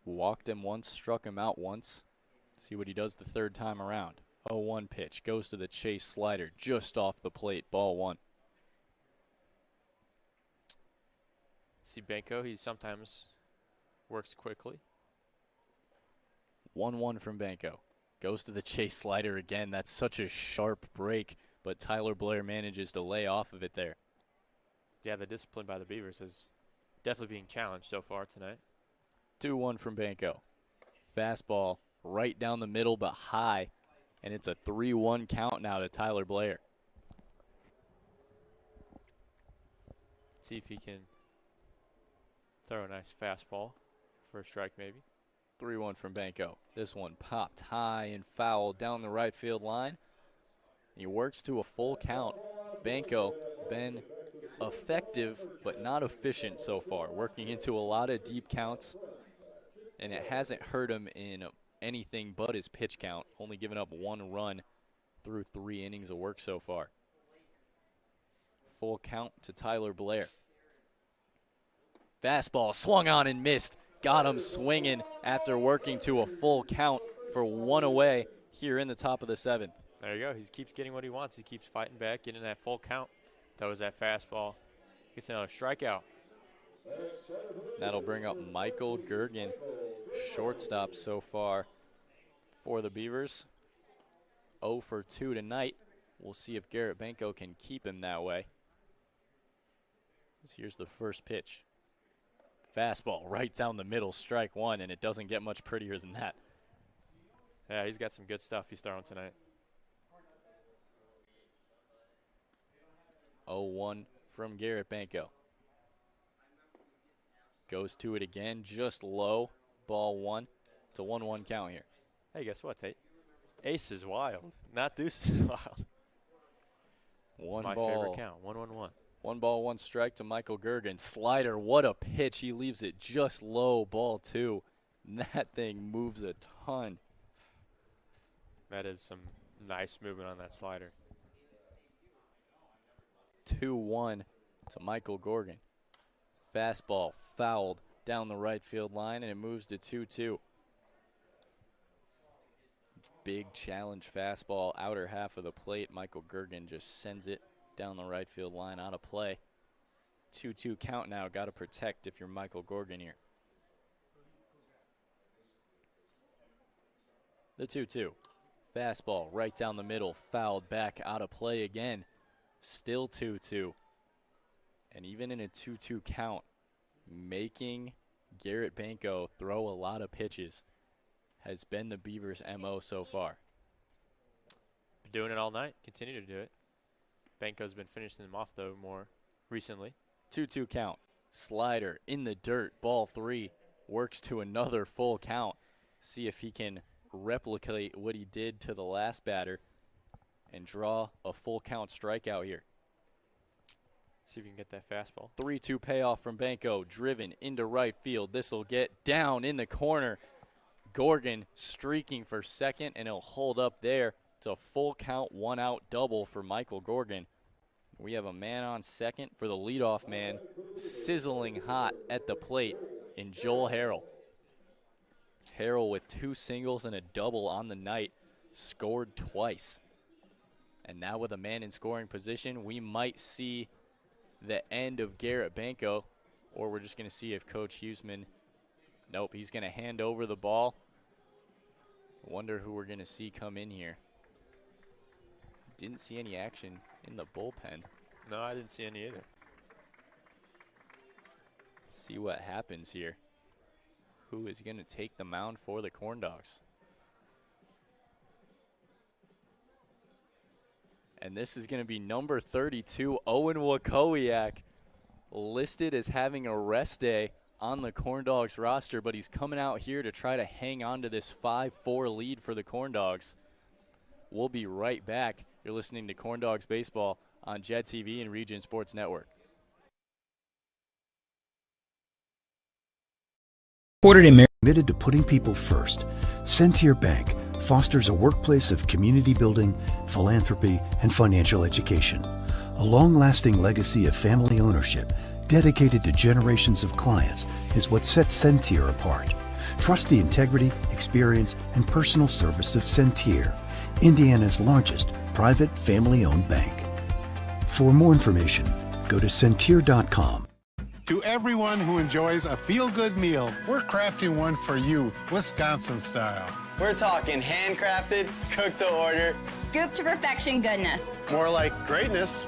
Speaker 1: Walked him once, struck him out once. See what he does the third time around. 0-1 pitch, goes to the chase slider, just off the plate, ball one.
Speaker 2: See Banco, he sometimes works quickly.
Speaker 1: 1-1 from Banco. Goes to the chase slider again. That's such a sharp break, but Tyler Blair manages to lay off of it there.
Speaker 2: Yeah, the discipline by the Beavers is definitely being challenged so far tonight.
Speaker 1: 2-1 from Banco. Fastball right down the middle but high, and it's a 3-1 count now to Tyler Blair.
Speaker 2: See if he can throw a nice fastball for a strike maybe.
Speaker 1: 3-1 from Banco. This one popped high and foul down the right field line. He works to a full count. Banco been effective but not efficient so far, working into a lot of deep counts, and it hasn't hurt him in anything but his pitch count, only giving up 1 run through 3 innings of work so far. Full count to Tyler Blair. Fastball swung on and missed. Got him swinging after working to a full count for 1 away here in the top of the 7th.
Speaker 2: There you go. He keeps getting what he wants. He keeps fighting back, getting that full count. That was that fastball. Gets another strikeout.
Speaker 1: That'll bring up Michael Gergen, shortstop so far for the Beavers. 0 for 2 tonight. We'll see if Garrett Banco can keep him that way. Here's the first pitch. Fastball right down the middle, strike one, and it doesn't get much prettier than that.
Speaker 2: Yeah, he's got some good stuff he's throwing tonight.
Speaker 1: 0-1 from Garrett Banco. Goes to it again, just low, ball one. It's a 1-1 count here.
Speaker 2: Hey, guess what, Tate? Ace is wild, not deuce is wild.
Speaker 1: One
Speaker 2: My
Speaker 1: ball.
Speaker 2: favorite count, 1-1-1.
Speaker 1: 1 ball, 1 strike to Michael Gergen. Slider, what a pitch. He leaves it just low, ball 2. And that thing moves a ton.
Speaker 2: That is some nice movement on that slider.
Speaker 1: 2-1 to Michael Gorgon. Fastball fouled down the right field line, and it moves to 2-2. Big challenge fastball, outer half of the plate. Michael Gergen just sends it down the right field line out of play. 2-2 count now. Got to protect if you're Michael Gorgon here. The 2-2. Fastball right down the middle, fouled back out of play again. Still 2-2. And even in a 2-2 count, making Garrett Banco throw a lot of pitches has been the Beavers' MO so far.
Speaker 2: Been doing it all night. Continue to do it. Banco's been finishing them off, though, more recently.
Speaker 1: 2-2 count. Slider in the dirt. Ball 3. Works to another full count. See if he can replicate what he did to the last batter and draw a full count strikeout here.
Speaker 2: See if we can get that fastball.
Speaker 1: 3-2 payoff from Banco. Driven into right field. This will get down in the corner. Gorgon streaking for second, and he'll hold up there. It's a full count, 1 out double for Michael Gorgon. We have a man on second for the leadoff man, sizzling hot at the plate in Joel Harrell. Harrell with 2 singles and a double on the night, scored twice. And now with a man in scoring position, we might see the end of Garrett Banco, or we're just going to see if Coach Huseman, nope, he's going to hand over the ball. Wonder who we're going to see come in here. Didn't see any action in the bullpen.
Speaker 2: No, I didn't see any either.
Speaker 1: See what happens here. Who is going to take the mound for the Corndogs? And this is going to be number 32, Owen Wakowiak, listed as having a rest day on the Corndogs roster, but he's coming out here to try to hang on to this 5-4 lead for the Corndogs. We'll be right back. You're listening to Corndogs Baseball on Jet TV and Region Sports Network.
Speaker 5: Committed to putting people first, Centier Bank fosters a workplace of community building, philanthropy, and financial education. A long-lasting legacy of family ownership dedicated to generations of clients is what sets Centier apart. Trust the integrity, experience, and personal service of Centier, Indiana's largest private family-owned bank. For more information, go to Centier.com.
Speaker 6: To everyone who enjoys a feel-good meal, we're crafting one for you, Wisconsin style.
Speaker 7: We're talking handcrafted, cooked to order.
Speaker 8: Scoop to perfection goodness.
Speaker 6: More like greatness.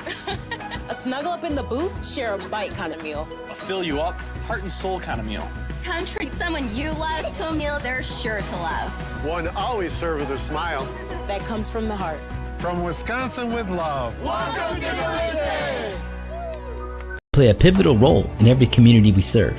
Speaker 9: A snuggle up in the booth, share a bite kind of meal.
Speaker 10: A fill you up, heart and soul kind of meal.
Speaker 8: Come treat someone you love to a meal they're sure to love.
Speaker 6: One always served with a smile.
Speaker 9: That comes from the heart.
Speaker 6: From Wisconsin with love.
Speaker 11: Welcome to Delicious!
Speaker 3: Play a pivotal role in every community we serve.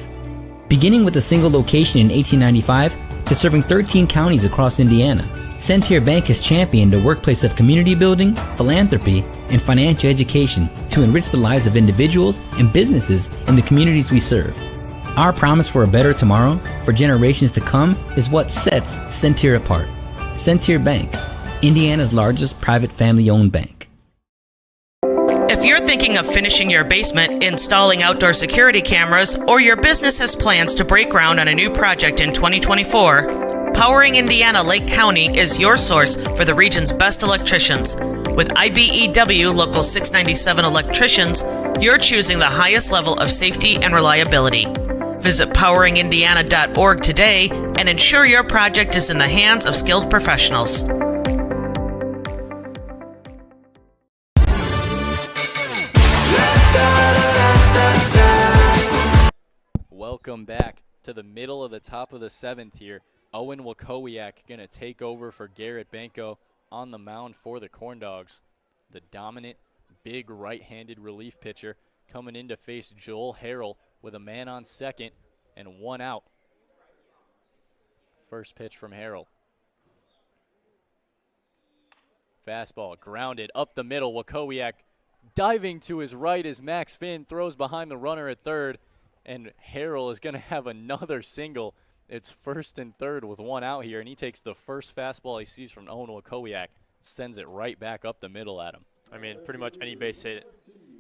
Speaker 3: Beginning with a single location in 1895 to serving 13 counties across Indiana, Centier Bank has championed a workplace of community building, philanthropy, and financial education to enrich the lives of individuals and businesses in the communities we serve. Our promise for a better tomorrow for generations to come is what sets Centier apart. Centier Bank, Indiana's largest private family-owned bank.
Speaker 4: If you're thinking of finishing your basement, installing outdoor security cameras, or your business has plans to break ground on a new project in 2024, Powering Indiana Lake County is your source for the region's best electricians. With IBEW Local 697 electricians, you're choosing the highest level of safety and reliability. Visit poweringindiana.org today and ensure your project is in the hands of skilled professionals.
Speaker 1: Welcome back to the middle of the top of the 7th here. Owen Wakowiak going to take over for Garrett Banco on the mound for the Corndogs. The dominant, big right-handed relief pitcher coming in to face Joel Harrell with a man on second and 1 out. First pitch from Harrell. Fastball grounded up the middle. Wakowiak diving to his right as Max Finn throws behind the runner at third, and Harrell is going to have another single. It's 1st and 3rd with one out here, and he takes the first fastball he sees from Owen Wakowiak, sends it right back up the middle at him.
Speaker 2: I mean, pretty much any base hit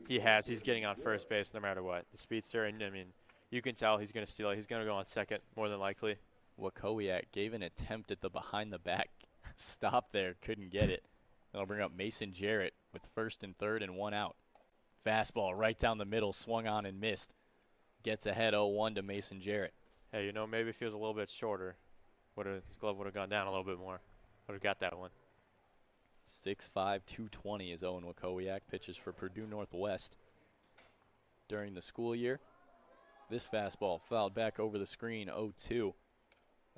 Speaker 2: he has, he's getting on first base no matter what. The speedster, and I mean, you can tell he's going to steal it. He's going to go on second more than likely.
Speaker 1: Wakowiak gave an attempt at the behind-the-back stop there, couldn't get it. That'll bring up Mason Jarrett with 1st and 3rd and one out. Fastball right down the middle, swung on and missed. Gets ahead 0-1 to Mason Jarrett.
Speaker 2: Hey, you know, maybe if he was a little bit shorter, his glove would have gone down a little bit more. Would have got that one.
Speaker 1: 6'5", 220 is Owen Wakowiak, pitches for Purdue Northwest during the school year. This fastball fouled back over the screen, 0-2.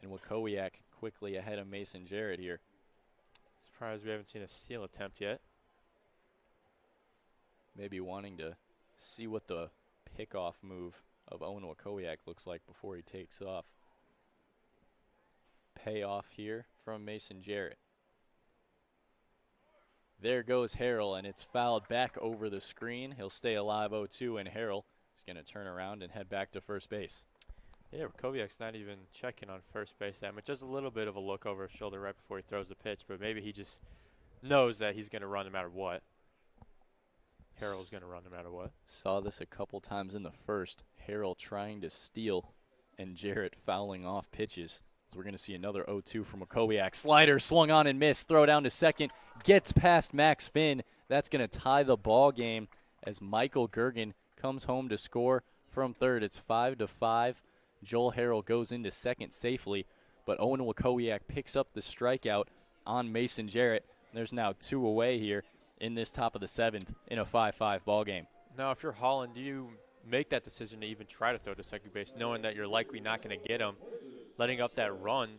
Speaker 1: And Wakowiak quickly ahead of Mason Jarrett here.
Speaker 2: Surprised we haven't seen a steal attempt yet.
Speaker 1: Maybe wanting to see what the pickoff move of Owen Wakowiak looks like before he takes off. Payoff here from Mason Jarrett. There goes Harrell, and it's fouled back over the screen. He'll stay alive 0-2, and Harrell is going to turn around and head back to first base.
Speaker 2: Yeah, Wakowiak's not even checking on first base that much. Just a little bit of a look over his shoulder right before he throws the pitch, but maybe he just knows that he's going to run no matter what. Harrell's going to run no matter what.
Speaker 1: Saw this a couple times in the first. Harrell trying to steal and Jarrett fouling off pitches. So we're going to see another 0-2 from Wakowiak. Slider swung on and missed. Throw down to second. Gets past Max Finn. That's going to tie the ball game as Michael Gergen comes home to score from third. It's 5-5. Joel Harrell goes into second safely, but Owen Wakowiak picks up the strikeout on Mason Jarrett. There's now 2 away here in this top of the 7th in a 5-5 ball game.
Speaker 2: Now, if you're Holland, do you make that decision to even try to throw to second base, knowing that you're likely not going to get him, letting up that run,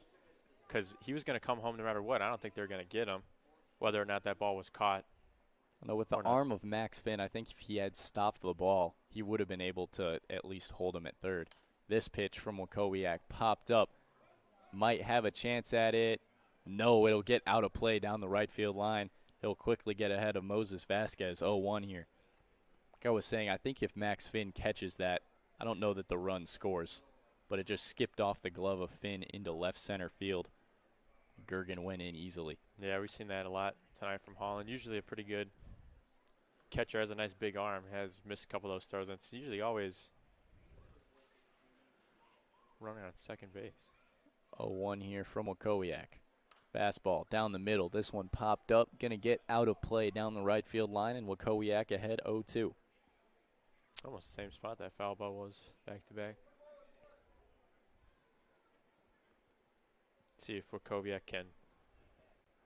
Speaker 2: because he was going to come home no matter what. I don't think they're going to get him, whether or not that ball was caught.
Speaker 1: No, with the arm of Max Finn, I think if he had stopped the ball, he would have been able to at least hold him at third. This pitch from Wakowiak popped up. Might have a chance at it. No, it'll get out of play down the right field line. He'll quickly get ahead of Moses Vasquez, 0-1 here. Like I was saying, I think if Max Finn catches that, I don't know that the run scores, but it just skipped off the glove of Finn into left center field. Gergen went in easily.
Speaker 2: Yeah, we've seen that a lot tonight from Holland. Usually a pretty good catcher, has a nice big arm, has missed a couple of those throws, and it's usually always running on second base.
Speaker 1: 0-1 here from Wakowiak. Fastball down the middle. This one popped up. Going to get out of play down the right field line, and Wakowiak ahead 0-2.
Speaker 2: Almost the same spot that foul ball was back-to-back. See if Wakowiak can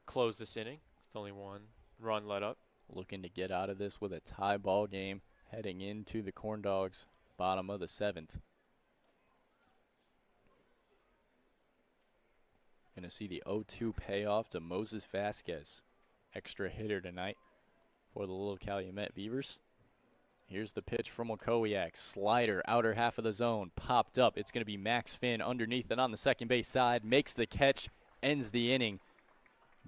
Speaker 2: close this inning. It's only one run let up.
Speaker 1: Looking to get out of this with a tie ball game heading into the Corndogs' bottom of the 7th. Going to see the 0-2 payoff to Moses Vasquez. Extra hitter tonight for the little Calumet Beavers. Here's the pitch from Wakowiak. Slider, outer half of the zone, popped up. It's going to be Max Finn underneath and on the second base side. Makes the catch, ends the inning.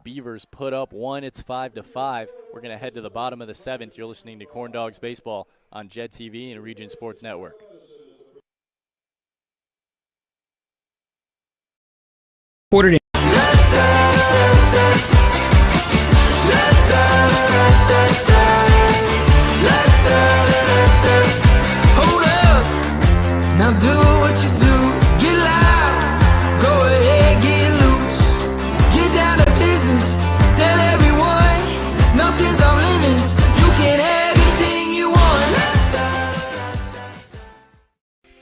Speaker 1: Beavers put up 1. It's 5-5. We're going to head to the bottom of the 7th. You're listening to Corndogs Baseball on Jet TV and Region Sports Network.
Speaker 3: Ordered in.
Speaker 11: Hold up, now do what you do. Get loud, go ahead, get loose. Get down to business, tell everyone nothing's off limits. You can have anything you want.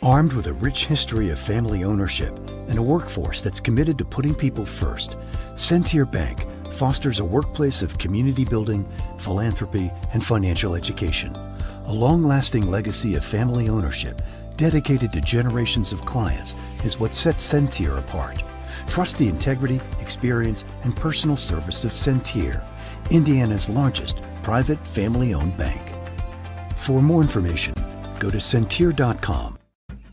Speaker 5: Armed with a rich history of family ownership and a workforce that's committed to putting people first, Sentier Bank fosters a workplace of community building, philanthropy, and financial education. A long-lasting legacy of family ownership dedicated to generations of clients is what sets Sentier apart. Trust the integrity, experience, and personal service of Sentier, Indiana's largest private family-owned bank. For more information, go to Sentier.com.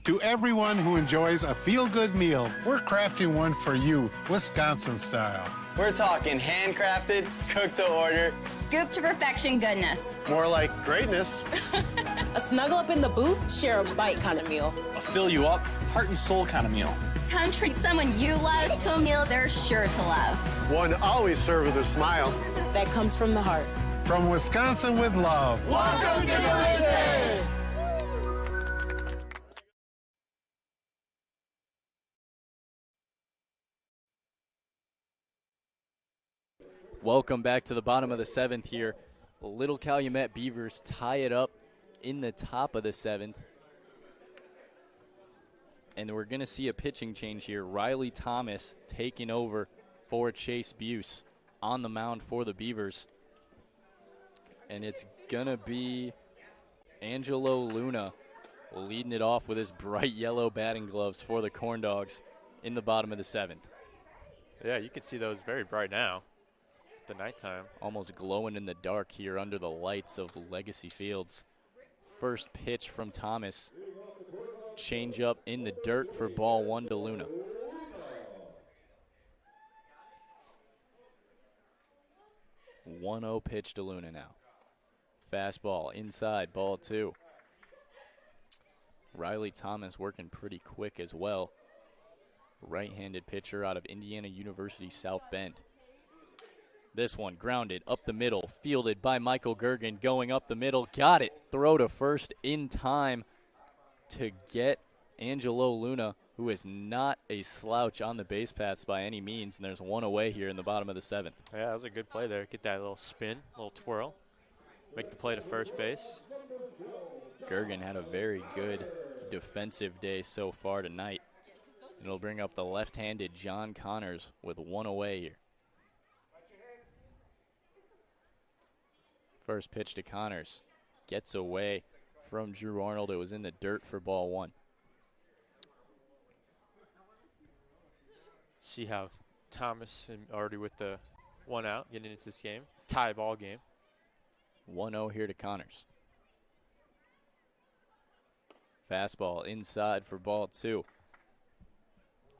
Speaker 6: To everyone who enjoys a feel-good meal, we're crafting one for you, Wisconsin style.
Speaker 7: We're talking handcrafted, cooked to order.
Speaker 8: Scoop to perfection goodness.
Speaker 6: More like greatness.
Speaker 9: A snuggle up in the booth, share a bite kind of meal.
Speaker 10: A fill you up, heart and soul kind of meal.
Speaker 8: Come treat someone you love to a meal they're sure to love.
Speaker 6: One always served with a smile.
Speaker 9: That comes from the heart.
Speaker 6: From Wisconsin with love.
Speaker 11: Welcome to Delicious!
Speaker 1: Welcome back to the bottom of the 7th here. Little Calumet Beavers tie it up in the top of the 7th. And we're going to see a pitching change here. Riley Thomas taking over for Chase Buse on the mound for the Beavers. And it's going to be Angelo Luna leading it off with his bright yellow batting gloves for the Corndogs in the bottom of the 7th.
Speaker 2: Yeah, you can see those very bright now. The nighttime.
Speaker 1: Almost glowing in the dark here under the lights of Legacy Fields. First pitch from Thomas. Change up in the dirt for ball 1 to Luna. One-0 pitch to Luna now. Fastball inside, ball 2. Riley Thomas working pretty quick as well. Right-handed pitcher out of Indiana University South Bend. This one grounded up the middle, fielded by Michael Gergen, going up the middle, got it. Throw to first in time to get Angelo Luna, who is not a slouch on the base paths by any means, and there's one away here in the bottom of the 7th.
Speaker 2: Yeah, that was a good play there. Get that little spin, little twirl, make the play to first base.
Speaker 1: Gergen had a very good defensive day so far tonight. It'll bring up the left-handed John Connors with one away here. First pitch to Connors. Gets away from Drew Arnold. It was in the dirt for ball 1.
Speaker 2: See how Thomas already with the 1 out getting into this game. Tie ball game.
Speaker 1: 1-0 here to Connors. Fastball inside for ball 2.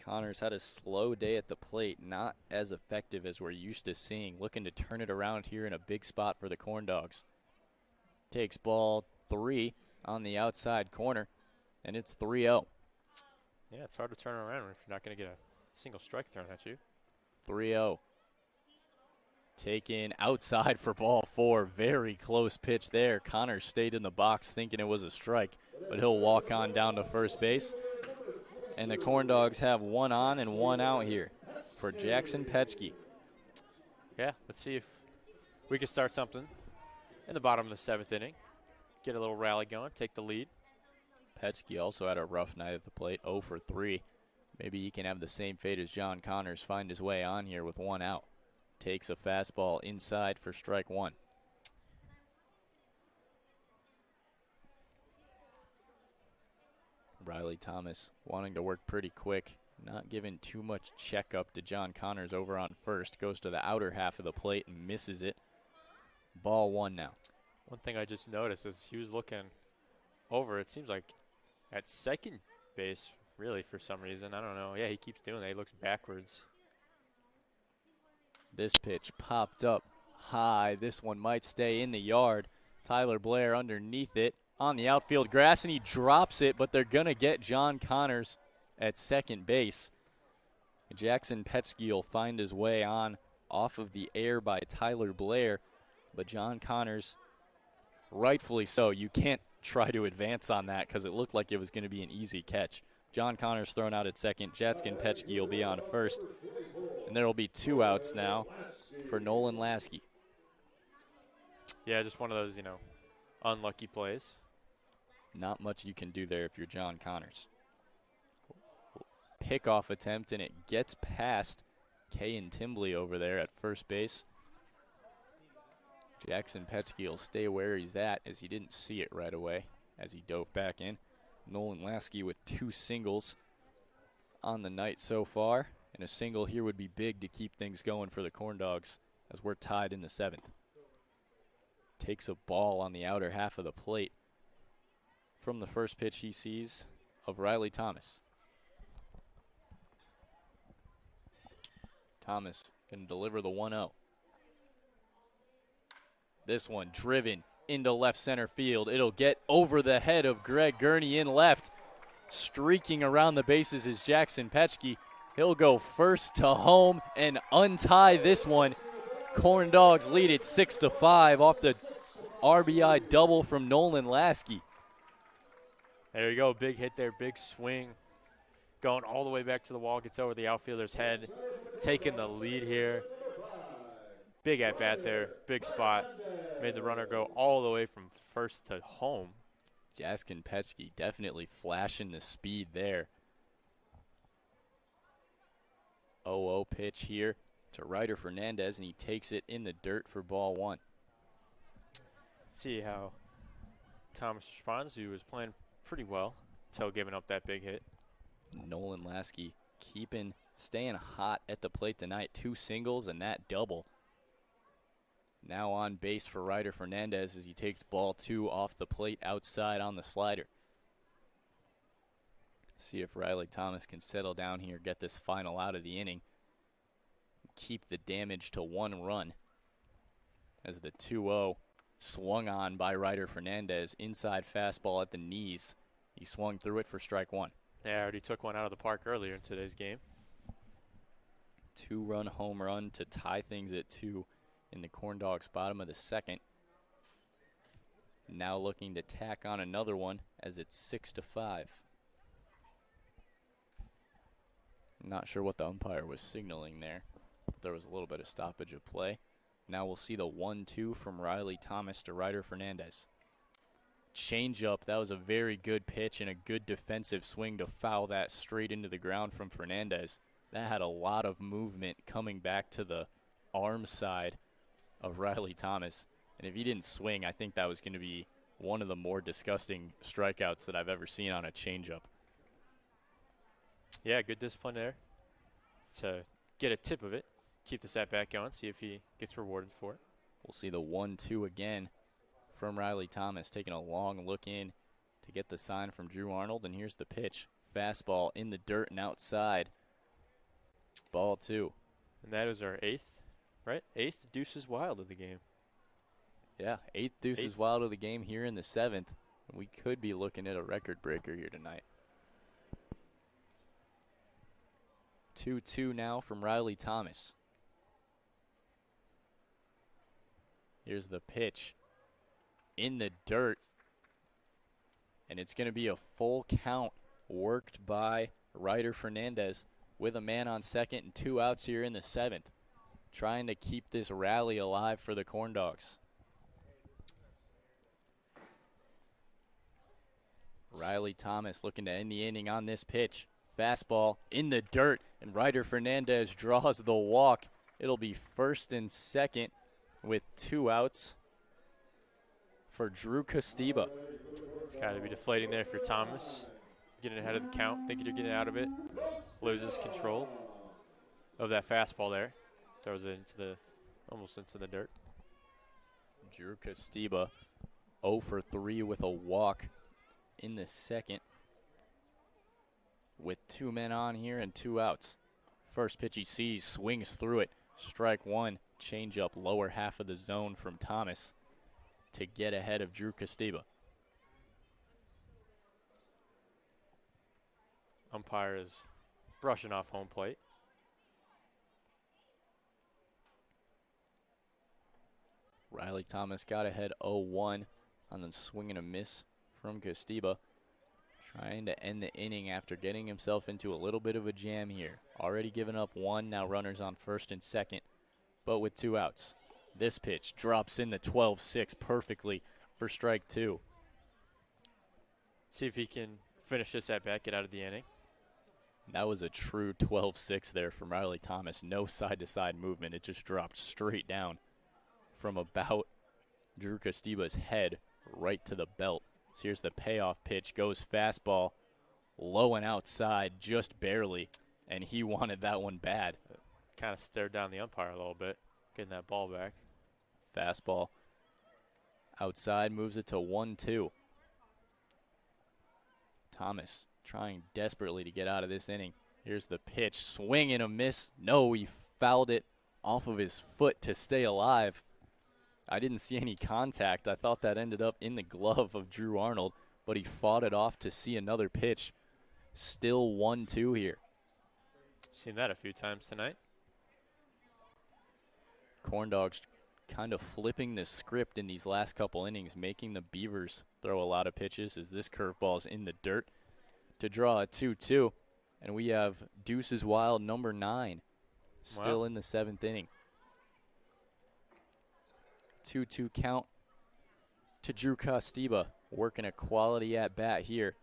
Speaker 1: Connors had a slow day at the plate, not as effective as we're used to seeing. Looking to turn it around here in a big spot for the Corndogs. Takes ball 3 on the outside corner, and it's 3-0.
Speaker 2: Yeah, it's hard to turn around if you're not going to get a single strike thrown at you.
Speaker 1: 3-0. Taken outside for ball 4. Very close pitch there. Connors stayed in the box thinking it was a strike, but he'll walk on down to first base. And the Corndogs have 1 on and 1 out here for Jackson Petchke.
Speaker 2: Yeah, let's see if we can start something in the bottom of the 7th inning. Get a little rally going, take the lead.
Speaker 1: Petchke also had a rough night at the plate, 0 for 3. Maybe he can have the same fate as John Connors, find his way on here with 1 out. Takes a fastball inside for strike 1. Riley Thomas wanting to work pretty quick, not giving too much checkup to John Connors over on first. Goes to the outer half of the plate and misses it. Ball 1 now.
Speaker 2: One thing I just noticed is he was looking over, it seems like at second base, really, for some reason. I don't know. Yeah, he keeps doing that. He looks backwards.
Speaker 1: This pitch popped up high. This one might stay in the yard. Tyler Blair underneath it on the outfield grass, and he drops it, but they're going to get John Connors at second base. Jackson Petchke will find his way on off of the air by Tyler Blair, but John Connors, rightfully so, you can't try to advance on that because it looked like it was going to be an easy catch. John Connors thrown out at second. Jackson Petchke will be on first. And there will be 2 outs now for Nolan Lasky.
Speaker 2: Yeah, just one of those, unlucky plays.
Speaker 1: Not much you can do there if you're John Connors. Pickoff attempt, and it gets past Kayan Timbley over there at first base. Jackson Petchke will stay where he's at as he didn't see it right away as he dove back in. Nolan Lasky with 2 singles on the night so far, and a single here would be big to keep things going for the Corndogs as we're tied in the 7th. Takes a ball on the outer half of the plate from the first pitch he sees of Riley Thomas. Thomas Going to deliver the 1-0. This one driven into left center field. It'll get over the head of Greg Gurney in left. Streaking around the bases is Jackson Petchke. He'll go first to home and untie this one. Corndogs lead it 6-5 off the RBI double from Nolan Lasky.
Speaker 2: There you go, big hit there, big swing. Going all the way back to the wall, gets over the outfielder's head. Taking the lead here. Big at bat there, big spot. Made the runner go all the way from first to home.
Speaker 1: Jackson Petchke definitely flashing the speed there. 0-0 pitch here to Ryder Fernandez, and he takes it in the dirt for ball 1.
Speaker 2: See how Thomas responds. He was playing pretty well until giving up that big hit.
Speaker 1: Nolan Lasky staying hot at the plate tonight. 2 singles and that double. Now on base for Ryder Fernandez as he takes ball 2 off the plate outside on the slider. See if Riley Thomas can settle down here, get this final out of the inning. Keep the damage to 1 run as the 2-0 swung on by Ryder Fernandez. Inside fastball at the knees. He swung through it for strike 1.
Speaker 2: Yeah, already took one out of the park earlier in today's game.
Speaker 1: 2-run home run to tie things at 2 in the Corndogs' bottom of the 2nd. Now looking to tack on another one as it's 6-5. Not sure what the umpire was signaling there, but there was a little bit of stoppage of play. Now we'll see the 1-2 from Riley Thomas to Ryder Fernandez. Changeup, that was a very good pitch and a good defensive swing to foul that straight into the ground from Fernandez. That had a lot of movement coming back to the arm side of Riley Thomas. And if he didn't swing, I think that was going to be one of the more disgusting strikeouts that I've ever seen on a changeup.
Speaker 2: Yeah, good discipline there to get a tip of it. Keep the at bat going, see if he gets rewarded for it.
Speaker 1: We'll see the 1-2 again from Riley Thomas, taking a long look in to get the sign from Drew Arnold. And here's the pitch. Fastball in the dirt and outside. Ball 2.
Speaker 2: And that is our 8th, right? 8th deuces wild of the game.
Speaker 1: Yeah, 8th deuces wild of the game here in the 7th. We could be looking at a record breaker here tonight. 2-2 now from Riley Thomas. Here's the pitch in the dirt. And it's going to be a full count worked by Ryder Fernandez with a man on second and 2 outs here in the 7th. Trying to keep this rally alive for the Corndogs. Riley Thomas looking to end the inning on this pitch. Fastball in the dirt, and Ryder Fernandez draws the walk. It'll be first and second with 2 outs for Drew Costiba.
Speaker 2: It's got to be deflating there for Thomas. Getting ahead of the count, thinking you're getting out of it. Loses control of that fastball there. Throws it into almost into the dirt.
Speaker 1: Drew Costiba 0 for 3 with a walk in the 2nd. With 2 men on here and 2 outs. First pitch he sees, swings through it. Strike 1, change up lower half of the zone from Thomas to get ahead of Drew Costiba.
Speaker 2: Umpire is brushing off home plate.
Speaker 1: Riley Thomas got ahead 0-1 on the swing and a miss from Costiba. Trying to end the inning after getting himself into a little bit of a jam here. Already given up 1, now runners on first and second, but with 2 outs. This pitch drops in the 12-6 perfectly for strike 2.
Speaker 2: See if he can finish this at bat, get out of the inning.
Speaker 1: That was a true 12-6 there from Riley Thomas. No side-to-side movement. It just dropped straight down from about Drew Costiba's head right to the belt. So here's the payoff pitch. Goes fastball, low and outside, just barely. And he wanted that one bad.
Speaker 2: Kind of stared down the umpire a little bit, getting that ball back.
Speaker 1: Fastball outside, moves it to 1-2. Thomas trying desperately to get out of this inning. Here's the pitch. Swing and a miss. No, he fouled it off of his foot to stay alive. I didn't see any contact. I thought that ended up in the glove of Drew Arnold, but he fought it off to see another pitch. Still 1-2 here.
Speaker 2: Seen that a few times tonight.
Speaker 1: Corndogs kind of flipping the script in these last couple innings, making the Beavers throw a lot of pitches as this curveball's in the dirt to draw a 2-2. And we have Deuces Wild number 9 still in the 7th inning. 2-2 count to Drew Costiba, working a quality at bat here,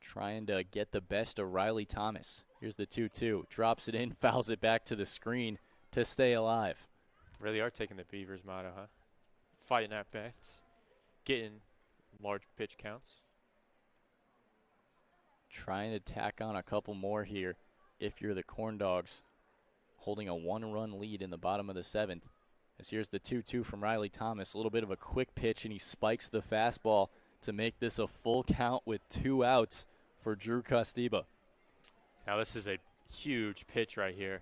Speaker 1: trying to get the best of Riley Thomas. Here's the 2-2, drops it in, fouls it back to the screen to stay alive.
Speaker 2: Really are taking the Beavers motto, huh? Fighting at bats, getting large pitch counts.
Speaker 1: Trying to tack on a couple more here if you're the Corndogs, holding a 1-run lead in the bottom of the 7th. As here's the 2-2 from Riley Thomas, a little bit of a quick pitch, and he spikes the fastball to make this a full count with 2 outs for Drew Costiba.
Speaker 2: Now this is a huge pitch right here.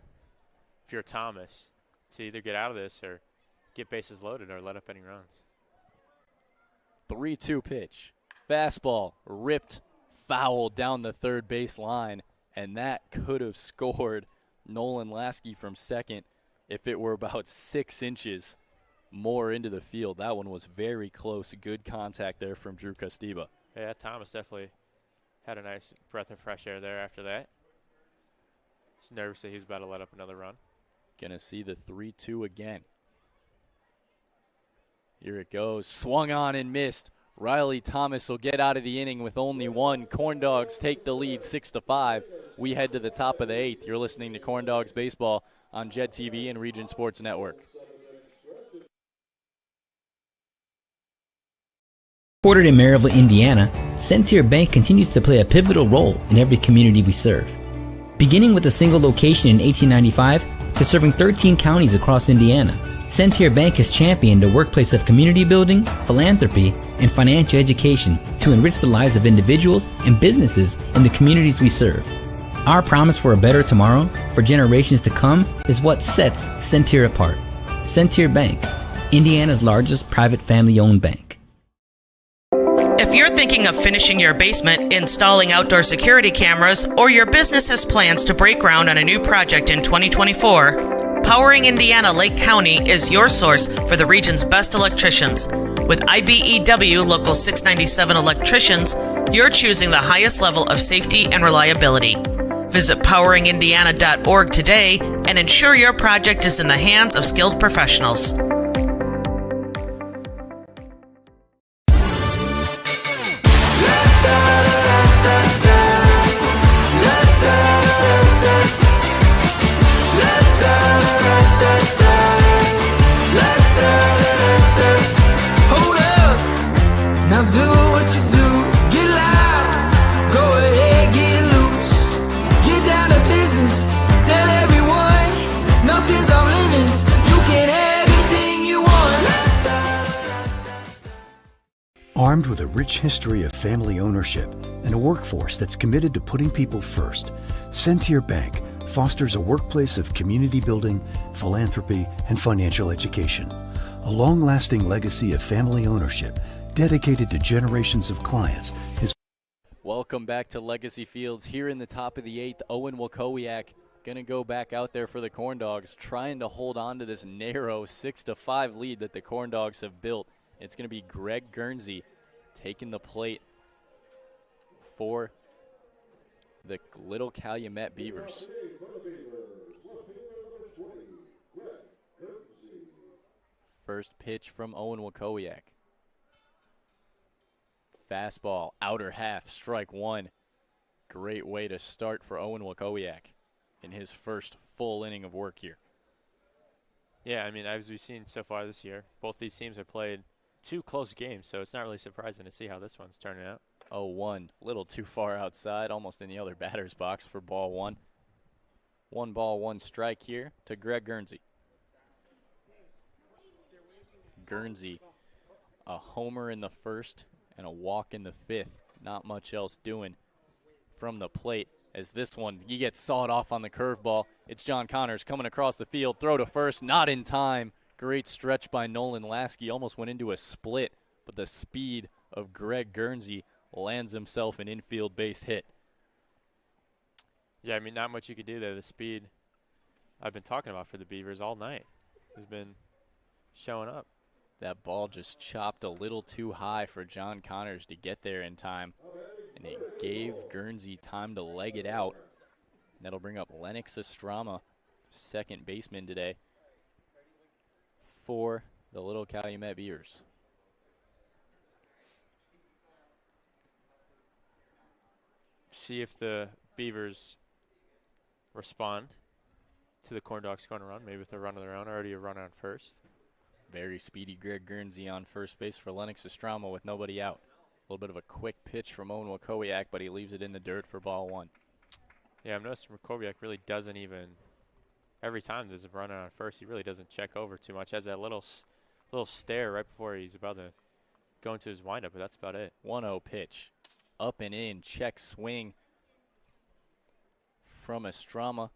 Speaker 2: If you're Thomas, to either get out of this or get bases loaded or let up any runs.
Speaker 1: 3-2 pitch. Fastball ripped foul down the third base line, and that could have scored Nolan Lasky from second if it were about 6 inches more into the field. That one was very close. Good contact there from Drew Costiba.
Speaker 2: Yeah, Thomas definitely had a nice breath of fresh air there after that. Just nervous that he's about to let up another run.
Speaker 1: Gonna see the 3-2 again. Here it goes. Swung on and missed. Riley Thomas will get out of the inning with only 1. Corndogs take the lead 6-5. We head to the top of the 8th. You're listening to Corndogs Baseball on Jet TV and Region Sports Network.
Speaker 3: Headquartered in Maryville, Indiana, Centier Bank continues to play a pivotal role in every community we serve. Beginning with a single location in 1895 to serving 13 counties across Indiana, Centier Bank has championed a workplace of community building, philanthropy, and financial education to enrich the lives of individuals and businesses in the communities we serve. Our promise for a better tomorrow for generations to come is what sets Centier apart. Centier Bank, Indiana's largest private family-owned bank.
Speaker 4: If you're thinking of finishing your basement, installing outdoor security cameras, or your business has plans to break ground on a new project in 2024, Powering Indiana Lake County is your source for the region's best electricians. With IBEW Local 697 electricians, you're choosing the highest level of safety and reliability. Visit poweringindiana.org today and ensure your project is in the hands of skilled professionals.
Speaker 5: Armed with a rich history of family ownership and a workforce that's committed to putting people first, Centier Bank fosters a workplace of community building, philanthropy, and financial education. A long-lasting legacy of family ownership dedicated to generations of clients is...
Speaker 1: Welcome back to Legacy Fields. Here in the top of the 8th, Owen Wakowiak going to go back out there for the Corndogs, trying to hold on to this narrow 6-5 lead that the Corndogs have built. It's going to be Greg Guernsey taking the plate for the Little Calumet Beavers. First pitch from Owen Wakowiak. Fastball, outer half, strike one. Great way to start for Owen Wakowiak in his first full inning of work here.
Speaker 2: Yeah, I mean, as we've seen so far this year, both these teams have played 2 close games, so it's not really surprising to see how this one's turning out.
Speaker 1: 0-1, a little too far outside, almost in the other batter's box for ball 1. 1 ball, 1 strike here to Greg Guernsey. Guernsey, a homer in the first and a walk in the 5th. Not much else doing from the plate. as this one, he gets sawed off on the curveball. It's John Connors coming across the field, throw to first, not in time. Great stretch by Nolan Lasky, almost went into a split, but the speed of Greg Guernsey lands himself an infield base hit.
Speaker 2: Yeah, I mean, not much you could do there. The speed I've been talking about for the Beavers all night has been showing up.
Speaker 1: That ball just chopped a little too high for John Connors to get there in time, and it gave Guernsey time to leg it out. And that'll bring up Lennox Estrama, second baseman today, for the Little Calumet Beavers.
Speaker 2: See if the Beavers respond to the Corndogs scoring a run, maybe with a run of their own, already a run on first.
Speaker 1: Very speedy Greg Guernsey on first base for Lennox Estrama with nobody out. A little bit of a quick pitch from Owen Wakowiak, but he leaves it in the dirt for ball one.
Speaker 2: Yeah, I've noticed Wakowiak really doesn't even, every time there's a runner on first, he really doesn't check over too much. Has that little stare right before he's about to go into his windup, but that's about it.
Speaker 1: 1-0 pitch. Up and in, check swing from Estrama,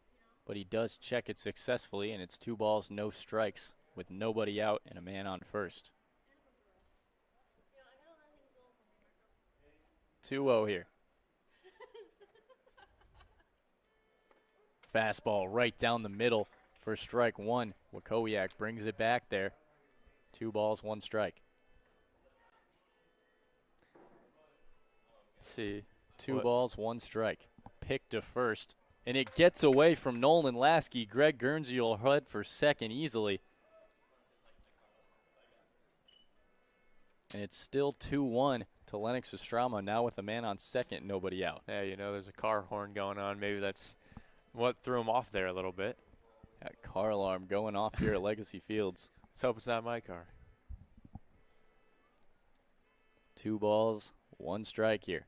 Speaker 1: but he does check it successfully, and it's 2 balls, no strikes, with nobody out and a man on first. 2-0 here. Fastball right down the middle for strike one. Wakowiak brings it back there. 2 balls, 1 strike.
Speaker 2: See.
Speaker 1: 2 balls, 1 strike. Pick to first, and it gets away from Nolan Lasky. Greg Guernsey will head for second easily. And it's still 2-1 to Lennox Estrama, now with a man on second, nobody out.
Speaker 2: Yeah, you know, there's a car horn going on. Maybe that's what threw him off there a little bit.
Speaker 1: That car alarm going off here at Legacy Fields.
Speaker 2: Let's hope it's not my car.
Speaker 1: 2 balls, 1 strike here.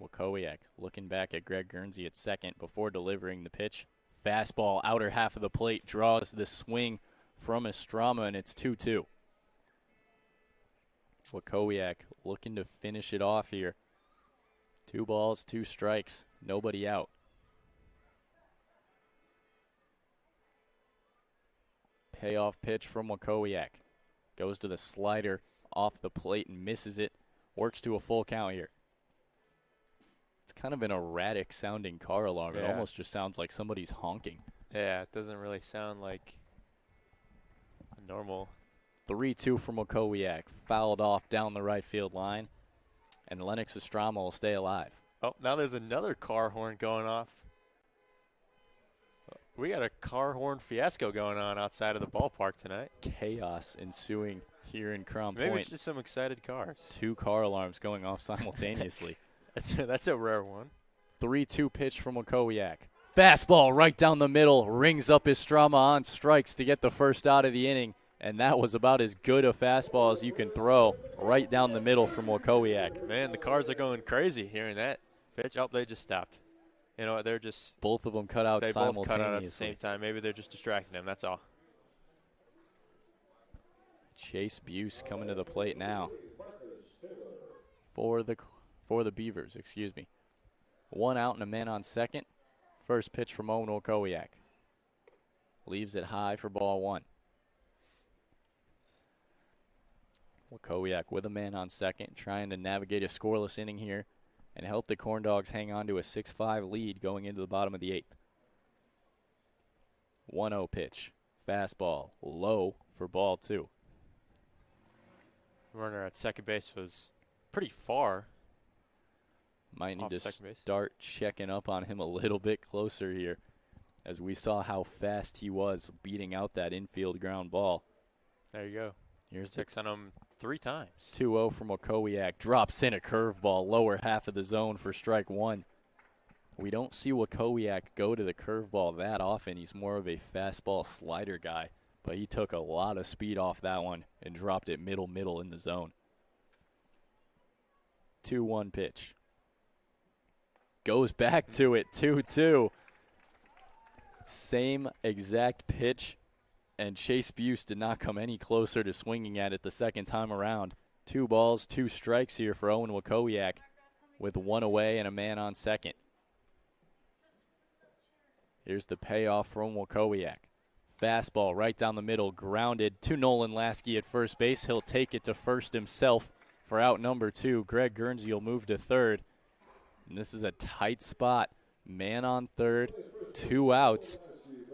Speaker 1: Wakowiak looking back at Greg Guernsey at second before delivering the pitch. Fastball, outer half of the plate, draws the swing from Estrama, and it's 2-2. Wakowiak looking to finish it off here. 2 balls, 2 strikes, nobody out. Payoff pitch from Wakowiak. Goes to the slider off the plate and misses it. Works to a full count here. It's kind of an erratic sounding car alarm.
Speaker 2: Yeah.
Speaker 1: It almost just sounds like somebody's honking.
Speaker 2: Yeah, it doesn't really sound like a normal.
Speaker 1: 3-2 from Wakowiak. Fouled off down the right field line. And Lennox Estrama will stay alive.
Speaker 2: Oh, now there's another car horn going off. We got a car horn fiasco going on outside of the ballpark tonight.
Speaker 1: Chaos ensuing here in Crown
Speaker 2: Maybe
Speaker 1: Point.
Speaker 2: it's just some excited cars.
Speaker 1: 2 car alarms going off simultaneously.
Speaker 2: That's a rare one.
Speaker 1: 3-2 pitch from Wakowiak. Fastball right down the middle. Rings up Estrama on strikes to get the first out of the inning. And that was about as good a fastball as you can throw right down the middle from Wakowiak.
Speaker 2: Man, the cars are going crazy hearing that pitch. Oh, they just stopped. You know what? They're just.
Speaker 1: Both of them cut out
Speaker 2: they
Speaker 1: simultaneously.
Speaker 2: Both cut out at the same time. Maybe they're just distracting him. That's all.
Speaker 1: Chase Buse coming to the plate now for the Beavers. Excuse me. 1 out and a man on second. First pitch from Owen Wakowiak. Leaves it high for ball 1. Wakowiak with a man on second, trying to navigate a scoreless inning here and help the Corndogs hang on to a 6-5 lead going into the bottom of the 8th. 1-0 pitch. Fastball low for ball 2.
Speaker 2: Runner at second base was pretty far.
Speaker 1: Might need to start checking up on him a little bit closer here, as we saw how fast he was beating out that infield ground ball.
Speaker 2: There you go.
Speaker 1: Here's
Speaker 2: checks on him 3 times.
Speaker 1: 2-0 from Wakowiak. Drops in a curveball, lower half of the zone for strike 1. We don't see Wakowiak go to the curveball that often. He's more of a fastball slider guy, but he took a lot of speed off that one and dropped it middle in the zone. 2-1 pitch. Goes back to it, 2-2. Same exact pitch, and Chase Buse did not come any closer to swinging at it the second time around. 2 balls, 2 strikes here for Owen Wakowiak. with one away and a man on second. Here's the payoff from Wakowiak. Fastball right down the middle, grounded to Nolan Lasky at first base. He'll take it to first himself for out number 2. Greg Guernsey will move to third. And this is a tight spot. Man on third, 2 outs,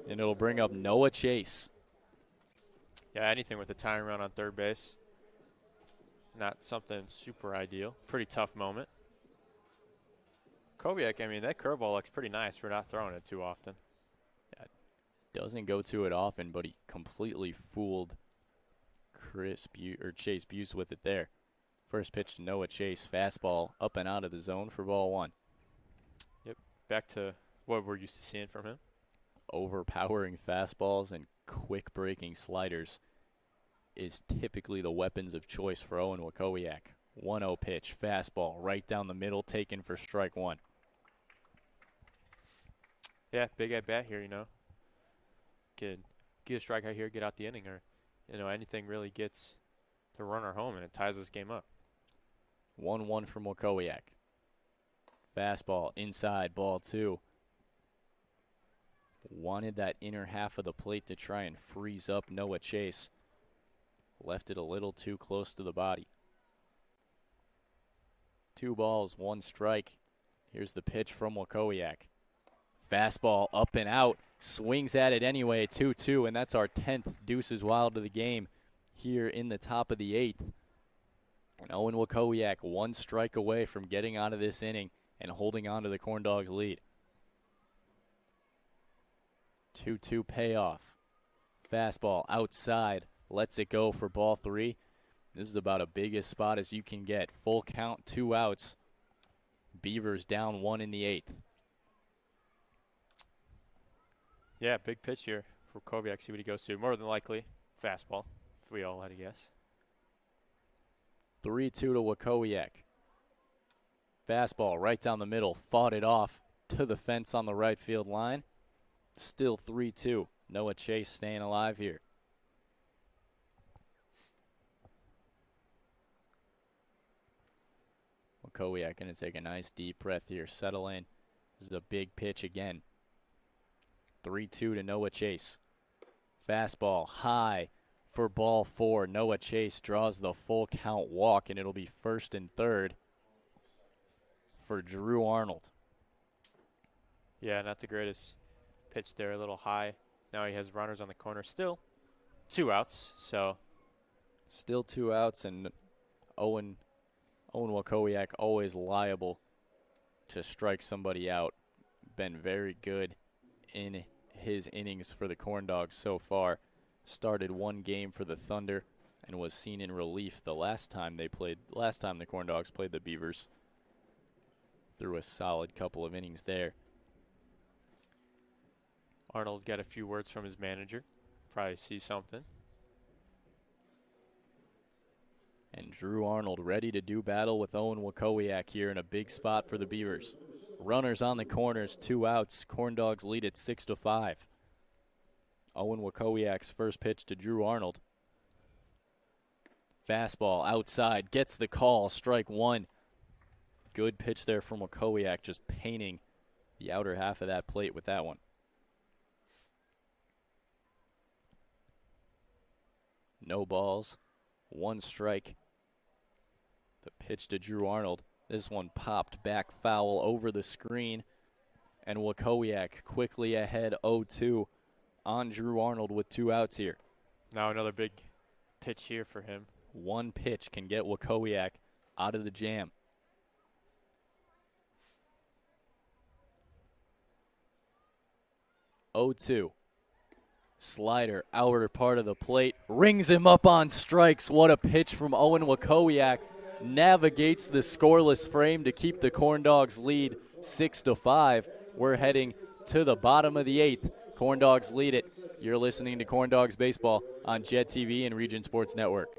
Speaker 1: and it'll bring up Noah Chase.
Speaker 2: Yeah, anything with a tying run on third base. Not something super ideal. Pretty tough moment. Kobiak, I mean, that curveball looks pretty nice. We're not throwing it too often.
Speaker 1: Yeah, doesn't go to it often, but he completely fooled Chase Buse with it there. First pitch to Noah Chase, fastball up and out of the zone for ball 1.
Speaker 2: Yep, back to what we're used to seeing from him.
Speaker 1: Overpowering fastballs and quick breaking sliders is typically the weapons of choice for Owen Wakowiak. 1-0 pitch, fastball right down the middle, taken for strike 1.
Speaker 2: Yeah, big at bat here, you know. Get a strikeout here, get out the inning, or anything really gets the runner home and it ties this game up.
Speaker 1: 1-1 from Wakowiak. Fastball inside, ball 2. Wanted that inner half of the plate to try and freeze up Noah Chase. Left it a little too close to the body. 2 balls, 1 strike. Here's the pitch from Wakowiak. Fastball up and out. Swings at it anyway, 2-2, and that's our 10th Deuces Wild of the game here in the top of the 8th. And Owen Wakowiak 1 strike away from getting out of this inning and holding on to the Corndogs lead. 2-2 payoff. Fastball outside. Lets it go for ball 3. This is about as big a spot as you can get. Full count, 2 outs. Beavers down 1 in the 8th.
Speaker 2: Yeah, big pitch here for Kobiak. See what he goes to. More than likely, fastball, if we all had to guess.
Speaker 1: 3-2 to Wakowiak. Fastball right down the middle. Fought it off to the fence on the right field line. Still 3-2. Noah Chase staying alive here. Wakowiak going to take a nice deep breath here. Settle in. This is a big pitch again. 3-2 to Noah Chase. Fastball high for ball 4. Noah Chase draws the full count walk, and it'll be first and third for Drew Arnold.
Speaker 2: Yeah, not the greatest pitch there. A little high. Now he has runners on the corner. Still 2 outs, so.
Speaker 1: Still 2 outs, and Owen Wakowiak always liable to strike somebody out. Been very good in his innings for the Corndogs so far. Started 1 game for the Thunder and was seen in relief the last time the Corndogs played the Beavers. Threw a solid couple of innings there.
Speaker 2: Arnold got a few words from his manager. Probably see something.
Speaker 1: And Drew Arnold ready to do battle with Owen Wakowiak here in a big spot for the Beavers. Runners on the corners, 2 outs. Corndogs lead at 6-5. Owen Wakowiak's first pitch to Drew Arnold. Fastball outside, gets the call, strike 1. Good pitch there from Wakowiak, just painting the outer half of that plate with that one. No balls, 1 strike. The pitch to Drew Arnold. This one popped back foul over the screen. And Wakowiak quickly ahead 0-2 on Drew Arnold with 2 outs here.
Speaker 2: Now another big pitch here for him.
Speaker 1: 1 pitch can get Wakowiak out of the jam. Slider, outer part of the plate, rings him up on strikes. What a pitch from Owen Wakowiak. Navigates the scoreless frame to keep the Corndogs lead 6-5. We're heading to the bottom of the 8th. Corndogs lead it. You're listening to Corndogs Baseball on Jet TV and Region Sports Network.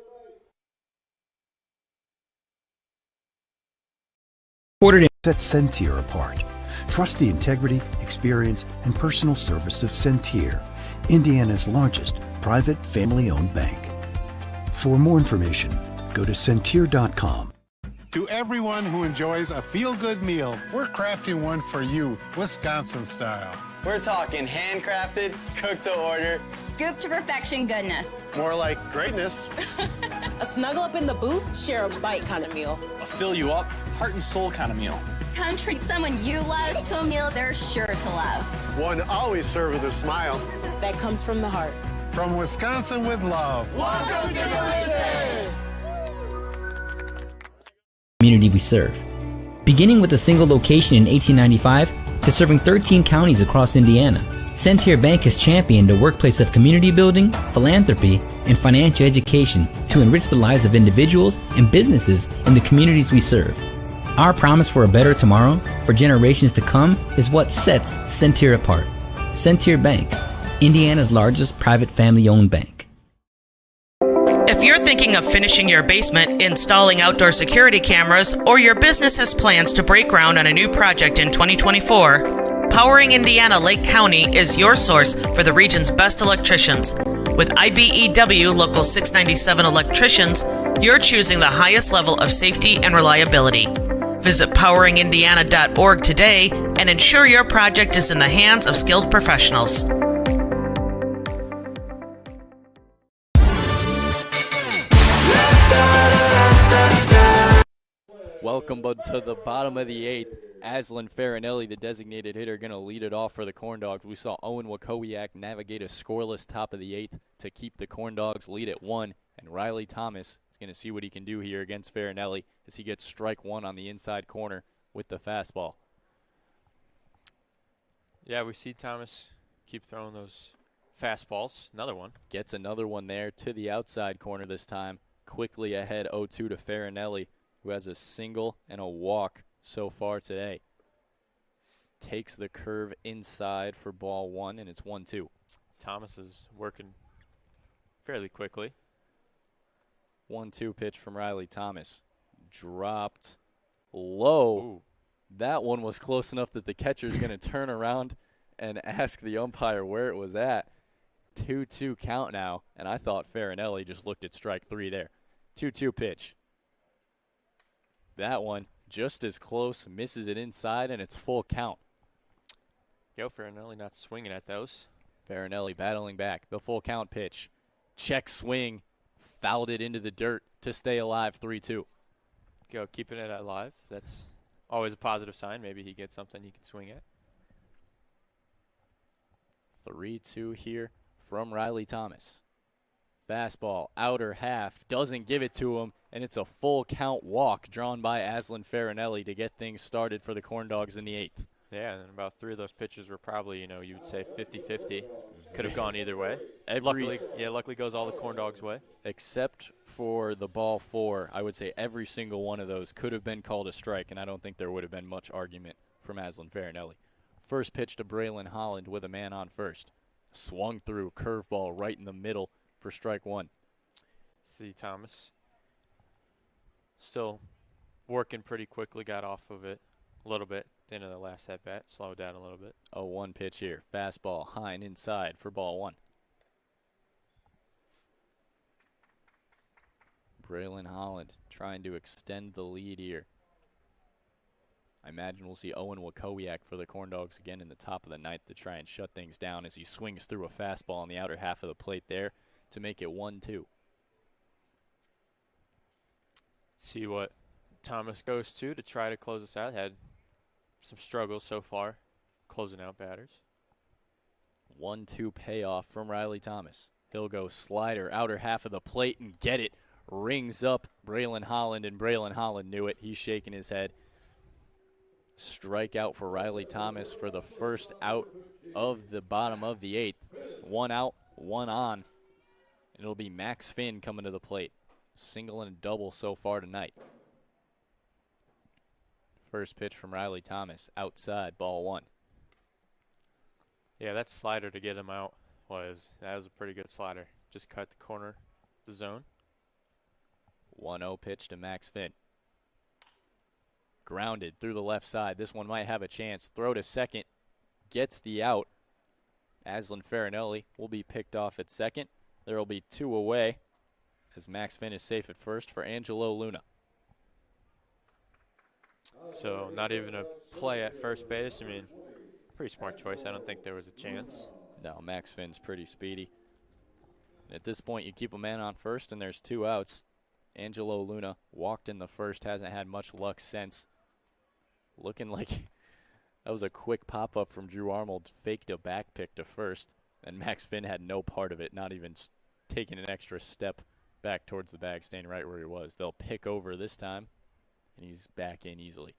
Speaker 5: Sets Sentier apart. Trust the integrity, experience, and personal service of Sentier, Indiana's largest private family-owned bank. For more information, go to Sentier.com.
Speaker 6: To everyone who enjoys a feel-good meal, we're crafting one for you, Wisconsin style.
Speaker 7: We're talking handcrafted, cooked to order.
Speaker 8: Scoop to perfection goodness.
Speaker 6: More like greatness.
Speaker 9: A snuggle up in the booth, share a bite kind of meal.
Speaker 10: A fill you up, heart and soul kind of meal.
Speaker 8: Come treat someone you love to a meal they're sure to love.
Speaker 6: One always served with a smile.
Speaker 9: That comes from the heart.
Speaker 6: From Wisconsin with love.
Speaker 11: Welcome to Delicious!
Speaker 3: Community we serve. Beginning with a single location in 1895 to serving 13 counties across Indiana, Centier Bank has championed a workplace of community building, philanthropy, and financial education to enrich the lives of individuals and businesses in the communities we serve. Our promise for a better tomorrow for generations to come is what sets Centier apart. Centier Bank, Indiana's largest private family-owned bank.
Speaker 4: If you're thinking of finishing your basement, installing outdoor security cameras, or your business has plans to break ground on a new project in 2024, Powering Indiana Lake County is your source for the region's best electricians. With IBEW Local 697 electricians, you're choosing the highest level of safety and reliability. Visit poweringindiana.org today and ensure your project is in the hands of skilled professionals.
Speaker 1: Welcome, bud, to the bottom of the eighth. Aslan Farinelli, the designated hitter, going to lead it off for the Corndogs. We saw Owen Wakowiak navigate a scoreless top of the eighth to keep the Corndogs lead at 1. And Riley Thomas is going to see what he can do here against Farinelli as he gets strike 1 on the inside corner with the fastball.
Speaker 2: Yeah, we see Thomas keep throwing those fastballs. Another one.
Speaker 1: Gets another one there to the outside corner this time. Quickly ahead 0-2 to Farinelli, who has a single and a walk so far today. Takes the curve inside for ball 1, and it's 1-2.
Speaker 2: Thomas is working fairly quickly.
Speaker 1: 1-2 pitch from Riley Thomas. Dropped low.
Speaker 2: Ooh.
Speaker 1: That one was close enough that the catcher's going to turn around and ask the umpire where it was at. 2-2 count now, and I thought Farinelli just looked at strike 3 there. 2-2 pitch. That one just as close, misses it inside, and it's full count.
Speaker 2: Yo, Farinelli not swinging at those.
Speaker 1: Farinelli battling back. The full count pitch. Check swing. Fouled it into the dirt to stay alive. 3-2.
Speaker 2: Go, keeping it alive. That's always a positive sign. Maybe he gets something he can swing at.
Speaker 1: 3-2 here from Riley Thomas. Fastball, outer half, doesn't give it to him, and it's a full count walk drawn by Aslan Farinelli to get things started for the Corndogs in the 8th.
Speaker 2: Yeah, and about 3 of those pitches were probably, you would say 50-50. Could have gone either way. Luckily goes all the Corndogs' way.
Speaker 1: Except for the ball 4, I would say every single one of those could have been called a strike, and I don't think there would have been much argument from Aslan Farinelli. First pitch to Braylon Holland with a man on first. Swung through, curveball right in the middle for strike 1.
Speaker 2: See Thomas still working pretty quickly, got off of it a little bit. At the end of the last at-bat, slowed down a little bit.
Speaker 1: 0-1 pitch here. Fastball high and inside for ball 1. Braylon Holland trying to extend the lead here. I imagine we'll see Owen Wakowiak for the Corndogs again in the top of the 9th to try and shut things down as he swings through a fastball on the outer half of the plate there to make it 1-2.
Speaker 2: See what Thomas goes to try to close us out. Had some struggles so far closing out batters.
Speaker 1: 1-2 payoff from Riley Thomas. He'll go slider, outer half of the plate, and get it. Rings up Braylon Holland, and Braylon Holland knew it. He's shaking his head. Strikeout for Riley Thomas for the first out of the bottom of the 8th. 1 out, 1 on. It'll be Max Finn coming to the plate. Single and a double so far tonight. First pitch from Riley Thomas, outside, ball 1.
Speaker 2: Yeah, that slider to get him out was a pretty good slider. Just cut the corner, the zone.
Speaker 1: 1-0 pitch to Max Finn. Grounded through the left side. This one might have a chance. Throw to second. Gets the out. Aslan Farinelli will be picked off at second. There will be 2 away as Max Finn is safe at first for Angelo Luna.
Speaker 2: So not even a play at first base. I mean, pretty smart choice. I don't think there was a chance.
Speaker 1: No, Max Finn's pretty speedy. At this point, you keep a man on first, and there's 2 outs. Angelo Luna walked in the first, hasn't had much luck since. Looking like that was a quick pop-up from Drew Arnold, faked a back pick to first, and Max Finn had no part of it, not even taking an extra step back towards the bag, staying right where he was. They'll pick over this time, and he's back in easily.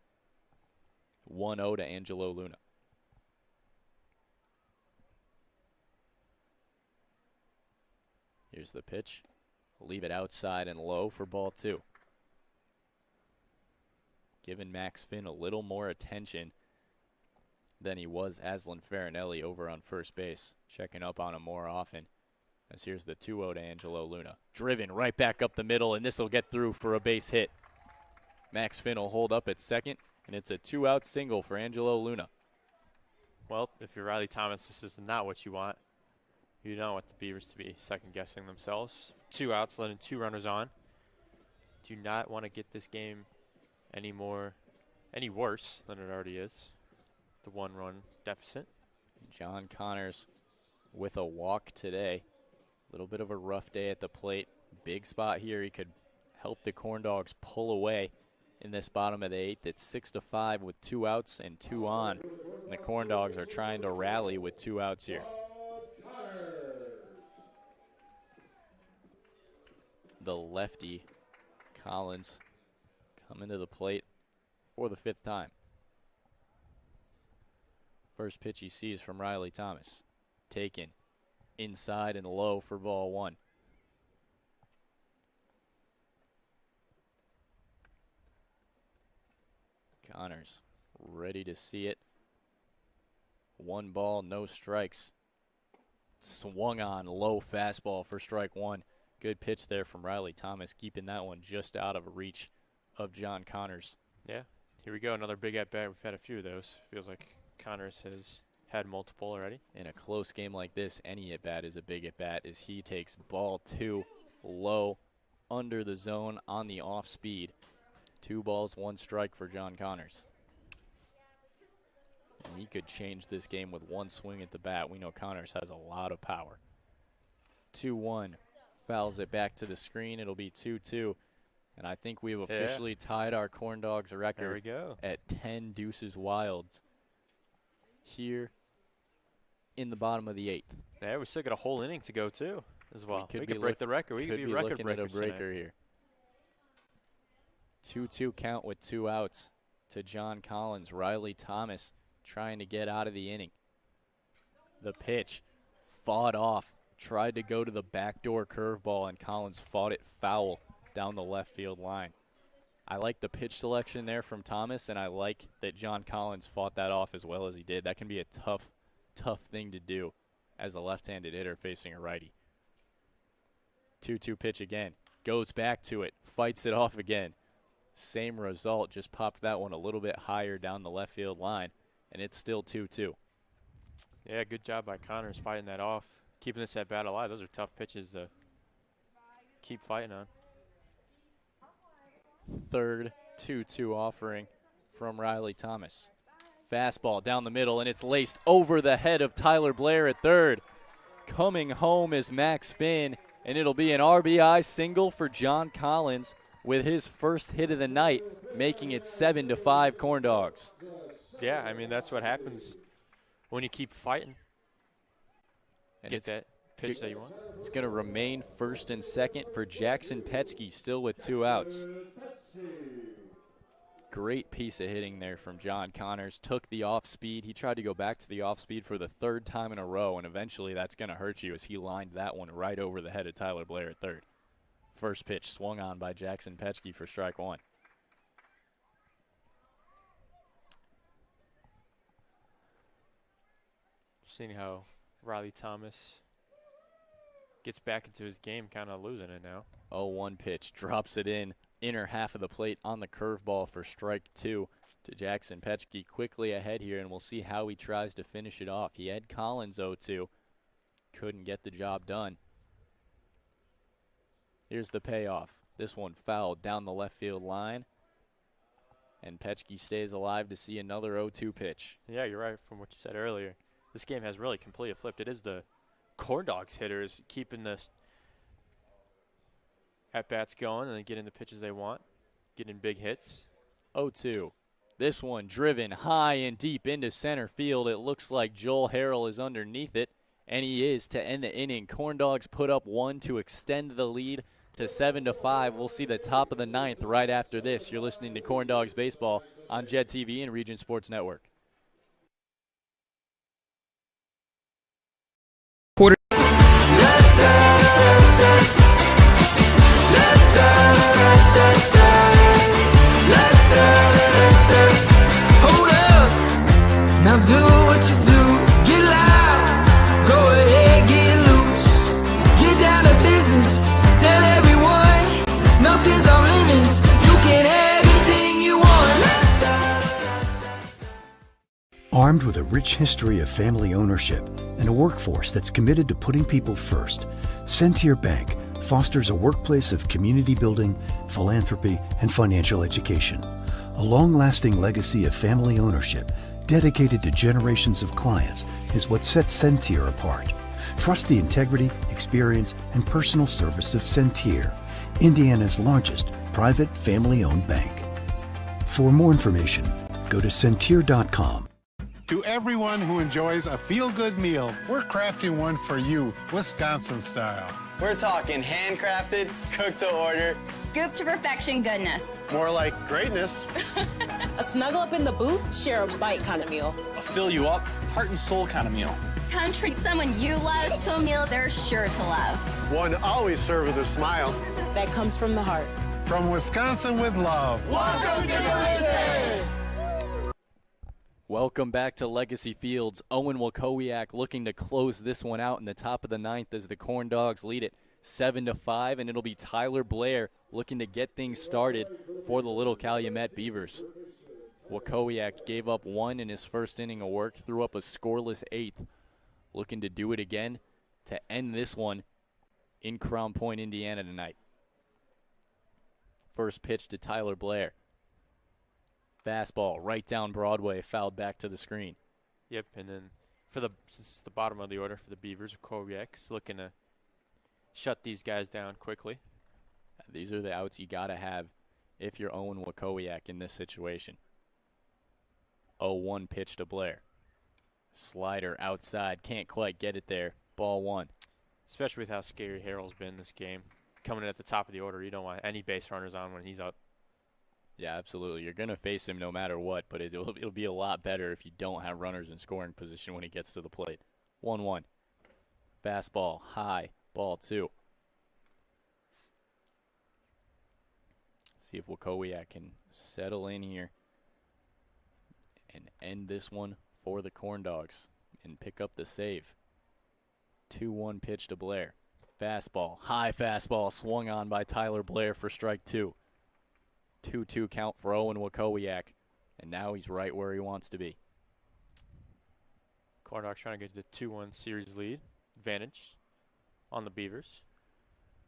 Speaker 1: 1-0 to Angelo Luna. Here's the pitch. Leave it outside and low for ball 2. Giving Max Finn a little more attention than he was Aslan Farinelli over on first base. Checking up on him more often. As here's the 2-0 to Angelo Luna. Driven right back up the middle, and this will get through for a base hit. Max Finn will hold up at second, and it's a 2-out single for Angelo Luna.
Speaker 2: Well, if you're Riley Thomas, this is not what you want. You don't want the Beavers to be second-guessing themselves. 2 outs, letting 2 runners on. Do not want to get this game any worse than it already is. The 1-run deficit.
Speaker 1: John Connors with a walk today. A little bit of a rough day at the plate. Big spot here. He could help the Corndogs pull away in this bottom of the 8th. It's 6-5 with 2 outs and 2 on. And the Corndogs are trying to rally with 2 outs here. The lefty, Collins, coming to the plate for the 5th time. First pitch he sees from Riley Thomas. Taken inside and low for ball 1. Connors ready to see it. 1 ball, no strikes. Swung on, low fastball for strike 1. Good pitch there from Riley Thomas, keeping that one just out of reach of John Connors.
Speaker 2: Yeah, here we go, another big at-bat. We've had a few of those. Feels like Connors has had multiple already.
Speaker 1: In a close game like this, any at-bat is a big at-bat as he takes ball 2 low under the zone on the off-speed. 2 balls, 1 strike for John Connors. And he could change this game with 1 swing at the bat. We know Connors has a lot of power. 2-1. Fouls it back to the screen. It'll be 2-2. And I think we've officially tied our Corndogs record
Speaker 2: there we go.
Speaker 1: at 10 deuces wilds here in the bottom of the 8th.
Speaker 2: Yeah, we still got a whole inning to go, too, as well. We could
Speaker 1: be
Speaker 2: break the record. We could be record
Speaker 1: looking at a
Speaker 2: breakers
Speaker 1: breaker
Speaker 2: tonight.
Speaker 1: here. 2-2 count with 2 outs to John Collins. Riley Thomas trying to get out of the inning. The pitch fought off. Tried to go to the backdoor curveball, and Collins fought it foul down the left field line. I like the pitch selection there from Thomas, and I like that John Collins fought that off as well as he did. That can be a tough thing to do as a left-handed hitter facing a righty. 2-2 pitch again. Goes back to it. Fights it off again. Same result, just popped that one a little bit higher down the left field line, and it's still 2-2.
Speaker 2: Yeah, good job by Connors fighting that off. Keeping this at bat alive. Those are tough pitches to keep fighting on.
Speaker 1: Third 2-2 offering from Riley Thomas. Fastball down the middle, and it's laced over the head of Tyler Blair at third. Coming home is Max Finn, and it'll be an RBI single for John Collins with his first hit of the night, making it 7-5 Corndogs.
Speaker 2: Yeah, I mean, that's what happens when you keep fighting.
Speaker 1: And
Speaker 2: Get that pitch that you want.
Speaker 1: It's going to remain first and second for Jackson Petsky, still with 2 outs. Great piece of hitting there from John Connors. Took the off speed. He tried to go back to the off speed for the 3rd time in a row, and eventually that's going to hurt you as he lined that one right over the head of Tyler Blair at third. First pitch swung on by Jackson Petsky for strike 1.
Speaker 2: Seeing how Riley Thomas gets back into his game, kind of losing it now.
Speaker 1: 0-1 pitch, drops it in, inner half of the plate on the curveball for strike 2 to Jackson Petsky. Quickly ahead here, and we'll see how he tries to finish it off. He had Collins 0-2, couldn't get the job done. Here's the payoff. This one fouled down the left field line. And Petchke stays alive to see another 0-2 pitch.
Speaker 2: Yeah, you're right from what you said earlier. This game has really completely flipped. It is the Corndogs hitters keeping this at-bats going and then getting the pitches they want, getting big hits.
Speaker 1: 0-2. This one driven high and deep into center field. It looks like Joel Harrell is underneath it, and he is to end the inning. Corndogs put up one to extend the lead to 7-5. We'll see the top of the ninth right after this. You're listening to Corndogs Baseball on Jet TV and Region Sports Network.
Speaker 11: Hold up, now do what you do. Get loud, go ahead, get loose. Get down to business, tell everyone nothing's off limits. You can have anything you want.
Speaker 5: Armed with a rich history of family ownership and a workforce that's committed to putting people first, Centier Bank fosters a workplace of community building, philanthropy, and financial education. A long-lasting legacy of family ownership dedicated to generations of clients is what sets Centier apart. Trust the integrity, experience, and personal service of Centier, Indiana's largest private family-owned bank. For more information, go to Centier.com.
Speaker 6: To everyone who enjoys a feel-good meal, we're crafting one for you, Wisconsin style.
Speaker 7: We're talking handcrafted, cooked to order.
Speaker 8: Scoop to perfection goodness.
Speaker 6: More like greatness.
Speaker 9: A snuggle up in the booth, share a bite kind of meal.
Speaker 10: A fill you up, heart and soul kind of meal.
Speaker 8: Come treat someone you love to a meal they're sure to love.
Speaker 6: One always served with a smile.
Speaker 9: That comes from the heart.
Speaker 6: From Wisconsin with love.
Speaker 11: Welcome to Delicious!
Speaker 1: Welcome back to Legacy Fields. Owen Wakowiak looking to close this one out in the top of the ninth as the Corndogs lead it 7-5, and it'll be Tyler Blair looking to get things started for the little Calumet Beavers. Wakowiak gave up one in his first inning of work, threw up a scoreless eighth, looking to do it again to end this one in Crown Point, Indiana tonight. First pitch to Tyler Blair. Fastball right down Broadway, fouled back to the screen.
Speaker 2: Yep, and then since the bottom of the order for the Beavers, Kowiak's looking to shut these guys down quickly.
Speaker 1: These are the outs you got to have if you're Owen Wakowiak in this situation. 0-1 pitch to Blair. Slider outside, can't quite get it there. Ball one.
Speaker 2: Especially with how scary Harrell's been this game. Coming in at the top of the order, you don't want any base runners on when he's up.
Speaker 1: Yeah, absolutely. You're going to face him no matter what, but it'll be a lot better if you don't have runners in scoring position when he gets to the plate. 1-1. Fastball, high, ball two. See if Wakowiak can settle in here and end this one for the Corndogs and pick up the save. 2-1 pitch to Blair. Fastball, high fastball, swung on by Tyler Blair for strike two. 2-2 count for Owen Wakowiak, and now he's right where he wants to be.
Speaker 2: Corndogs trying to get to the 2-1 series lead. Advantage on the Beavers.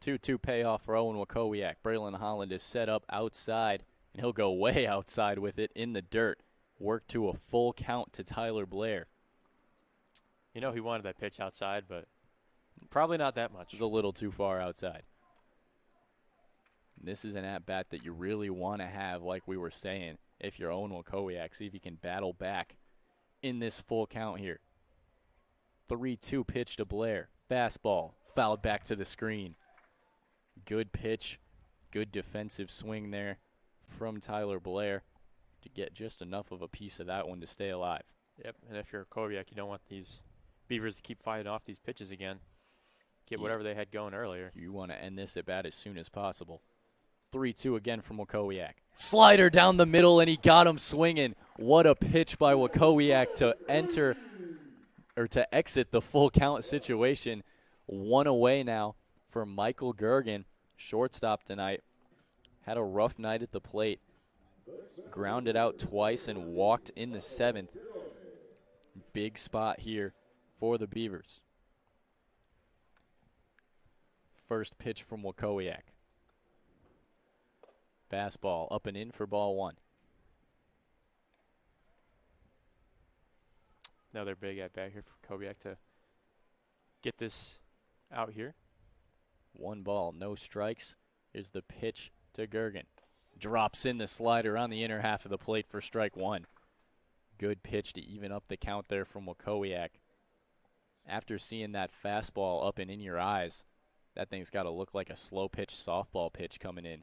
Speaker 1: 2-2 payoff for Owen Wakowiak. Braylon Holland is set up outside, and he'll go way outside with it in the dirt. Work to a full count to Tyler Blair.
Speaker 2: You know he wanted that pitch outside, but probably not that much.
Speaker 1: It's a little too far outside. This is an at-bat that you really want to have, like we were saying, if you're Owen Wakowiak. See if you can battle back in this full count here. 3-2 pitch to Blair. Fastball, fouled back to the screen. Good pitch, good defensive swing there from Tyler Blair to get just enough of a piece of that one to stay alive.
Speaker 2: Yep, and if you're a Kowiak, you don't want these Beavers to keep fighting off these pitches again. Get whatever they had going earlier.
Speaker 1: You want to end this at-bat as soon as possible. 3-2 again from Wakowiak. Slider down the middle, and he got him swinging. What a pitch by Wakowiak to exit the full count situation. One away now for Michael Gergen, shortstop tonight. Had a rough night at the plate. Grounded out twice and walked in the seventh. Big spot here for the Beavers. First pitch from Wakowiak. Fastball up and in for ball one.
Speaker 2: Another big at bat here for Kobiak to get this out here.
Speaker 1: 1 ball, no strikes. Here's the pitch to Gergen. Drops in the slider on the inner half of the plate for strike 1. Good pitch to even up the count there from Wakowiak. After seeing that fastball up and in your eyes, that thing's got to look like a slow pitch softball pitch coming in.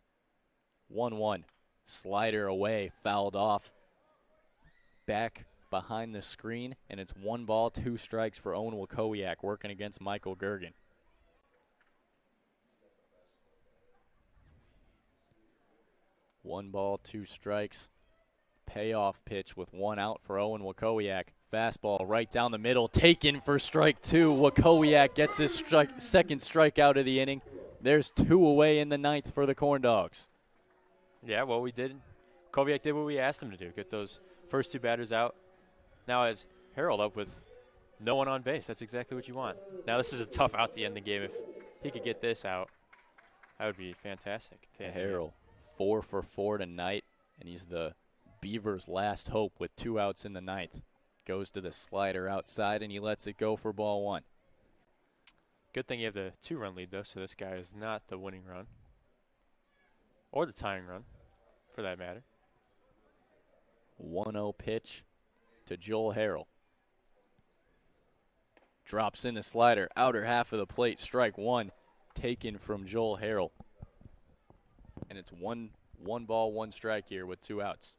Speaker 1: 1-1. Slider away, fouled off. Back behind the screen, and it's 1 ball, 2 strikes for Owen Wakowiak working against Michael Gergen. One ball, 2 strikes. Payoff pitch with 1 out for Owen Wakowiak. Fastball right down the middle, taken for strike 2. Wakowiak gets his second strikeout of the inning. There's 2 away in the 9th for the Corndogs.
Speaker 2: Yeah, well, Kobiak did what we asked him to do, get those first 2 batters out. Now as Harold up with no one on base, that's exactly what you want. Now this is a tough out to end the game. If he could get this out, that would be fantastic.
Speaker 1: Harold, 4 for 4 tonight, and he's the Beavers' last hope with 2 outs in the 9th. Goes to the slider outside, and he lets it go for ball 1.
Speaker 2: Good thing you have the 2-run lead, though, so this guy is not the winning run. Or the tying run, for that matter.
Speaker 1: 1-0 pitch to Joel Harrell. Drops in the slider, outer half of the plate, strike 1, taken from Joel Harrell. And it's one ball, 1 strike here with 2 outs.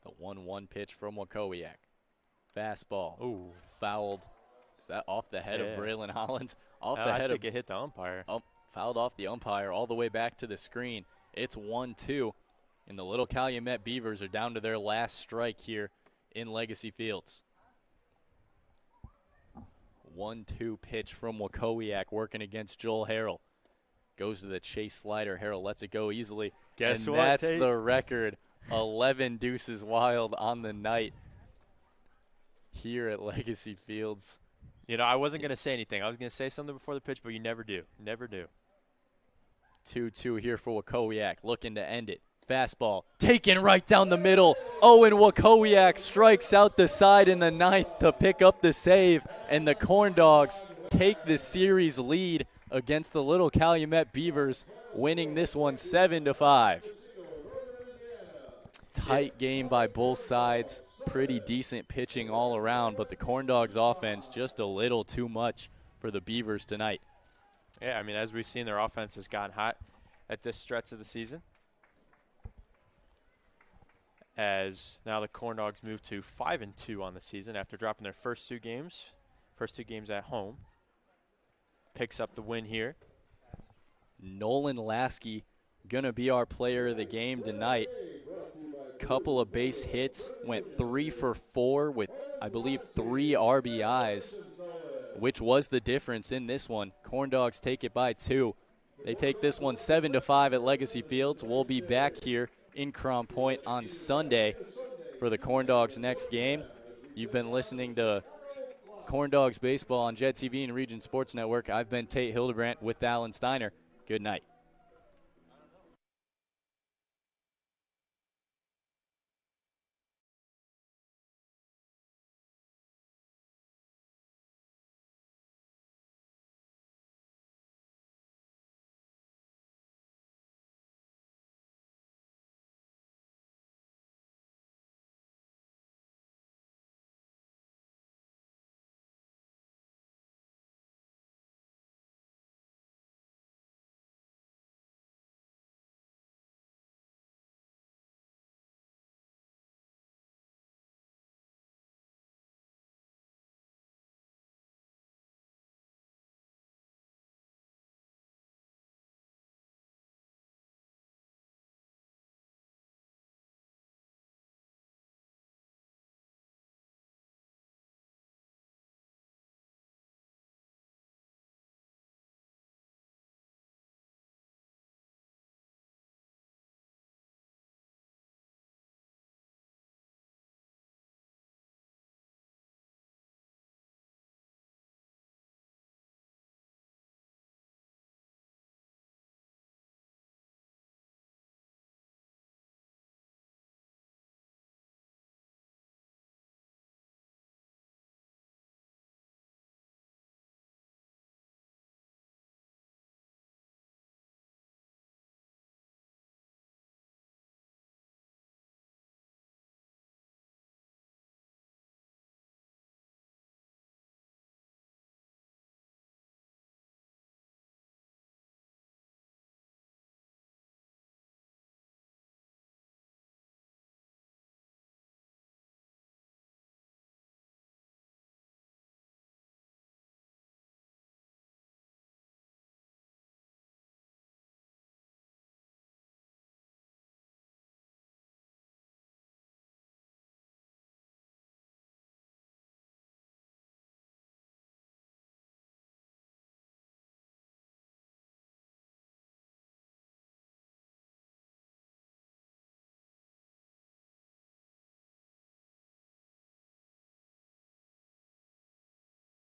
Speaker 1: The 1-1 pitch from Wakowiak. Fastball.
Speaker 2: Ooh.
Speaker 1: Fouled. Is that off the head of Braylon Hollins? Off the
Speaker 2: I
Speaker 1: head
Speaker 2: think it hit the umpire.
Speaker 1: Fouled off the umpire all the way back to the screen. It's 1-2. And the little Calumet Beavers are down to their last strike here in Legacy Fields. 1-2 pitch from Wakowiak working against Joel Harrell. Goes to the chase slider. Harrell lets it go easily.
Speaker 2: Guess
Speaker 1: and
Speaker 2: what,
Speaker 1: that's
Speaker 2: Tate?
Speaker 1: the record. 11 deuces wild on the night here at Legacy Fields.
Speaker 2: You know, I wasn't going to say anything. I was going to say something before the pitch, but you never do. Never do.
Speaker 1: 2-2 here for Wakowiak, looking to end it. Fastball taken right down the middle. Owen Wakowiak strikes out the side in the 9th to pick up the save, and the Corndogs take the series lead against the little Calumet Beavers, winning this one 7-5. Tight game by both sides. Pretty decent pitching all around, but the Corndogs offense just a little too much for the Beavers tonight.
Speaker 2: Yeah, I mean, as we've seen, their offense has gotten hot at this stretch of the season. As now the Corndogs move to 5-2 on the season after dropping their first 2 games. First 2 games at home. Picks up the win here.
Speaker 1: Nolan Lasky gonna be our player of the game tonight. Couple of base hits, went 3 for 4 with, I believe, 3 RBIs, which was the difference in this one. Corndogs take it by 2. They take this one 7-5 at Legacy Fields. We'll be back here in Crown Point on Sunday for the Corndogs' next game. You've been listening to Corndogs Baseball on Jet TV and Region Sports Network. I've been Tate Hildebrandt with Alan Steiner. Good night.